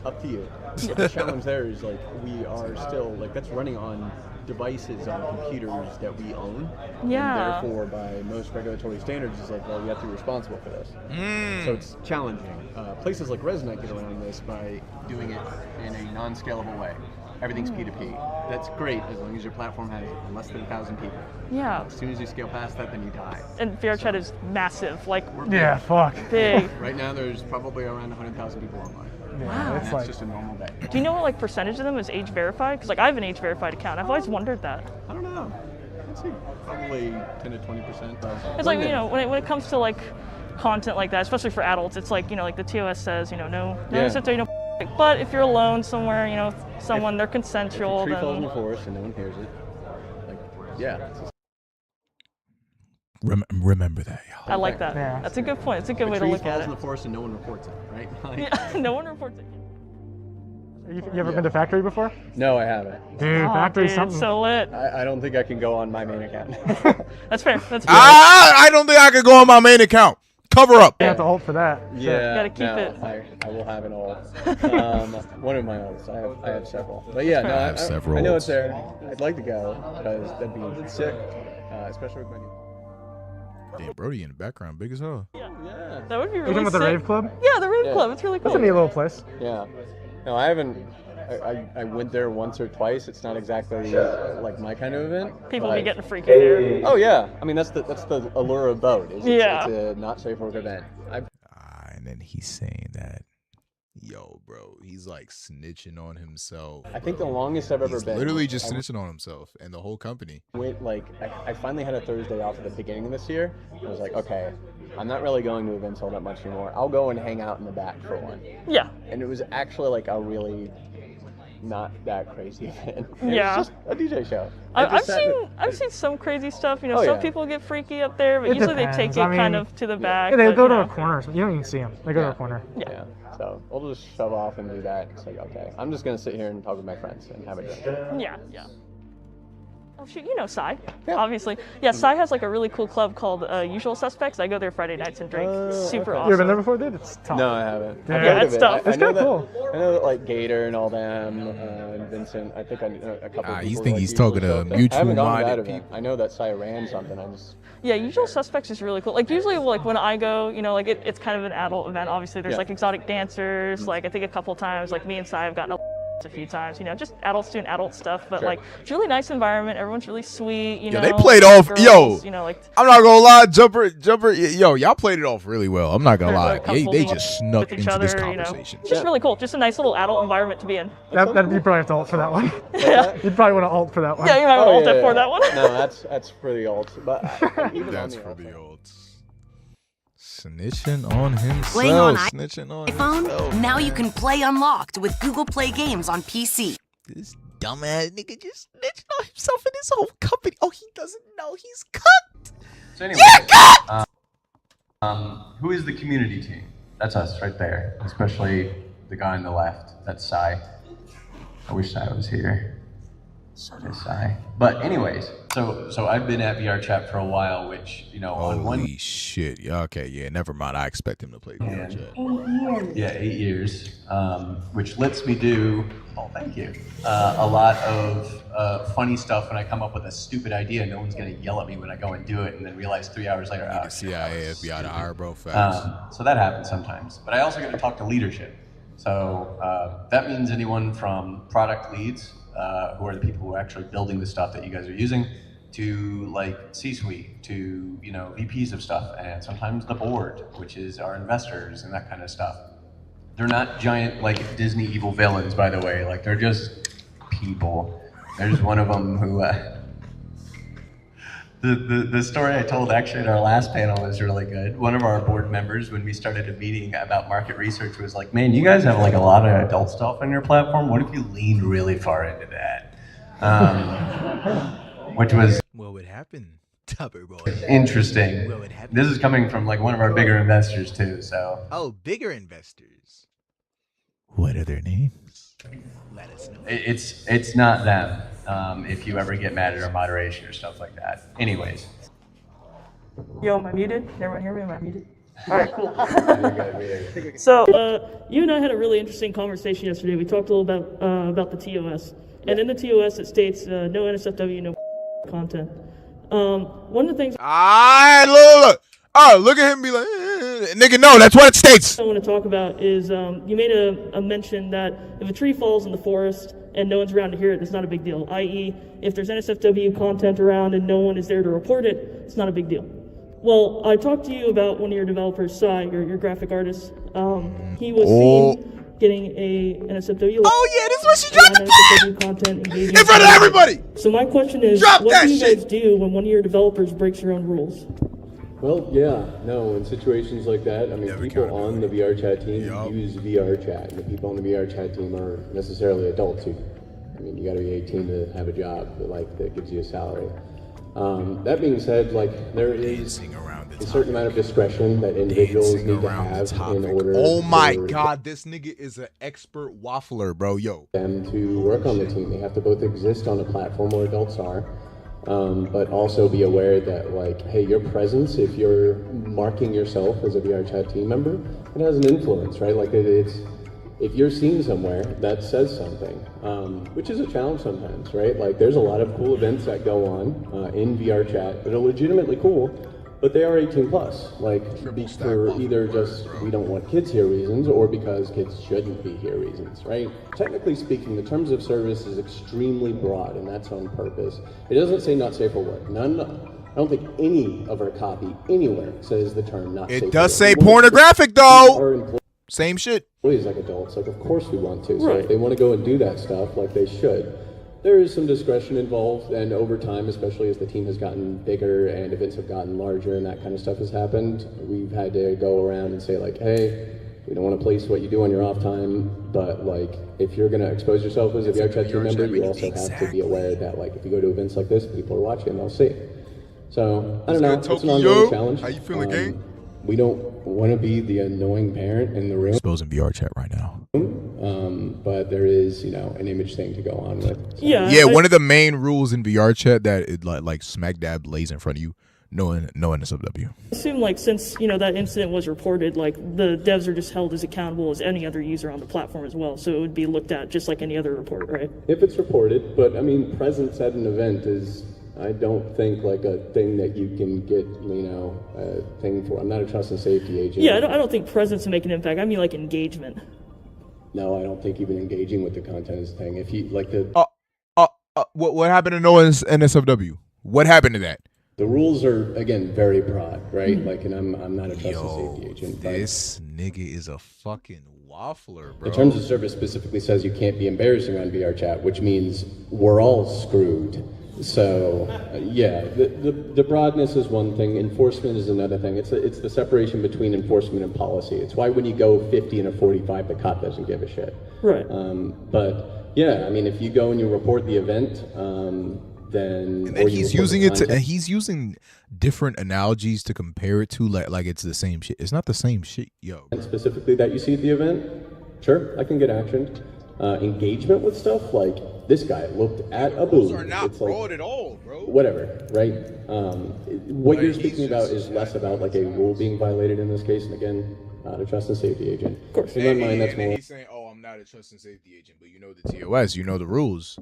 Speaker 17: up to you. The challenge there is like we are still like that's running on devices on computers that we own.
Speaker 21: Yeah.
Speaker 17: And therefore, by most regulatory standards, it's like, well, you have to be responsible for this. So it's challenging. Places like Resonate get around this by doing it in a non-scalable way. Everything's P2P. That's great as long as your platform has less than 1,000 people.
Speaker 21: Yeah.
Speaker 17: As soon as you scale past that, then you die.
Speaker 21: And VRChat is massive. Like,
Speaker 11: yeah, fuck.
Speaker 21: Big.
Speaker 17: Right now, there's probably around 100,000 people online.
Speaker 21: Wow.
Speaker 17: And that's just a normal day.
Speaker 21: Do you know what like percentage of them is age verified? Because like I have an age verified account. I've always wondered that.
Speaker 17: I don't know. I'd say probably 10 to 20%.
Speaker 21: It's like, you know, when it comes to like content like that, especially for adults, it's like, you know, like the TOS says, you know, no incentive, no. But if you're alone somewhere, you know, someone they're consensual,
Speaker 17: if a tree
Speaker 21: then
Speaker 17: falls in the forest and no one hears it, like, yeah.
Speaker 4: Remember that, y'all.
Speaker 21: I like that.
Speaker 11: Yeah.
Speaker 21: That's a good point. It's a good way to
Speaker 17: tree
Speaker 21: look
Speaker 17: falls
Speaker 21: at
Speaker 17: in
Speaker 21: it.
Speaker 17: the forest and no one reports it, right? Like,
Speaker 21: Yeah, no one reports it.
Speaker 11: You ever been to Factory before?
Speaker 17: No, I haven't.
Speaker 11: Dude, Factory's something.
Speaker 21: So lit.
Speaker 17: I don't think I can go on my main account.
Speaker 21: That's fair. That's fair.
Speaker 4: I don't think I could go on my main account. Cover up.
Speaker 11: You have to ult for that.
Speaker 17: Yeah,
Speaker 21: Gotta keep it.
Speaker 17: I will have an ult. One of my ults. I have several. But yeah, no,
Speaker 4: I have several
Speaker 17: I know
Speaker 4: ults.
Speaker 17: it's there. I'd like to go because that'd be sick, especially with my new.
Speaker 4: Damn, Brody in the background, big as hell.
Speaker 21: Yeah.
Speaker 17: Yeah.
Speaker 21: That would be
Speaker 11: You
Speaker 21: really
Speaker 11: talking about
Speaker 21: sick.
Speaker 11: the rave club?
Speaker 21: Yeah, the rave
Speaker 17: Yeah.
Speaker 21: club. It's really cool.
Speaker 11: That's a neat little place.
Speaker 17: Yeah. No, I haven't. I went there once or twice. It's not exactly like my kind of event.
Speaker 21: People
Speaker 17: but...
Speaker 21: be getting freaky there.
Speaker 17: Oh yeah. I mean that's the allure of boat. It's
Speaker 21: Yeah.
Speaker 17: a not safe for work event.
Speaker 4: And then he's saying that, yo, bro, he's like snitching on himself.
Speaker 17: I think the longest I've ever
Speaker 4: He's
Speaker 17: been.
Speaker 4: literally just snitching on himself and the whole company.
Speaker 17: Wait, like I finally had a Thursday off at the beginning of this year. I was like, okay, I'm not really going to events all that much anymore. I'll go and hang out in the back for one.
Speaker 21: Yeah.
Speaker 17: And it was actually like a really not that crazy event. It
Speaker 21: Yeah.
Speaker 17: was just a DJ show.
Speaker 21: I've seen some crazy stuff. You know,
Speaker 17: Oh,
Speaker 21: some
Speaker 17: yeah.
Speaker 21: people get freaky up there, but
Speaker 11: It
Speaker 21: usually
Speaker 11: depends.
Speaker 21: they take it
Speaker 11: I mean,
Speaker 21: kind of to the back.
Speaker 11: Yeah, they
Speaker 21: but,
Speaker 11: go
Speaker 21: you
Speaker 11: to
Speaker 21: know.
Speaker 11: a corner, so you don't even see them. They go to a corner.
Speaker 17: Yeah. So we'll just shove off and do that. It's like, okay, I'm just gonna sit here and talk with my friends and have a drink.
Speaker 21: Yeah, yeah. Oh shoot, you know Psy, obviously. Yeah, Psy has like a really cool club called Usual Suspects. I go there Friday nights and drink. Super awesome.
Speaker 11: You ever been there before, dude? It's tough.
Speaker 17: No, I haven't.
Speaker 11: Yeah,
Speaker 17: I've heard
Speaker 21: it's
Speaker 17: of it.
Speaker 21: tough.
Speaker 17: I
Speaker 11: It's
Speaker 17: know
Speaker 11: kinda
Speaker 17: that.
Speaker 11: cool.
Speaker 17: I know that like Gator and all them, and Vincent. I think I know a couple.
Speaker 4: You
Speaker 17: people
Speaker 4: think
Speaker 17: like
Speaker 4: he's
Speaker 17: Usual
Speaker 4: talking to
Speaker 17: Suspects. I haven't gone to that
Speaker 4: mutual-minded
Speaker 17: event. I know that Psy ran something. I just.
Speaker 21: Yeah, Usual Suspects is really cool. Like usually, like when I go, you know, like it's kind of an adult event. Obviously, there's
Speaker 17: Yeah.
Speaker 21: like exotic dancers. Like I think a couple times, like me and Psy have gotten a few times. You know, just adults doing adult stuff. But
Speaker 17: Sure.
Speaker 21: like it's a really nice environment. Everyone's really sweet. You
Speaker 4: Yeah,
Speaker 21: know,
Speaker 4: they played off.
Speaker 21: girls,
Speaker 4: Yo,
Speaker 21: you know, like
Speaker 4: I'm not gonna lie, Jumper. Yo, y'all played it off really well. I'm not gonna
Speaker 21: they're
Speaker 4: lie.
Speaker 21: really comfortable
Speaker 4: They
Speaker 21: being
Speaker 4: just snuck
Speaker 21: with each
Speaker 4: into this
Speaker 21: other, you know.
Speaker 4: conversation.
Speaker 21: Just really cool. Just a nice little adult environment to be in.
Speaker 11: You probably have to ult for that one.
Speaker 21: Yeah.
Speaker 11: You'd probably want to ult for that one.
Speaker 21: Yeah, you might want to ult it for
Speaker 17: yeah.
Speaker 21: that one.
Speaker 17: No, that's for the ults. But even
Speaker 4: That's
Speaker 17: on
Speaker 4: for
Speaker 17: the
Speaker 4: the
Speaker 17: ults.
Speaker 4: olds. Snitching on himself.
Speaker 23: Playing on
Speaker 4: Snitching on
Speaker 23: iPhone?
Speaker 4: himself.
Speaker 23: Now you can play unlocked with Google Play Games on PC.
Speaker 4: This dumbass nigga just snitched on himself and his whole company. Oh, he doesn't know he's cooked.
Speaker 24: So anyway, who is the community team? That's us right there, especially the guy on the left. That's Sai. I wish Sai was here. There's Sai. But anyways, so I've been at VRChat for a while, which, you know, on one...
Speaker 4: Holy shit. Yeah, okay, yeah, never mind. I expect him to play VRChat.
Speaker 24: Yeah, 8 years, which lets me do, oh, thank you, a lot of funny stuff when I come up with a stupid idea. No one's going to yell at me when I go and do it and then realize 3 hours later, oh,
Speaker 4: CIA, FBI to hire, bro. Facts.
Speaker 24: so that happens sometimes. But I also get to talk to leadership. So that means anyone from product leads, who are the people who are actually building the stuff that you guys are using, to like C-suite, to, you know, VPs of stuff, and sometimes the board, which is our investors and that kind of stuff. They're not giant like Disney evil villains, by the way. Like they're just people. There's one of them who the story I told actually at our last panel was really good. One of our board members, when we started a meeting about market research, was like, "Man, you guys have like a lot of adult stuff on your platform. What if you leaned really far into that?" Which was
Speaker 4: What would happen, Tupper boy?
Speaker 24: interesting.
Speaker 4: What would happen?
Speaker 24: This is coming from like one of our bigger investors too. So
Speaker 4: Oh, bigger investors. What are their names? Let us know.
Speaker 24: it's not them. If you ever get mad at our moderation or stuff like that. Anyways,
Speaker 21: Yo, am I muted? Can everyone hear me? Am I muted? All right, cool. So, you and I had a really interesting conversation yesterday. We talked a little about the TOS, and in the TOS it states no NSFW, no content. One of the things.
Speaker 4: Look. Oh, look at him be like, nigga, no, that's what it states.
Speaker 21: I want to talk about is you made a mention that if a tree falls in the forest and no one's around to hear it, it's not a big deal. I.e., if there's NSFW content around and no one is there to report it, it's not a big deal. Well, I talked to you about one of your developers, Sai, your graphic artist. He was seen getting a NSFW.
Speaker 4: Oh yeah, this is what she dropped
Speaker 21: NSFW content engaging
Speaker 4: in front of everybody.
Speaker 21: So my question is,
Speaker 4: Drop
Speaker 21: what
Speaker 4: that
Speaker 21: do you
Speaker 4: shit.
Speaker 21: guys do when one of your developers breaks your own rules?
Speaker 5: Well, yeah, no, in situations like that, I mean, people on the VRChat team use VRChat, and the people on the VRChat team are necessarily adults who, I mean, you gotta be 18 to have a job that gives you a salary. That being said, like, there is a certain amount of discretion that individuals need to have in order
Speaker 4: Oh my god, this nigga is an expert waffler, bro. Yo.
Speaker 5: them to work on the team. They have to both exist on a platform where adults are, but also be aware that, like, hey, your presence, if you're marking yourself as a VRChat team member, it has an influence, right? Like, it's if you're seen somewhere, that says something, which is a challenge sometimes, right? Like, there's a lot of cool events that go on in VRChat that are legitimately cool, but they are 18 plus, like, for either just we don't want kids here reasons, or because kids shouldn't be here reasons, right? Technically speaking, the terms of service is extremely broad, and that's on purpose. It doesn't say not safe for work. I don't think any of our copy anywhere says the term not safe for work.
Speaker 4: It does say pornographic though. Same shit.
Speaker 5: Employees like adults, like, of course we want to. So if they want to go and do that stuff, like, they should. There is some discretion involved, and over time, especially as the team has gotten bigger and events have gotten larger and that kind of stuff has happened, we've had to go around and say, like, hey, we don't want to police what you do on your off time, but, like, if you're going to expose yourself as a VRChat team member, you also have to be aware that, like, if you go to events like this, people are watching and they'll see. So, I don't know, it's an ongoing challenge.
Speaker 4: How you feeling, gang?
Speaker 5: We don't want to be the annoying parent in the room.
Speaker 4: Exposing VRChat right now.
Speaker 5: But there is, an image thing to go on with. So.
Speaker 4: Yeah, one of the main rules in VRChat that it like smack dab lays in front of you, no NSFW.
Speaker 21: I assume, like, since that incident was reported, like, the devs are just held as accountable as any other user on the platform as well, so it would be looked at just like any other report, right?
Speaker 5: If it's reported, but I mean, presence at an event is, I don't think, like, a thing that you can get, a thing for. I'm not a trust and safety agent.
Speaker 21: Yeah, I don't think presence will make an impact. I mean, like, engagement.
Speaker 5: No, I don't think even engaging with the content is a thing. If you like the
Speaker 4: what happened to no NSFW? What happened to that?
Speaker 5: The rules are, again, very broad, right? Like, and I'm not a trust and safety agent.
Speaker 4: This nigga is a fucking waffler, bro.
Speaker 5: The terms of service specifically says you can't be embarrassing on VRChat, which means we're all screwed. So, yeah, the broadness is one thing. Enforcement is another thing. It's the separation between enforcement and policy. It's why when you go 50 and a 45, the cop doesn't give a shit.
Speaker 21: Right.
Speaker 5: But yeah, I mean, if you go and you report the event, then
Speaker 4: and then he's using it to, and he's using different analogies to compare it to, like it's the same shit. It's not the same shit, yo.
Speaker 5: And specifically that you see at the event, sure, I can get actioned. Engagement with stuff, like, this guy looked at a booth.
Speaker 4: Those are not
Speaker 5: it's like,
Speaker 4: broad at all, bro.
Speaker 5: Whatever, right? What you're speaking about is less about, like, a rule being violated in this case, and again, not a trust and safety agent. Of course. In my mind, that's more.
Speaker 4: He's saying, "Oh, I'm not a trust and safety agent, but you know the TOS, you know the rules,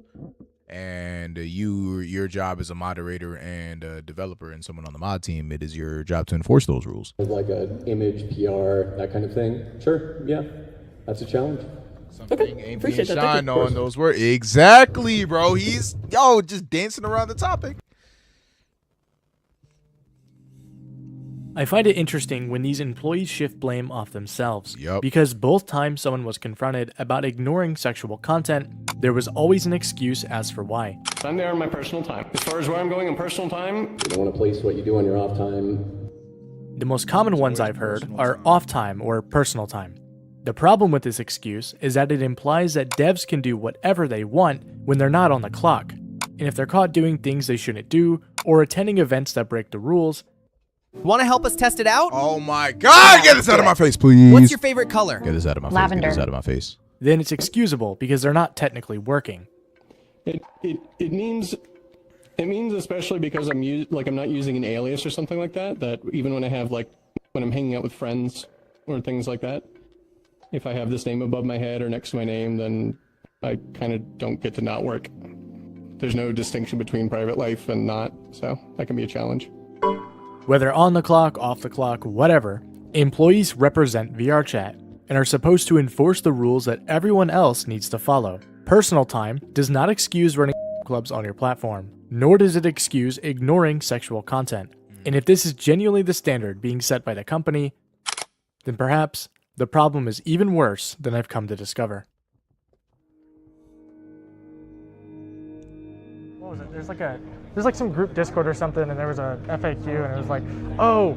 Speaker 4: and your job as a moderator and a developer and someone on the mod team, it is your job to enforce those rules."
Speaker 5: Like an image, PR, that kind of thing. Sure, yeah, that's a challenge.
Speaker 4: Okay, appreciate that. Shine on those words. Exactly, bro. He's just dancing around the topic.
Speaker 1: I find it interesting when these employees shift blame off themselves. Because both times someone was confronted about ignoring sexual content, there was always an excuse as for why.
Speaker 2: I'm there on my personal time. As far as where I'm going in personal time,
Speaker 5: you don't want to police what you do on your off time.
Speaker 1: The most common ones I've heard are off time or personal time. The problem with this excuse is that it implies that devs can do whatever they want when they're not on the clock. And if they're caught doing things they shouldn't do, or attending events that break the rules...
Speaker 8: Want to help us test it out?
Speaker 4: Oh my god, get this out of my face, please!
Speaker 8: What's your favorite color?
Speaker 4: Get this out of my
Speaker 1: Lavender.
Speaker 4: face, get this out of my face.
Speaker 1: Then it's excusable because they're not technically working.
Speaker 2: it means It means especially because I'm not using an alias or something like that. That even when I have when I'm hanging out with friends or things like that, if I have this name above my head or next to my name, then I kind of don't get to not work. There's no distinction between private life and not, so that can be a challenge.
Speaker 1: Whether on the clock, off the clock, whatever, employees represent VRChat and are supposed to enforce the rules that everyone else needs to follow. Personal time does not excuse running clubs on your platform, nor does it excuse ignoring sexual content. And if this is genuinely the standard being set by the company, then perhaps the problem is even worse than I've come to discover.
Speaker 11: What was it? There's like some group Discord or something, and there was a FAQ, and it was like, oh,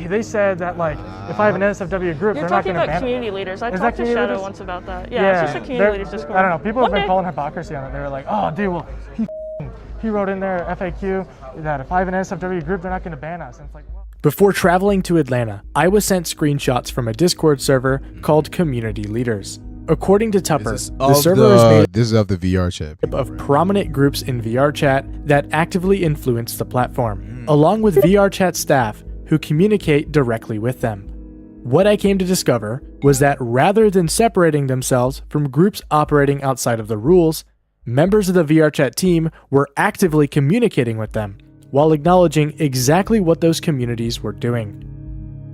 Speaker 11: they said that like if I have an NSFW group,
Speaker 21: You're
Speaker 11: they're not
Speaker 21: talking
Speaker 11: going to
Speaker 21: about
Speaker 11: ban
Speaker 21: community leaders. I
Speaker 11: Is
Speaker 21: talked
Speaker 11: that
Speaker 21: to
Speaker 11: community
Speaker 21: Shadow
Speaker 11: leaders?
Speaker 21: once about that. Yeah, it's just a community leaders Discord.
Speaker 11: I don't know. People have
Speaker 21: One
Speaker 11: been
Speaker 21: day.
Speaker 11: calling hypocrisy on it. They were like, oh, dude, well, he wrote in there FAQ that if I have an NSFW group, they're not going to ban us. And it's like, well.
Speaker 1: Before traveling to Atlanta, I was sent screenshots from a Discord server called Community Leaders. According to Tupper, the server is made
Speaker 4: This is of the VRChat
Speaker 1: up of prominent groups in VRChat that actively influence the platform, along with VRChat staff who communicate directly with them. What I came to discover was that rather than separating themselves from groups operating outside of the rules, members of the VRChat team were actively communicating with them, while acknowledging exactly what those communities were doing.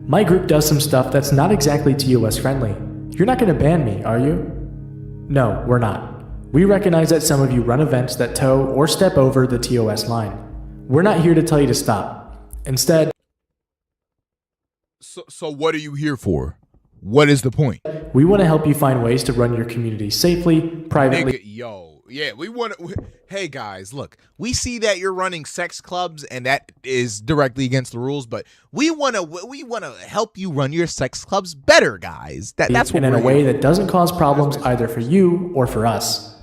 Speaker 1: My group does some stuff that's not exactly TOS friendly. You're not going to ban me, are you? No, we're not. We recognize that some of you run events that toe or step over the TOS line. We're not here to tell you to stop. Instead,
Speaker 4: So what are you here for? What is the point?
Speaker 1: we want to help you find ways to run your community safely, privately.
Speaker 4: We want to. Hey guys, look, we see that you're running sex clubs, and that is directly against the rules. But we want to help you run your sex clubs better, guys. That's what
Speaker 1: and in
Speaker 4: we're
Speaker 1: a way
Speaker 4: here
Speaker 1: that doesn't cause problems either for you or for us.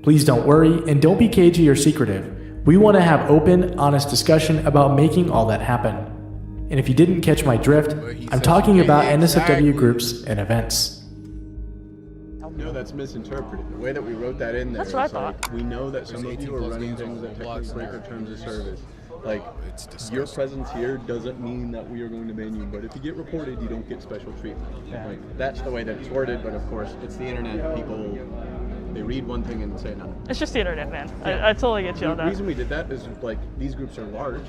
Speaker 1: Please don't worry and don't be cagey or secretive. We want to have open, honest discussion about making all that happen. And if you didn't catch my drift, I'm talking about NSFW groups and events.
Speaker 17: No, that's misinterpreted. The way that we wrote that in there
Speaker 21: That's what I
Speaker 17: is like,
Speaker 21: thought.
Speaker 17: we know that some of you are running things that technically break our terms of service. Like, your presence here doesn't mean that we are going to ban you, but if you get reported, you don't get special treatment.
Speaker 11: Yeah.
Speaker 17: Like, that's the way that it's worded, but of course, it's the internet. People, they read one thing and say another.
Speaker 21: It's just the internet, man.
Speaker 17: Yeah.
Speaker 21: I totally get you on
Speaker 17: The
Speaker 21: that.
Speaker 17: reason we did that is, like, these groups are large,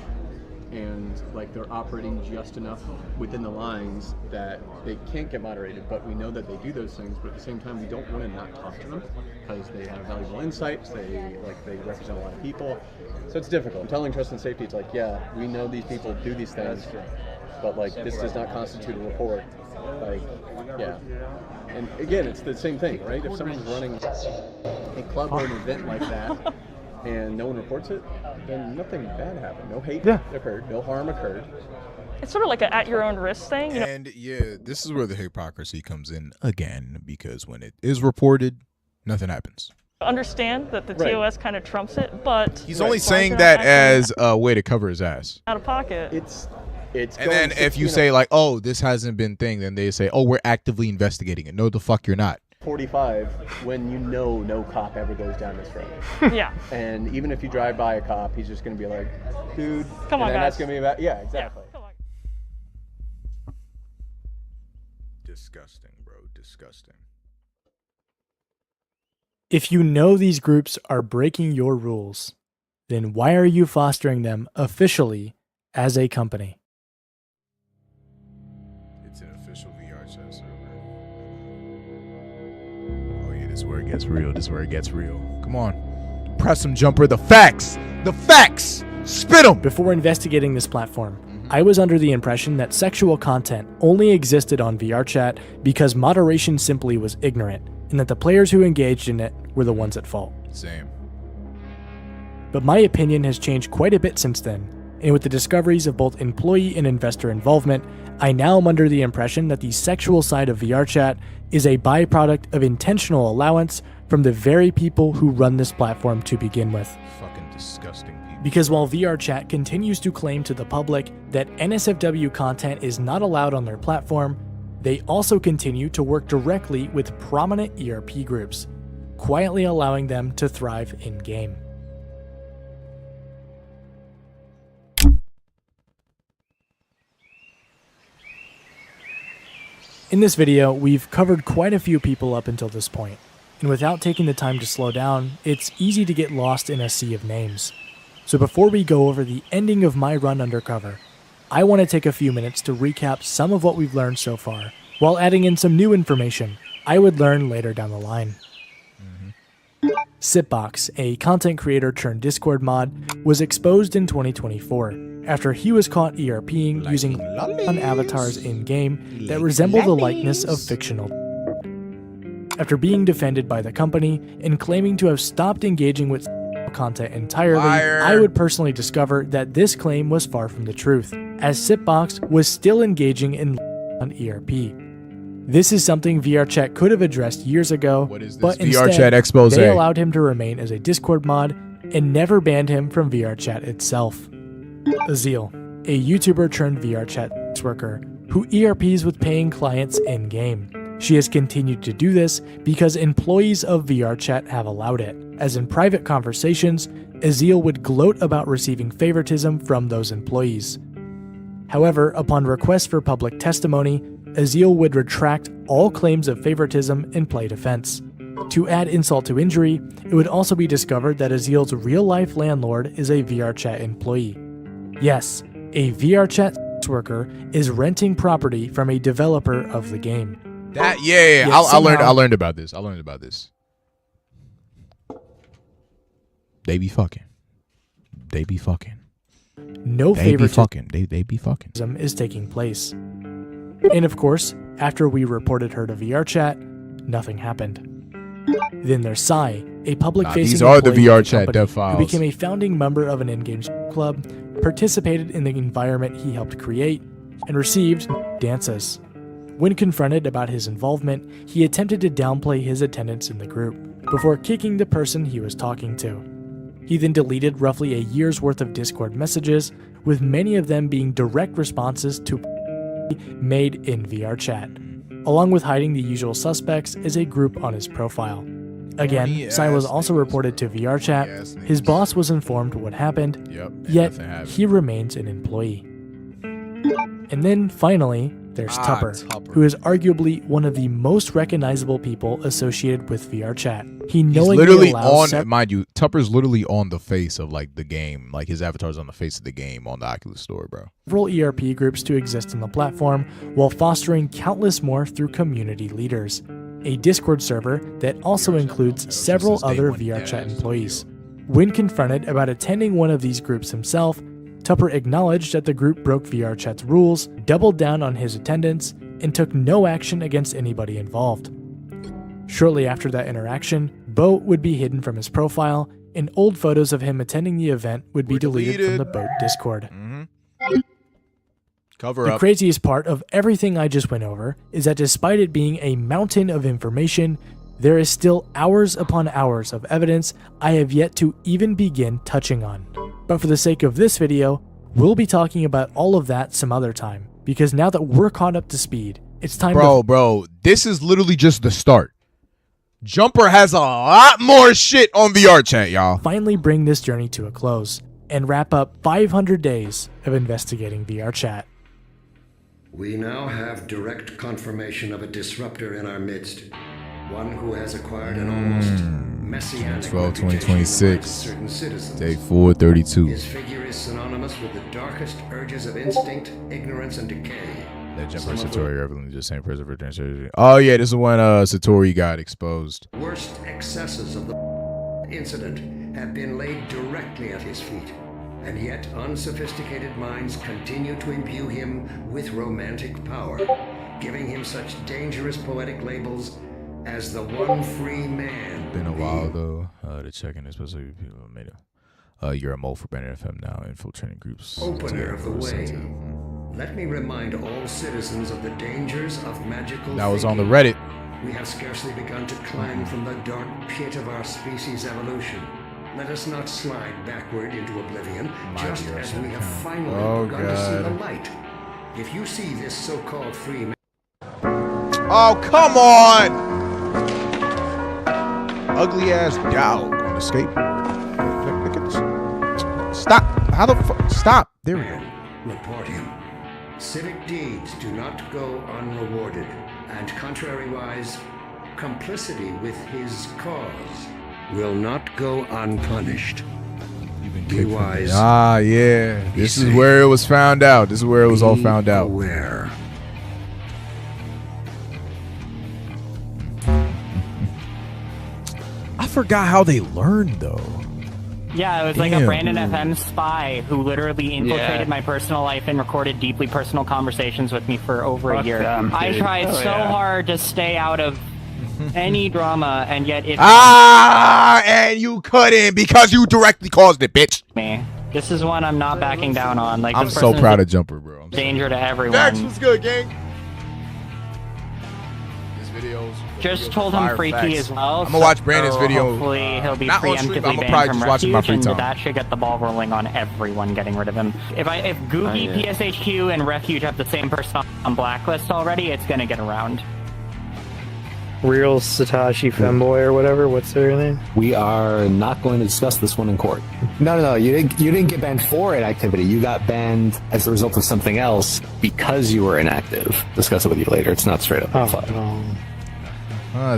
Speaker 17: and like they're operating just enough within the lines that they can't get moderated, but we know that they do those things, but at the same time we don't want to not talk to them because they have valuable insights, they represent a lot of people, so it's difficult. Telling trust and safety, it's like, yeah, we know these people do these things, but like this does not constitute a report. Like, yeah. And again, it's the same thing, right? If someone's running a club or an event like that and no one reports it, then nothing bad happened. No hate occurred. No harm occurred.
Speaker 21: It's sort of like an at your own risk thing. You know?
Speaker 4: And yeah, this is where the hypocrisy comes in again, because when it is reported, nothing happens.
Speaker 21: Understand that the TOS kind of trumps it, but
Speaker 4: He's only saying that as a way to cover his ass.
Speaker 21: out of pocket.
Speaker 17: It's
Speaker 4: and then if you say like, oh, this hasn't been thing, then they say, oh, we're actively investigating it. No, the fuck you're not.
Speaker 17: 45 when you know no cop ever goes down this road.
Speaker 21: Yeah.
Speaker 17: And even if you drive by a cop, he's just going to be like, dude,
Speaker 21: Come on,
Speaker 17: and then
Speaker 21: guys.
Speaker 17: that's going to be about, yeah, exactly.
Speaker 4: Disgusting, bro. Disgusting.
Speaker 1: If you know these groups are breaking your rules, then why are you fostering them officially as a company?
Speaker 4: It's an official VRChat server. Oh yeah, this is where it gets real. This is where it gets real. Come on. Press them, Jumper. The facts! The facts! Spit them!
Speaker 1: Before investigating this platform, I was under the impression that sexual content only existed on VRChat because moderation simply was ignorant, and that the players who engaged in it were the ones at fault.
Speaker 4: Same.
Speaker 1: But my opinion has changed quite a bit since then, and with the discoveries of both employee and investor involvement, I now am under the impression that the sexual side of VRChat is a byproduct of intentional allowance from the very people who run this platform to begin with.
Speaker 4: Fucking disgusting people.
Speaker 1: Because while VRChat continues to claim to the public that NSFW content is not allowed on their platform, they also continue to work directly with prominent ERP groups, quietly allowing them to thrive in-game. In this video, we've covered quite a few people up until this point, and without taking the time to slow down, it's easy to get lost in a sea of names. So before we go over the ending of my run undercover, I want to take a few minutes to recap some of what we've learned so far, while adding in some new information I would learn later down the line. Sipbox, a content creator turned Discord mod, was exposed in 2024 after he was caught ERPing using avatars in-game that resemble the likeness of fictional. After being defended by the company and claiming to have stopped engaging with content entirely, I would personally discover that this claim was far from the truth, as Sipbox was still engaging in on ERP. This is something VRChat could have addressed years ago, but instead, they allowed him to remain as a Discord mod and never banned him from VRChat itself. Azil, a YouTuber turned VRChat worker who ERPs with paying clients in-game. She has continued to do this because employees of VRChat have allowed it, as in private conversations, Azil would gloat about receiving favoritism from those employees. However, upon request for public testimony, Azil would retract all claims of favoritism and play defense. To add insult to injury, it would also be discovered that Azil's real-life landlord is a VRChat employee. Yes, a VRChat worker is renting property from a developer of the game.
Speaker 4: That I learned about this. They be fucking.
Speaker 1: No favoritism
Speaker 4: they be fucking.
Speaker 1: Is taking place. And of course, after we reported her to VRChat, nothing happened. Then there's Sai, a public-facing
Speaker 4: these are the
Speaker 1: employee of
Speaker 4: VRChat
Speaker 1: company
Speaker 4: dev files.
Speaker 1: who became a founding member of an in-game club, participated in the environment he helped create, and received dances. When confronted about his involvement, he attempted to downplay his attendance in the group, before kicking the person he was talking to. He then deleted roughly a year's worth of Discord messages, with many of them being direct responses to made in VRChat, along with hiding the usual suspects as a group on his profile. Again, Sai was also reported to VRChat, his boss was informed what happened, yet he remains an employee. And then finally, there's Tupper, who is arguably one of the most recognizable people associated with VRChat. He knowingly
Speaker 4: literally
Speaker 1: allows
Speaker 4: mind you, Tupper's literally on the face of like the game, like his avatar's on the face of the game on the Oculus Store, bro.
Speaker 1: several ERP groups to exist on the platform, while fostering countless more through community leaders. A Discord server that also includes several other VRChat employees. When confronted about attending one of these groups himself, Tupper acknowledged that the group broke VRChat's rules, doubled down on his attendance, and took no action against anybody involved. Shortly after that interaction, Bo would be hidden from his profile, and old photos of him attending the event would be deleted from the Boat Discord. The craziest part of everything I just went over is that despite it being a mountain of information, there is still hours upon hours of evidence I have yet to even begin touching on. But for the sake of this video, we'll be talking about all of that some other time, because now that we're caught up to speed, it's time
Speaker 4: Bro, this is literally just the start. Jumper has a lot more shit on VRChat, y'all.
Speaker 1: Finally bring this journey to a close, and wrap up 500 days of investigating VRChat.
Speaker 7: We now have direct confirmation of a disruptor in our midst. One who has acquired an almost messianic
Speaker 4: 12/20/26,
Speaker 7: certain citizens.
Speaker 4: day 432.
Speaker 7: His figure is synonymous with the darkest urges of instinct, ignorance, and decay.
Speaker 4: That Jumper Satori Evelyn just saying prison for surgery. Oh yeah, this is when Satori got exposed.
Speaker 7: Worst excesses of the incident have been laid directly at his feet, and yet unsophisticated minds continue to imbue him with romantic power, giving him such dangerous poetic labels as the one free man.
Speaker 4: Been a while though. To check in, especially people who made you're a mole for Bennett FM now, infiltrating groups.
Speaker 7: Opener of the way. Let me remind all citizens of the dangers of magical.
Speaker 4: That was on the Reddit.
Speaker 7: We have scarcely begun to climb from the dark pit of our species' evolution. Let us not slide backward into oblivion, just as we have finally begun to see the light. If you see this so-called free man.
Speaker 4: Oh, come on! Ugly ass dog on the skateboard. Look at this. Stop. How the fuck? Stop. There we go.
Speaker 7: Report him. Civic deeds do not go unrewarded, and contrariwise, complicity with his cause will not go unpunished. Be wise.
Speaker 4: Ah, yeah. This is where it was found out. This is where it was all found out.
Speaker 7: Aware.
Speaker 4: I forgot how they learned though.
Speaker 6: Yeah, it was like a Brandon FM spy who literally infiltrated my personal life and recorded deeply personal conversations with me for over a year. I tried so hard to stay out of any drama, and yet it
Speaker 4: and you couldn't because you directly caused it, bitch.
Speaker 6: me. This is one I'm not backing down on. Like,
Speaker 4: I'm
Speaker 6: this
Speaker 4: so
Speaker 6: person
Speaker 4: proud
Speaker 6: is
Speaker 4: of Jumper, bro.
Speaker 6: a danger to everyone.
Speaker 4: Facts was good, gang. This video's
Speaker 6: Just told him freaky as well.
Speaker 4: I'm gonna watch Brandon's video.
Speaker 6: Hopefully, he'll be
Speaker 4: not on stream, but I'm
Speaker 6: preemptively
Speaker 4: gonna
Speaker 6: banned
Speaker 4: probably
Speaker 6: from
Speaker 4: just watch it in my
Speaker 6: Refuge,
Speaker 4: free
Speaker 6: and
Speaker 4: time.
Speaker 6: that should get the ball rolling on everyone getting rid of him. If Googie, PSHQ, and Refuge have the same person on blacklist already, it's gonna get around.
Speaker 13: Real Satoshi Femboy or whatever. What's their name?
Speaker 15: We are not going to discuss this one in court. No. You didn't get banned for inactivity. You got banned as a result of something else because you were inactive. Discuss it with you later. It's not straight up.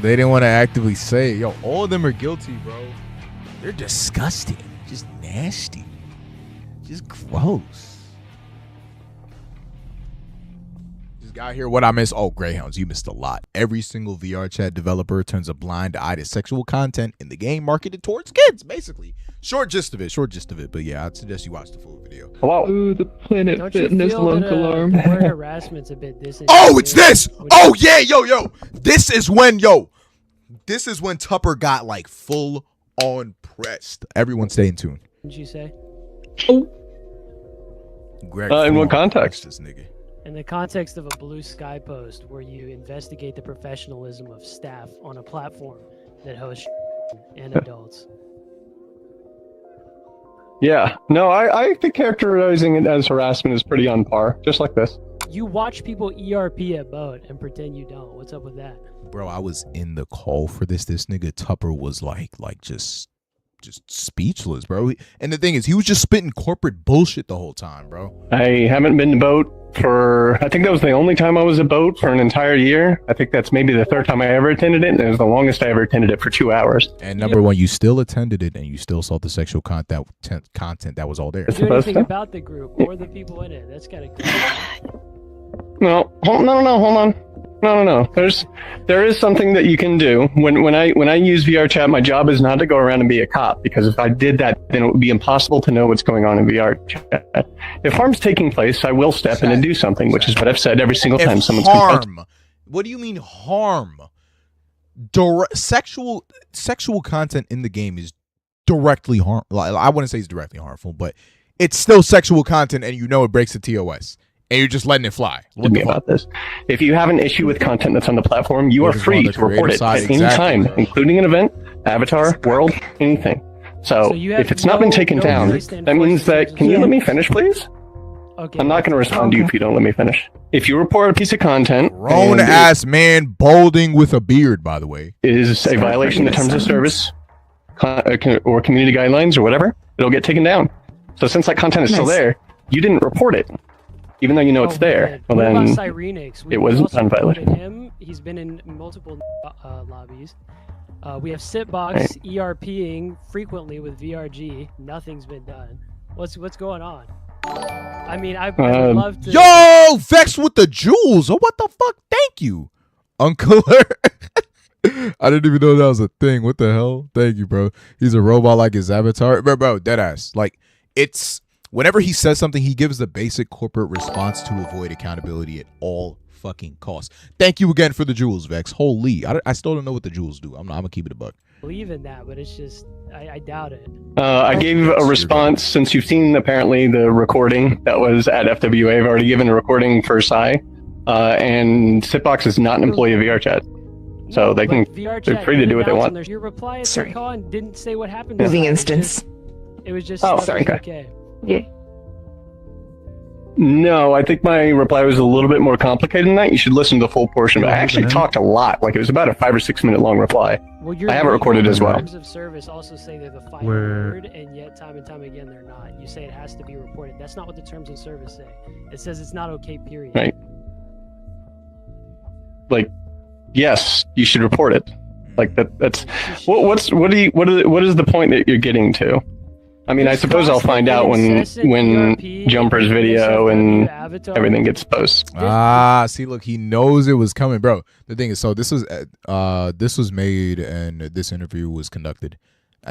Speaker 4: They didn't want to actively say, yo, all of them are guilty, bro. They're disgusting. Just nasty. Just gross. Just got here what I missed. Oh, Greyhounds, you missed a lot. Every single VRChat developer turns a blind eye to sexual content in the game marketed towards kids, basically. Short gist of it. But yeah, I'd suggest you watch the full video.
Speaker 20: Ooh, the Planet
Speaker 25: Don't
Speaker 20: Fitness
Speaker 25: you feel
Speaker 20: lunk
Speaker 25: that,
Speaker 20: alarm.
Speaker 25: word harassment's a bit disingenuous?
Speaker 4: Oh, it's this. Oh, yeah, yo. This is when Tupper got like full on pressed. Everyone stay in tune.
Speaker 25: Didn't you say?
Speaker 4: Greg,
Speaker 2: in what context?
Speaker 4: This nigga.
Speaker 25: In the context of a Blue Sky post where you investigate the professionalism of staff on a platform that hosts and adults.
Speaker 2: Yeah, no, I think characterizing it as harassment is pretty on par, just like this.
Speaker 25: You watch people ERP at boat and pretend you don't. What's up with that?
Speaker 4: Bro, I was in the call for this. This nigga Tupper was like just speechless, bro. And the thing is, he was just spitting corporate bullshit the whole time, bro.
Speaker 2: I haven't been to boat I think that was the only time I was at boat for an entire year. I think that's maybe the third time I ever attended it, and it was the longest I ever attended it for 2 hours.
Speaker 4: And number one, you still attended it, and you still saw the sexual content that was all there.
Speaker 25: Do anything about the group or the people in it. That's gotta go.
Speaker 2: No, hold on. No. There is something that you can do. When I use VRChat, my job is not to go around and be a cop, because if I did that, then it would be impossible to know what's going on in VRChat. If harm's taking place, I will step in and do something, which is what I've said every single time someone's complained.
Speaker 4: What do you mean harm? Sexual content in the game is directly harmful. I wouldn't say it's directly harmful, but it's still sexual content, and you know it breaks the TOS. And you're just letting it fly.
Speaker 2: What me about this? If you have an issue with content that's on the platform, you are free to report it at any time, including an event, avatar, world, anything. So if it's not been taken down, that means that. Can you let me finish, please?
Speaker 25: Okay.
Speaker 2: I'm not going to respond to you if you don't let me finish. If you report a piece of content,
Speaker 4: grown ass man balding with a beard, by the way,
Speaker 2: is a violation of the terms of service or community guidelines or whatever, it'll get taken down. So since that content is still there, you didn't report it. Even though you know it's there, well then it wasn't unviolated.
Speaker 25: Him, he's been in multiple lobbies. We have Sitbox ERPing frequently with VRG. Nothing's been done. What's going on? I mean, I would love to.
Speaker 4: Yo, Vex with the jewels. Oh, what the fuck? Thank you, Uncle. I didn't even know that was a thing. What the hell? Thank you, bro. He's a robot like his avatar. Bro, deadass. Like, it's. Whenever he says something, he gives the basic corporate response to avoid accountability at all fucking costs. Thank you again for the jewels, Vex. Holy, I still don't know what the jewels do. I'm gonna keep it a buck.
Speaker 25: Believe in that, but it's just I doubt it.
Speaker 2: I gave a response since you've seen apparently the recording that was at FWA. I've already given a recording for Psy, and Sitbox is not an employee of VRChat, so they're free to do what they want.
Speaker 25: Your reply at the call didn't say what happened.
Speaker 26: Moving instance.
Speaker 25: It was just
Speaker 2: okay.
Speaker 26: Yeah.
Speaker 19: No, I think my reply was a little bit more complicated than that. You should listen to the full portion. I actually talked a lot. Like, it was about a 5 or 6 minute long reply.
Speaker 25: Well, your
Speaker 19: I have it recorded as well.
Speaker 25: Terms of service also say they're the final word, and yet time and time again they're not. You say it has to be reported. That's not what the terms of service say. It says it's not okay, period.
Speaker 19: Right. Like, yes, you should report it. Like that's what is the point that you're getting to? I mean, I suppose I'll find out when Jumper's video and everything gets posted.
Speaker 4: See, look, he knows it was coming, bro. The thing is, so this was made and this interview was conducted,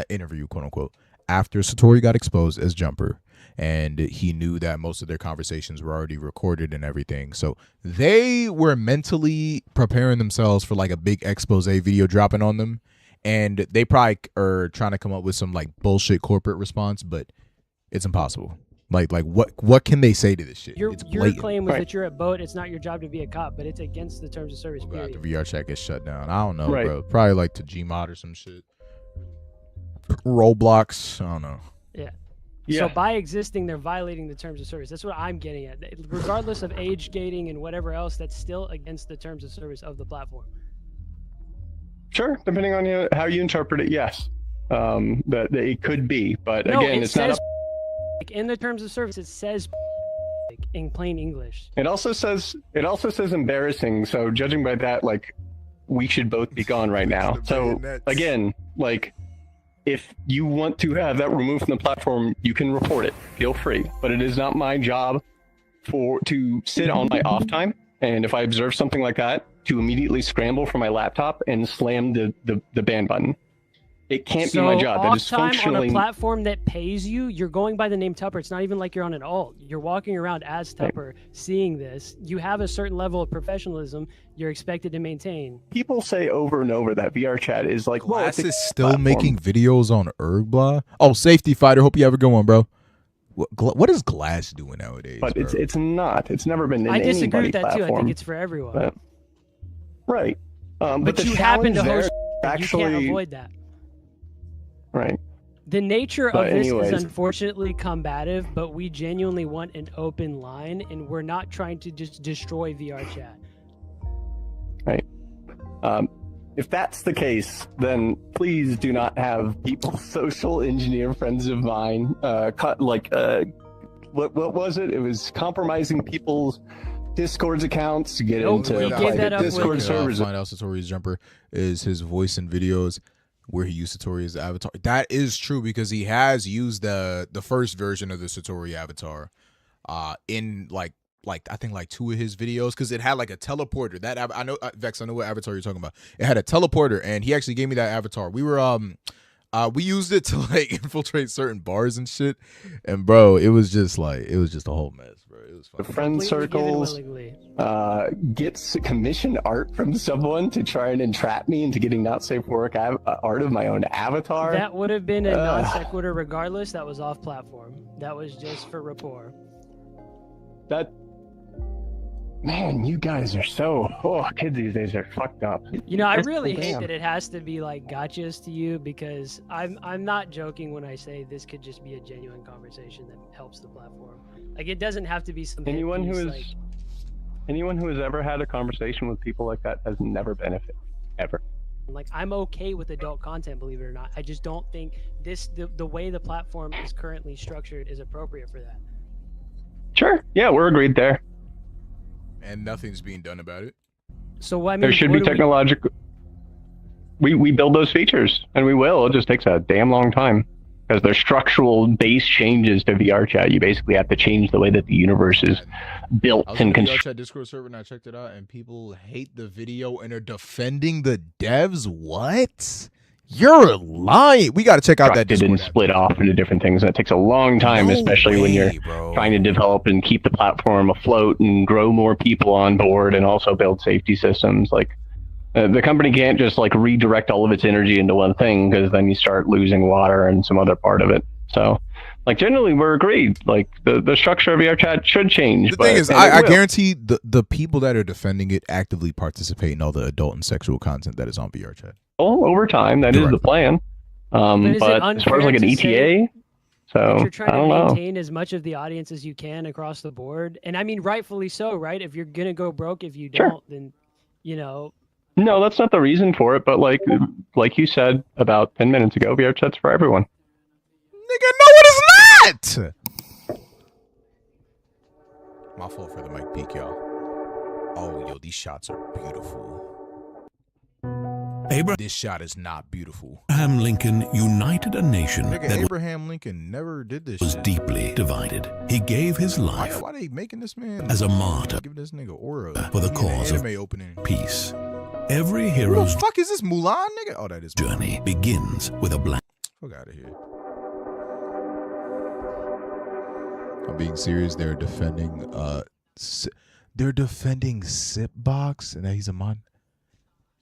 Speaker 4: interview quote unquote, after Satori got exposed as Jumper, and he knew that most of their conversations were already recorded and everything. So they were mentally preparing themselves for like a big expose video dropping on them. And they probably are trying to come up with some like bullshit corporate response, but it's impossible. Like what can they say to this shit?
Speaker 25: Your claim was that you're at boat. It's not your job to be a cop, but it's against the terms of service. Period.
Speaker 4: The VRChat gets shut down. I don't know, bro. Probably like to Gmod or some shit. Roblox. I don't know.
Speaker 25: Yeah. So by existing, they're violating the terms of service. That's what I'm getting at. Regardless of age gating and whatever else, that's still against the terms of service of the platform.
Speaker 19: Sure, depending on how you interpret it, yes. That it could be, but
Speaker 25: no,
Speaker 19: again, it's not up.
Speaker 25: In the terms of service, it says in plain English.
Speaker 19: It also says embarrassing. So judging by that, like, we should both be gone right now. So again, like, if you want to have that removed from the platform, you can report it. Feel free, but it is not my job to sit on my off time. And if I observe something like that, to immediately scramble for my laptop and slam the ban button. It can't be my job. That is functionally
Speaker 25: on a platform that pays you. You're going by the name Tupper. It's not even like you're on an alt. You're walking around as Tupper, seeing this. You have a certain level of professionalism you're expected to maintain.
Speaker 19: People say over and over that VRChat is like, well,
Speaker 4: Glass is still making videos on Ergbla. Oh, Safety Fighter. Hope you have a good one, bro. What is Glass doing nowadays?
Speaker 19: But
Speaker 4: bro?
Speaker 19: it's not. It's never been.
Speaker 25: I disagree with that
Speaker 19: platform.
Speaker 25: too. I think it's for everyone.
Speaker 19: But, right.
Speaker 25: But you happen to host. Actually, you can't avoid that.
Speaker 19: Right.
Speaker 25: The nature of this is unfortunately combative, but we genuinely want an open line, and we're not trying to just destroy VRChat.
Speaker 19: Right. If that's the case, then please do not have people social engineer friends of mine. What was it? It was compromising people's Discord's accounts to get into private Discord servers.
Speaker 4: Find out Satori's Jumper is his voice in videos where he used Satori as the avatar. That is true because he has used the first version of the Satori avatar in like I think like 2 of his videos because it had like a teleporter. That I know Vex, I know what avatar you're talking about. It had a teleporter and he actually gave me that avatar. We were we used it to like infiltrate certain bars and shit. And bro, it was just a whole mess, bro. It was
Speaker 19: the friend circles gets commissioned art from someone to try and entrap me into getting not safe for work art of my own avatar.
Speaker 25: That would have been a non sequitur regardless. That was off platform. That was just for rapport.
Speaker 19: Man, you guys are kids these days are fucked up.
Speaker 25: You know, I really hate that it has to be like gotchas to you because I'm not joking when I say this could just be a genuine conversation that helps the platform. Like it doesn't have to be some
Speaker 19: anyone who has ever had a conversation with people like that has never benefited ever.
Speaker 25: Like I'm okay with adult content, believe it or not. I just don't think the way the platform is currently structured is appropriate for that.
Speaker 19: Sure. Yeah, we're agreed there.
Speaker 4: And nothing's being done about it.
Speaker 25: So I mean,
Speaker 19: there should be technological. We build those features, and we will. It just takes a damn long time because there's structural base changes to VRChat. You basically have to change the way that the universe is built and constructed.
Speaker 4: VRChat Discord server, and I checked it out, and people hate the video and are defending the devs. What? You're lying. We got to check out that Discord.
Speaker 19: And split off into different things. That takes a long time, especially when you're trying to develop and keep the platform afloat and grow more people on board and also build safety systems. Like the company can't just like redirect all of its energy into one thing because then you start losing water and some other part of it. So like generally we're agreed. Like the structure of VRChat should change.
Speaker 4: The thing is, I guarantee the people that are defending it actively participate in all the adult and sexual content that is on VRChat.
Speaker 19: Over time, that is the plan. But as far as like an ETA, So
Speaker 25: You're trying
Speaker 19: I
Speaker 25: to
Speaker 19: don't know.
Speaker 25: maintain as much of the audience as you can across the board, and I mean rightfully so, right? If you're gonna go broke if you
Speaker 19: Sure.
Speaker 25: don't, then you know.
Speaker 19: No, that's not the reason for it. But like you said about 10 minutes ago, VR chat's for everyone.
Speaker 4: Nigga, no, it is not! My fault for the mic peak, y'all. Oh, yo, these shots are beautiful. This shot is not beautiful.
Speaker 3: Abraham Lincoln united a nation
Speaker 4: Nigga,
Speaker 3: that
Speaker 4: Abraham Lincoln never did this
Speaker 3: was
Speaker 4: shit.
Speaker 3: deeply divided. He gave his life
Speaker 4: Why they making this man
Speaker 3: as a martyr
Speaker 4: give this nigga aura
Speaker 3: for the
Speaker 4: He in
Speaker 3: cause of
Speaker 4: anime opening.
Speaker 3: peace. Every
Speaker 4: Who
Speaker 3: hero's
Speaker 4: the fuck is this, Mulan, nigga? Oh, that is
Speaker 3: journey begins with a blank.
Speaker 4: Fuck out of here. I'm being serious. They're defending Sipbox and that he's a mod.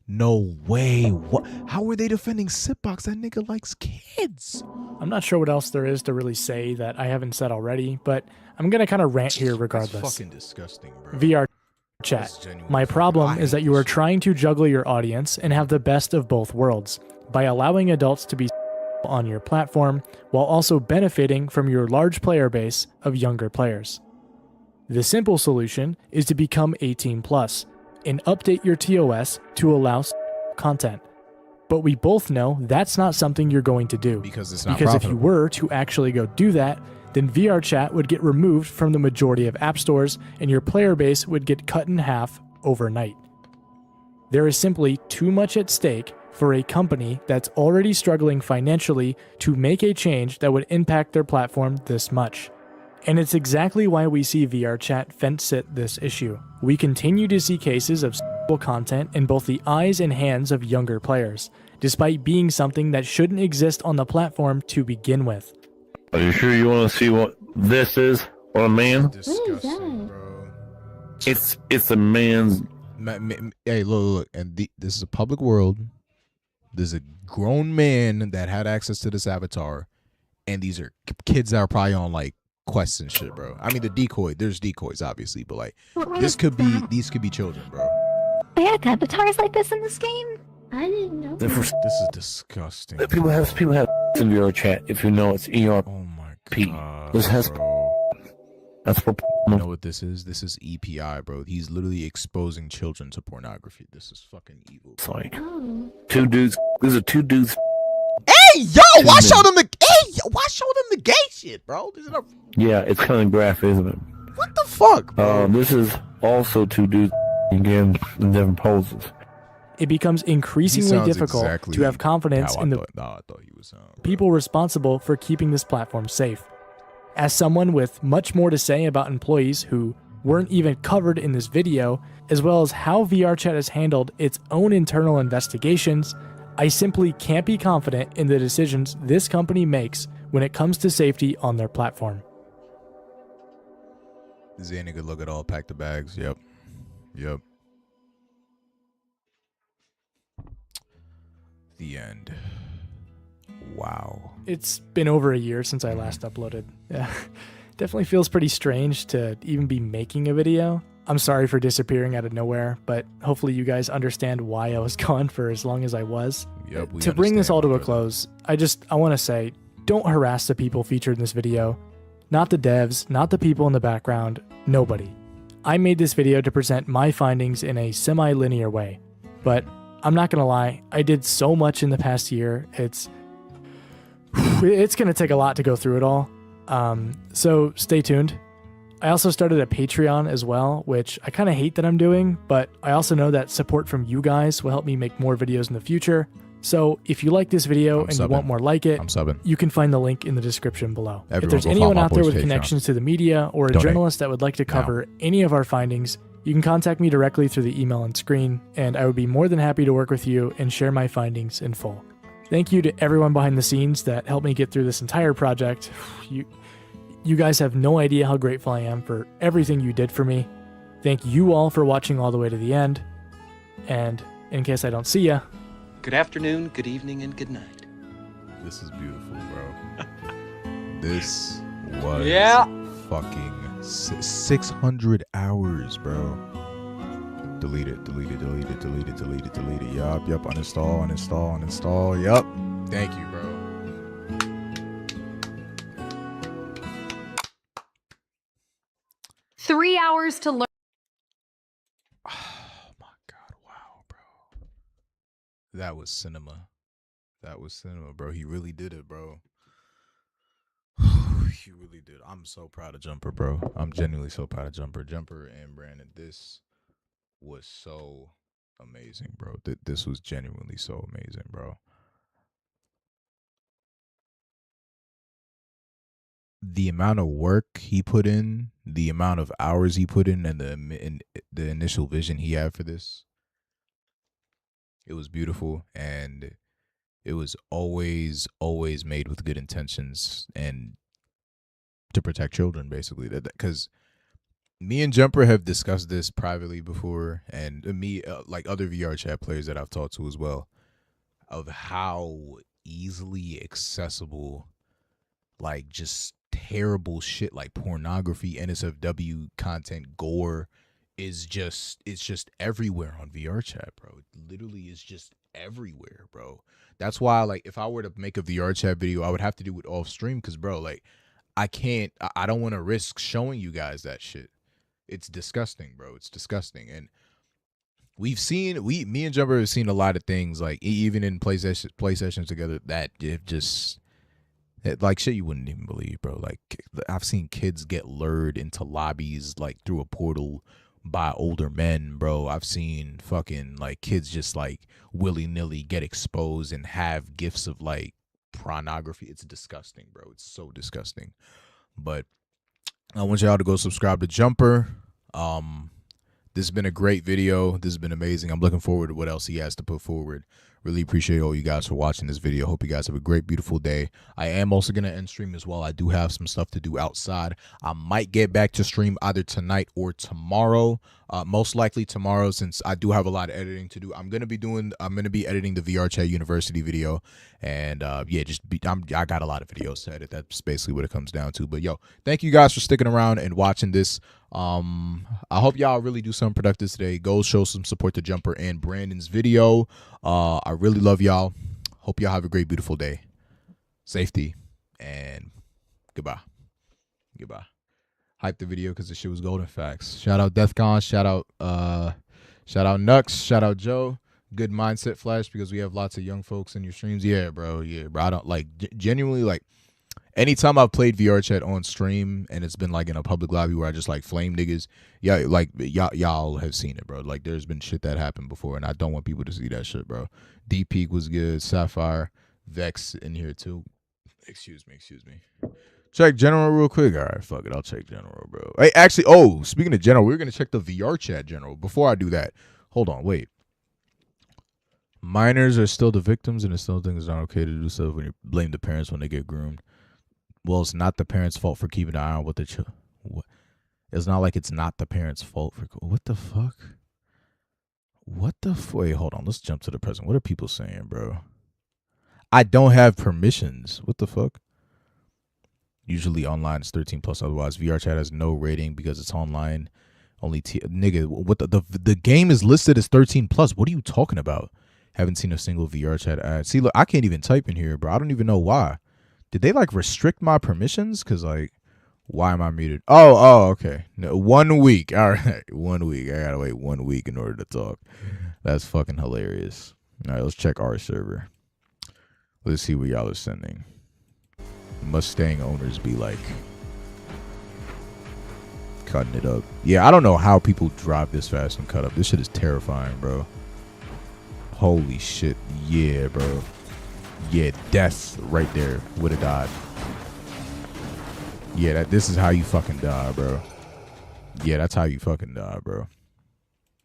Speaker 4: No way. What? How are they defending Sipbox? That nigga likes kids.
Speaker 1: I'm not sure what else there is to really say that I haven't said already, but I'm going to kind of rant here regardless.
Speaker 4: That's fucking disgusting, bro.
Speaker 1: VR chat. My problem is that you are trying to juggle your audience and have the best of both worlds by allowing adults to be on your platform while also benefiting from your large player base of younger players. The simple solution is to become 18 plus and update your TOS to allow content. But we both know that's not something you're going to do.
Speaker 4: Because it's not
Speaker 1: Because if you
Speaker 4: profitable.
Speaker 1: were to actually go do that, then VRChat would get removed from the majority of app stores and your player base would get cut in half overnight. There is simply too much at stake for a company that's already struggling financially to make a change that would impact their platform this much. And it's exactly why we see VRChat fence-sit this issue. We continue to see cases of content in both the eyes and hands of younger players, despite being something that shouldn't exist on the platform to begin with.
Speaker 10: Are you sure you want to see what this is? Or a man?
Speaker 4: Disgusting, bro.
Speaker 10: It's a man's.
Speaker 4: Hey, look, and this is a public world. There's a grown man that had access to this avatar, and these are kids that are probably on like quests and shit, bro. I mean, there's decoys, obviously, but like these could be children, bro.
Speaker 16: They had avatars like this in this game? I didn't know.
Speaker 4: This is disgusting.
Speaker 10: People have in your chat if you know it's ERP. Oh my god. This has. That's for.
Speaker 4: You know what this is? This is EPI, bro. He's literally exposing children to pornography. This is fucking evil.
Speaker 10: It's like two dudes. These are two dudes.
Speaker 4: Hey, yo, why show them the gay shit, bro? This is a,
Speaker 10: Yeah, it's kind of graphic, isn't it?
Speaker 4: what the fuck, bro?
Speaker 10: This is also two dudes again in different poses.
Speaker 1: It becomes increasingly
Speaker 4: sounds
Speaker 1: difficult
Speaker 4: exactly
Speaker 1: to have confidence
Speaker 4: how I
Speaker 1: in the
Speaker 4: thought he was
Speaker 1: people responsible for keeping this platform safe. As someone with much more to say about employees who weren't even covered in this video, as well as how VRChat has handled its own internal investigations, I simply can't be confident in the decisions this company makes when it comes to safety on their platform.
Speaker 4: Zany could look at all, pack the bags. Yep. The end. Wow.
Speaker 1: It's been over a year since I last uploaded. Yeah, definitely feels pretty strange to even be making a video. I'm sorry for disappearing out of nowhere, but hopefully you guys understand why I was gone for as long as I was.
Speaker 4: Yep,
Speaker 1: To bring this all to a close, I want to say, don't harass the people featured in this video. Not the devs, not the people in the background, nobody. I made this video to present my findings in a semi-linear way, but I'm not gonna lie, I did so much in the past year, it's gonna take a lot to go through it all. So stay tuned. I also started a Patreon as well, which I kind of hate that I'm doing, but I also know that support from you guys will help me make more videos in the future. So if you like this video and you want more like it, you can find the link in the description below. If there's anyone out there with connections to the media or a journalist that would like to cover any of our findings, you can contact me directly through the email on screen, and I would be more than happy to work with you and share my findings in full. Thank you to everyone behind the scenes that helped me get through this entire project. You guys have no idea how grateful I am for everything you did for me. Thank you all for watching all the way to the end. And in case I don't see ya,
Speaker 20: good afternoon, good evening, and good night.
Speaker 4: This is beautiful, bro. This was fucking 600 hours, bro. Delete it. Yup, uninstall. Yup. Thank you, bro.
Speaker 9: 3 hours to learn.
Speaker 4: That was cinema. That was cinema, bro. He really did it, bro. He really did. I'm so proud of Jumper, bro. I'm genuinely so proud of Jumper. Jumper and Brandon, this was so amazing, bro. This was genuinely so amazing, bro. The amount of work he put in, the amount of hours he put in, and the initial vision he had for this, it was beautiful, and it was always made with good intentions and to protect children, basically. Because me and Jumper have discussed this privately before, and me, like other VRChat players that I've talked to as well, of how easily accessible, like, just terrible shit like pornography, NSFW content, gore is just, it's just everywhere on VRChat, bro. It literally is just everywhere, bro. That's why, like, if I were to make a VRChat video, I would have to do it off stream, because, bro, like, I don't want to risk showing you guys that shit. It's disgusting, bro. It's disgusting. And me and Jumper have seen a lot of things, like, even in play sessions together, that have just, like, shit you wouldn't even believe, bro. Like, I've seen kids get lured into lobbies, like, through a portal by older men, bro. I've seen fucking, like, kids just, like, willy-nilly get exposed and have gifts of, like, pornography. It's disgusting, bro. It's so disgusting. But I want y'all to go subscribe to Jumper. This has been a great video. This has been amazing. I'm looking forward to what else he has to put forward. Really appreciate all you guys for watching this video. Hope you guys have a great, beautiful day. I am also going to end stream as well. I do have some stuff to do outside. I might get back to stream either tonight or tomorrow. Most likely tomorrow, since I do have a lot of editing to do. I'm going to be editing the VRChat University video. And yeah, I got a lot of videos to edit. That's basically what it comes down to. But yo, thank you guys for sticking around and watching this. I hope y'all really do something productive today. Go show some support to Jumper and Brandon's video. I really love y'all. Hope y'all have a great, beautiful day. Safety and goodbye. Goodbye. Hype the video because the shit was golden. Facts. Shout out DeathCon. Shout out Nux. Shout out Joe. Good mindset, Flash, because we have lots of young folks in your streams. Yeah, bro. Yeah, bro. I don't like genuinely, like, anytime I've played VRChat on stream and it's been like in a public lobby where I just like flame niggas, yeah, like y'all have seen it, bro. Like, there's been shit that happened before, and I don't want people to see that shit, bro. D Peak was good. Sapphire, Vex in here too. Excuse me. Check general real quick. All right, fuck it. I'll check general, bro. Hey, actually, oh, speaking of general, we're gonna check the VRChat general. Before I do that, hold on, wait. Minors are still the victims, and it's still things it's not okay to do so when you blame the parents when they get groomed. Well, it's not the parents' fault for keeping an eye on what the what? It's not like it's not the parents' fault for what the fuck? Wait, hold on. Let's jump to the present. What are people saying, bro? I don't have permissions. What the fuck? Usually online it's 13 plus. Otherwise, VRChat has no rating because it's online. Only nigga. What the game is listed as 13 plus. What are you talking about? Haven't seen a single VRChat ad. See, look, I can't even type in here, bro. I don't even know why. Did they like restrict my permissions? Cause like, why am I muted? Oh, okay. No, 1 week. All right, 1 week. I gotta wait 1 week in order to talk. That's fucking hilarious. All right, let's check our server. Let's see what y'all are sending. Mustang owners be like cutting it up. Yeah, I don't know how people drive this fast and cut up. This shit is terrifying, bro. Holy shit. Yeah, bro. Yeah, death right there. Would have died. Yeah, this is how you fucking die, bro. Yeah, that's how you fucking die, bro.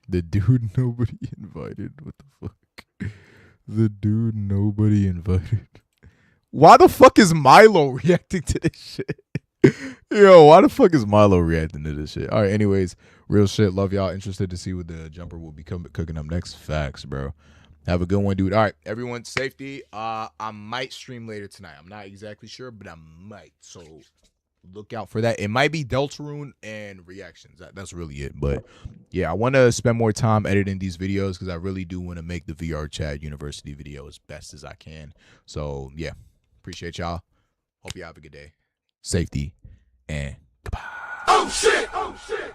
Speaker 4: The dude nobody invited. What the fuck? The dude nobody invited. Why the fuck is Milo reacting to this shit? Yo, why the fuck is Milo reacting to this shit? All right, anyways, real shit. Love y'all. Interested to see what the Jumper will be cooking up next. Facts, bro. Have a good one, dude. All right, everyone, safety. I might stream later tonight. I'm not exactly sure, but I might. So look out for that. It might be Deltarune and reactions. That's really it. But yeah, I want to spend more time editing these videos because I really do want to make the VRChat University video as best as I can. So yeah, appreciate y'all. Hope you have a good day. Safety and goodbye.
Speaker 9: shit! Oh shit!